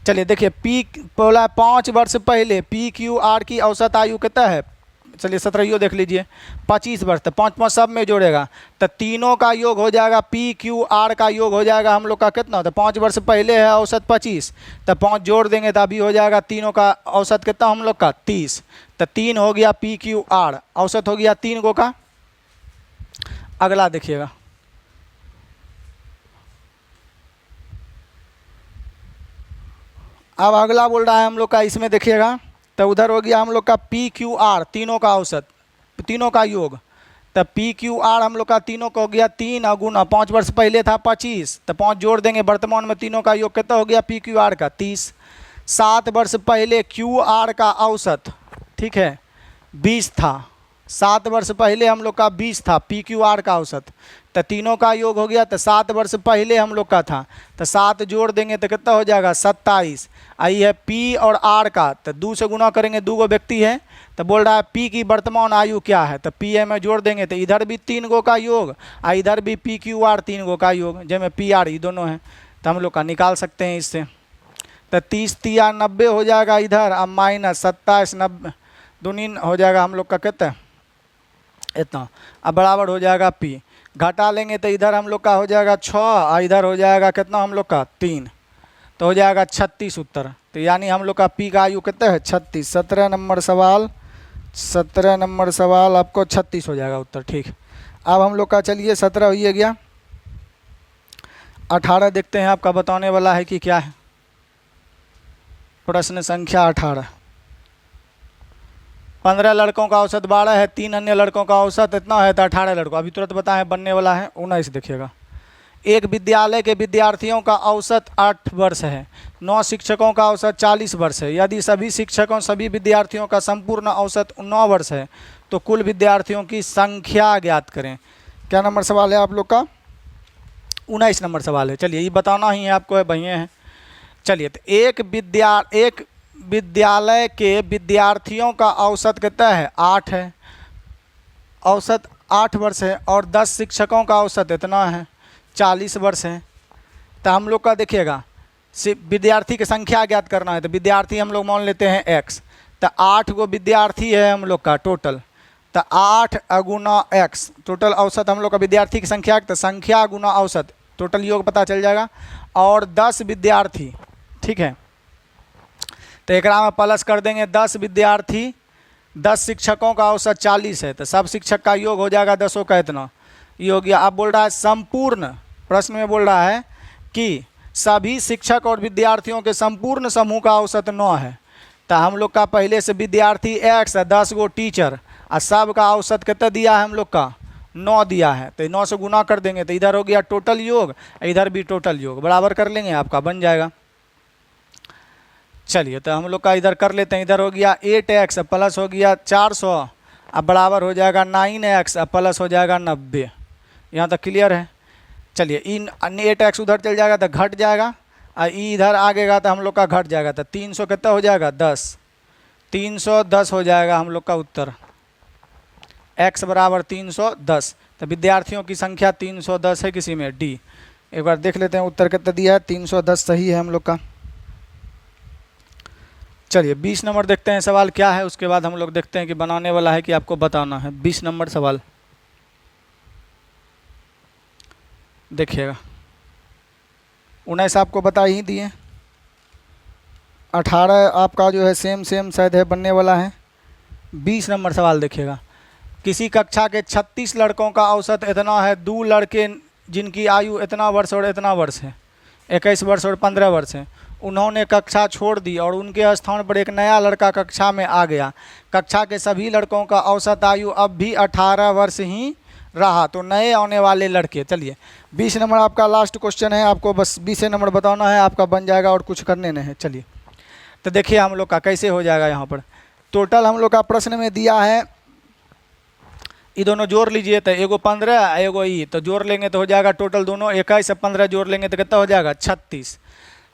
चलिए देखिए, पी बोला 5 वर्ष पहले PQR की औसत आयु कितना है। चलिए 17 यो देख लीजिए। 25 वर्ष, तो 5 सब में जोड़ेगा तो तीनों का योग हो जाएगा। PQR का योग हो जाएगा हम लोग का कितना, तो 5 वर्ष पहले है औसत 25, तो 5 जोड़ देंगे तो अभी हो जाएगा तीनों का औसत कितना हम लोग का 30। तो 3 हो गया PQR, औसत हो गया 3 गो का। अगला देखिएगा, अब अगला बोल रहा है हम लोग का, इसमें देखिएगा तो उधर हो गया हम लोग का PQR, तीनों का औसत, तीनों का योग। तो PQR हम लोग का तीनों का हो गया 3 गुना 5 वर्ष पहले था 25, तो 5 जोड़ देंगे। वर्तमान में तीनों का योग कितना हो गया PQR का 30। 7 वर्ष पहले QR का औसत, ठीक है 20 था। 7 वर्ष पहले हम लोग का 20 था PQR का औसत, तो तीनों का योग हो गया। तो 7 वर्ष पहले हम लोग का था, तो 7 जोड़ देंगे तो कितना हो जाएगा 27। आई है P और R का, तो 2 से गुना करेंगे, 2 गो व्यक्ति है। तो बोल रहा है P की वर्तमान आयु क्या है, तो P में जोड़ देंगे तो इधर भी 3 गो का योग, इधर भी PQR 3 गो का योग, जिसमें PR ये दोनों हैं, तो हम लोग का निकाल सकते हैं इससे। तो 30 3 90 हो जाएगा इधर, अब माइनस 27 90 दूनी हो जाएगा हम लोग का कितना इतना। अब बराबर हो जाएगा P, घटा लेंगे तो इधर हम लोग का हो जाएगा 6 और इधर हो जाएगा कितना हम लोग का 3, तो हो जाएगा 36 उत्तर। तो यानी हम लोग का P का आयु कितना है 36। 17 नंबर सवाल, 17 नंबर सवाल आपको 36 हो जाएगा उत्तर, ठीक। अब हम लोग का चलिए 17 हो ही गया। 18 देखते हैं आपका बताने वाला है कि क्या है। प्रश्न संख्या 18। 15 लड़कों का औसत 12 है, 3 अन्य लड़कों का औसत इतना है, तो 18 लड़कों अभी तुरंत बताएं बनने वाला है 19। देखिएगा, एक विद्यालय के विद्यार्थियों का औसत 8 वर्ष है, 9 शिक्षकों का औसत 40 वर्ष है। यदि सभी शिक्षकों सभी विद्यार्थियों का संपूर्ण औसत 9 वर्ष है तो कुल विद्यार्थियों की संख्या ज्ञात करें। क्या नंबर सवाल है आप लोग का 19 नंबर सवाल है। चलिए ये बताना ही है आपको, है भैया हैं। चलिए, तो एक विद्यालय के विद्यार्थियों का औसत कितना है 8 है, औसत 8 वर्ष है, और 10 शिक्षकों का औसत इतना है 40 वर्ष है। तो हम लोग का देखिएगा विद्यार्थी की संख्या ज्ञात करना है, तो विद्यार्थी हम लोग मान लेते हैं x। तो 8 गो विद्यार्थी है हम लोग का टोटल, तो 8 गुना x टोटल औसत हम लोग का विद्यार्थी की संख्या, तो संख्या गुना औसत टोटल योग पता चल जाएगा। और 10 विद्यार्थी, ठीक है, तो एक में प्लस कर देंगे 10 विद्यार्थी, 10 शिक्षकों का औसत 40 है, तो सब शिक्षक का योग हो जाएगा 10 का इतना, ये हो गया। अब बोल रहा है संपूर्ण, प्रश्न में बोल रहा है कि सभी शिक्षक और विद्यार्थियों के संपूर्ण समूह का औसत 9 है। तो हम लोग का पहले से विद्यार्थी x 10 गो टीचर और सब का औसत कितना दिया है हम लोग का 9 दिया है। तो 9 से गुना कर देंगे तो इधर हो गया टोटल योग, इधर भी टोटल योग, बराबर कर लेंगे, आपका बन जाएगा। चलिए तो हम लोग का इधर कर लेते हैं। इधर हो गया 8x प्लस हो गया 400 अब बराबर हो जाएगा 9x प्लस हो जाएगा 90। यहाँ तक क्लियर है। चलिए इन 8x उधर चल जाएगा तो घट जाएगा और इधर आगेगा तो हम लोग का घट जाएगा। तो 300 कितना हो जाएगा 10, 310 हो जाएगा हम लोग का उत्तर। x बराबर 310। तो विद्यार्थियों की संख्या 310 है किसी में डी। एक बार देख लेते हैं उत्तर कितना दिया है। 310 सही है हम लोग का। चलिए 20 नंबर देखते हैं सवाल क्या है, उसके बाद हम लोग देखते हैं कि बनाने वाला है कि आपको बताना है। 20 नंबर सवाल देखिएगा। 19 आपको बता ही दिए, 18 आपका जो है सेम शायद है बनने वाला है। 20 नंबर सवाल देखिएगा। किसी कक्षा के 36 लड़कों का औसत इतना है, 2 लड़के जिनकी आयु इतना वर्ष और इतना वर्ष है, 21 वर्ष और 15 वर्ष है, उन्होंने कक्षा छोड़ दी और उनके स्थान पर एक नया लड़का कक्षा में आ गया। कक्षा के सभी लड़कों का औसत आयु अब भी 18 वर्ष ही रहा, तो नए आने वाले लड़के। चलिए 20 नंबर आपका लास्ट क्वेश्चन है, आपको बस 20 नंबर बताना है, आपका बन जाएगा और कुछ करने नहीं है। चलिए तो देखिए हम लोग का कैसे हो जाएगा। यहाँ पर टोटल हम लोग का प्रश्न में दिया है, ये दोनों जोड़ लीजिए तो एगो 15 एगो ई, तो जोड़ लेंगे तो हो जाएगा टोटल दोनों 21 से 15 जोड़ लेंगे तो कितना हो जाएगा 36।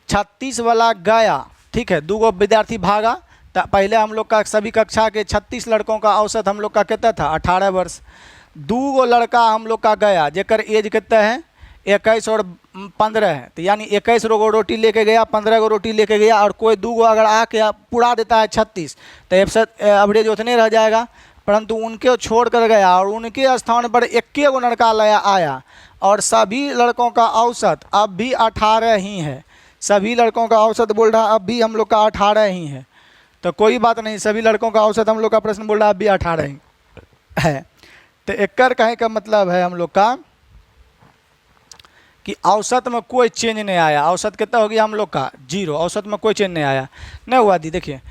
36 वाला गया, ठीक है, 2 गो विद्यार्थी भागा। तो पहले हम लोग का सभी कक्षा के 36 लड़कों का औसत हम लोग का कितना था 18 वर्ष। 2 गो लड़का हम लोग का गया जेकर एज कितना है 21 और 15 है, तो यानी 21 गो रोटी लेके गया, 15 गो रोटी लेके गया, और कोई 2 गो अगर आके पूरा देता है 36 तो एवरेज उतने रह जाएगा। परंतु उनके छोड़ कर गया और उनके स्थान पर 1 गो लड़का आया और सभी लड़कों का औसत अब भी 18 ही है। सभी लड़कों का औसत बोल रहा अब भी हम लोग का 18 ही है, तो कोई बात नहीं, सभी लड़कों का औसत हम लोग का प्रश्न बोल रहा अब भी 18 ही है। तो एकड़ कहे का मतलब है हम लोग का कि औसत में कोई चेंज नहीं आया। औसत कितना हो गया हम लोग का 0, औसत में कोई चेंज नहीं आया। नहीं हुआ दी, देखिए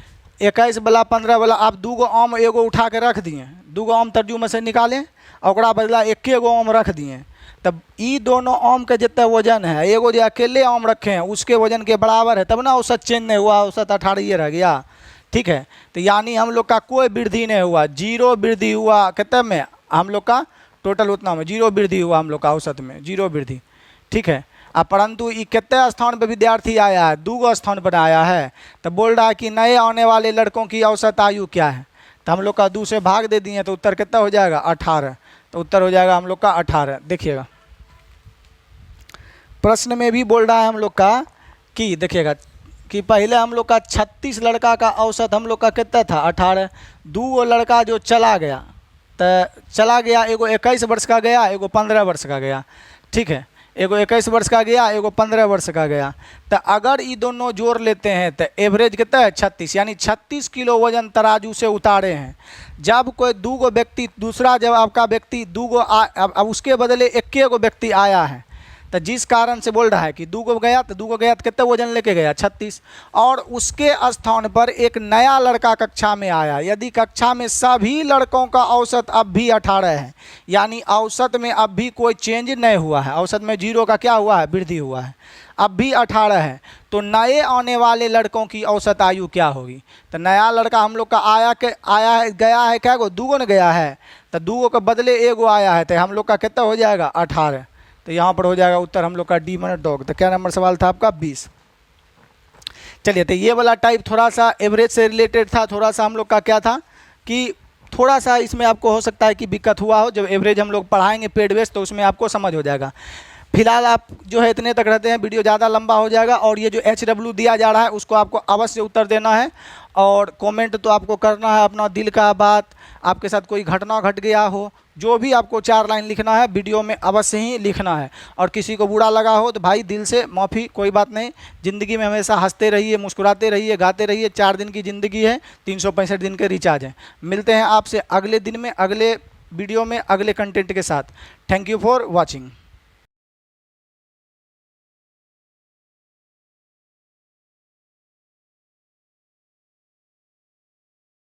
21 वाला 15 वाला आप 2 गो आम एगो उठा के रख दिए, 2 गो आम तर्जू में से निकालें और बदला 1 गो आम रख दिए, तब ये दोनों आम के जितना वजन है, एगो जो अकेले आम रखे हैं उसके वजन के बराबर है, तब ना औसत चेंज नहीं हुआ, औसत 18 ही रह गया। ठीक है, तो यानी हम लोग का कोई वृद्धि नहीं हुआ, 0 वृद्धि हुआ कितने में हम लोग का टोटल उतना में 0 वृद्धि हुआ हम लोग का औसत में 0 वृद्धि। ठीक है, अब परंतु ये कितने स्थान पर विद्यार्थी आया है 2 गो स्थान पर आया है, तो बोल रहा है कि नए आने वाले लड़कों की औसत आयु क्या है, तो हम लोग का 2 से भाग दे दिए तो उत्तर कितना हो जाएगा 18, तो उत्तर हो जाएगा हम लोग का 18। देखिएगा प्रश्न में भी बोल रहा है हम लोग का कि देखिएगा कि पहले हम लोग का 36 लड़का का औसत हम लोग का कितना था 18, 2 गो लड़का जो चला गया, तो चला गया, एगो 21 वर्ष का गया, एगो 15 वर्ष का गया। ठीक है, एगो 21 वर्ष का गया, एगो 15 वर्ष का गया, तो अगर ये दोनों जोड़ लेते हैं तो एवरेज कितना है 36, यानी 36 किलो वजन तराजू से उतारे हैं। जब कोई 2 गो व्यक्ति दूसरा, जब आपका व्यक्ति 2 गो अब उसके बदले 1 गो व्यक्ति आया है, तो जिस कारण से बोल रहा है कि 2 गो गया तो 2 गो गया तो कितना वजन लेके गया 36, और उसके स्थान पर एक नया लड़का कक्षा में आया। यदि कक्षा में सभी लड़कों का औसत अब भी 18 है, यानी औसत में अब भी कोई चेंज नहीं हुआ है, औसत में 0 का क्या हुआ है वृद्धि हुआ है, अब भी 18 है, तो नए आने वाले लड़कों की औसत आयु क्या होगी। तो नया लड़का हम लोग का आया है गया है क्या गो 2 गो न गया है, तो 2 गो के बदले 1 गो आया है, तो हम लोग का कितना हो जाएगा 18, तो यहाँ पर हो जाएगा उत्तर हम लोग का डी माने डॉग। तो क्या नंबर सवाल था आपका 20। चलिए, तो ये वाला टाइप थोड़ा सा एवरेज से रिलेटेड था, थोड़ा सा हम लोग का क्या था कि थोड़ा सा इसमें आपको हो सकता है कि दिक्कत हुआ हो, जब एवरेज हम लोग पढ़ाएंगे पेड बेस तो उसमें आपको समझ हो जाएगा। फिलहाल आप जो है इतने तक रहते हैं, वीडियो ज़्यादा लंबा हो जाएगा, और ये जो HW दिया जा रहा है उसको आपको अवश्य उत्तर देना है, और कमेंट तो आपको करना है अपना दिल का बात, आपके साथ कोई घटना घट गया हो, जो भी आपको 4 लाइन लिखना है वीडियो में अवश्य ही लिखना है। और किसी को बुरा लगा हो तो भाई दिल से माफ़ी, कोई बात नहीं, ज़िंदगी में हमेशा हंसते रहिए, मुस्कुराते रहिए, गाते रहिए, 4 दिन की ज़िंदगी है, 365 दिन के रिचार्ज है। मिलते हैं आपसे अगले दिन में, अगले वीडियो में अगले कंटेंट के साथ। Thank you for watching.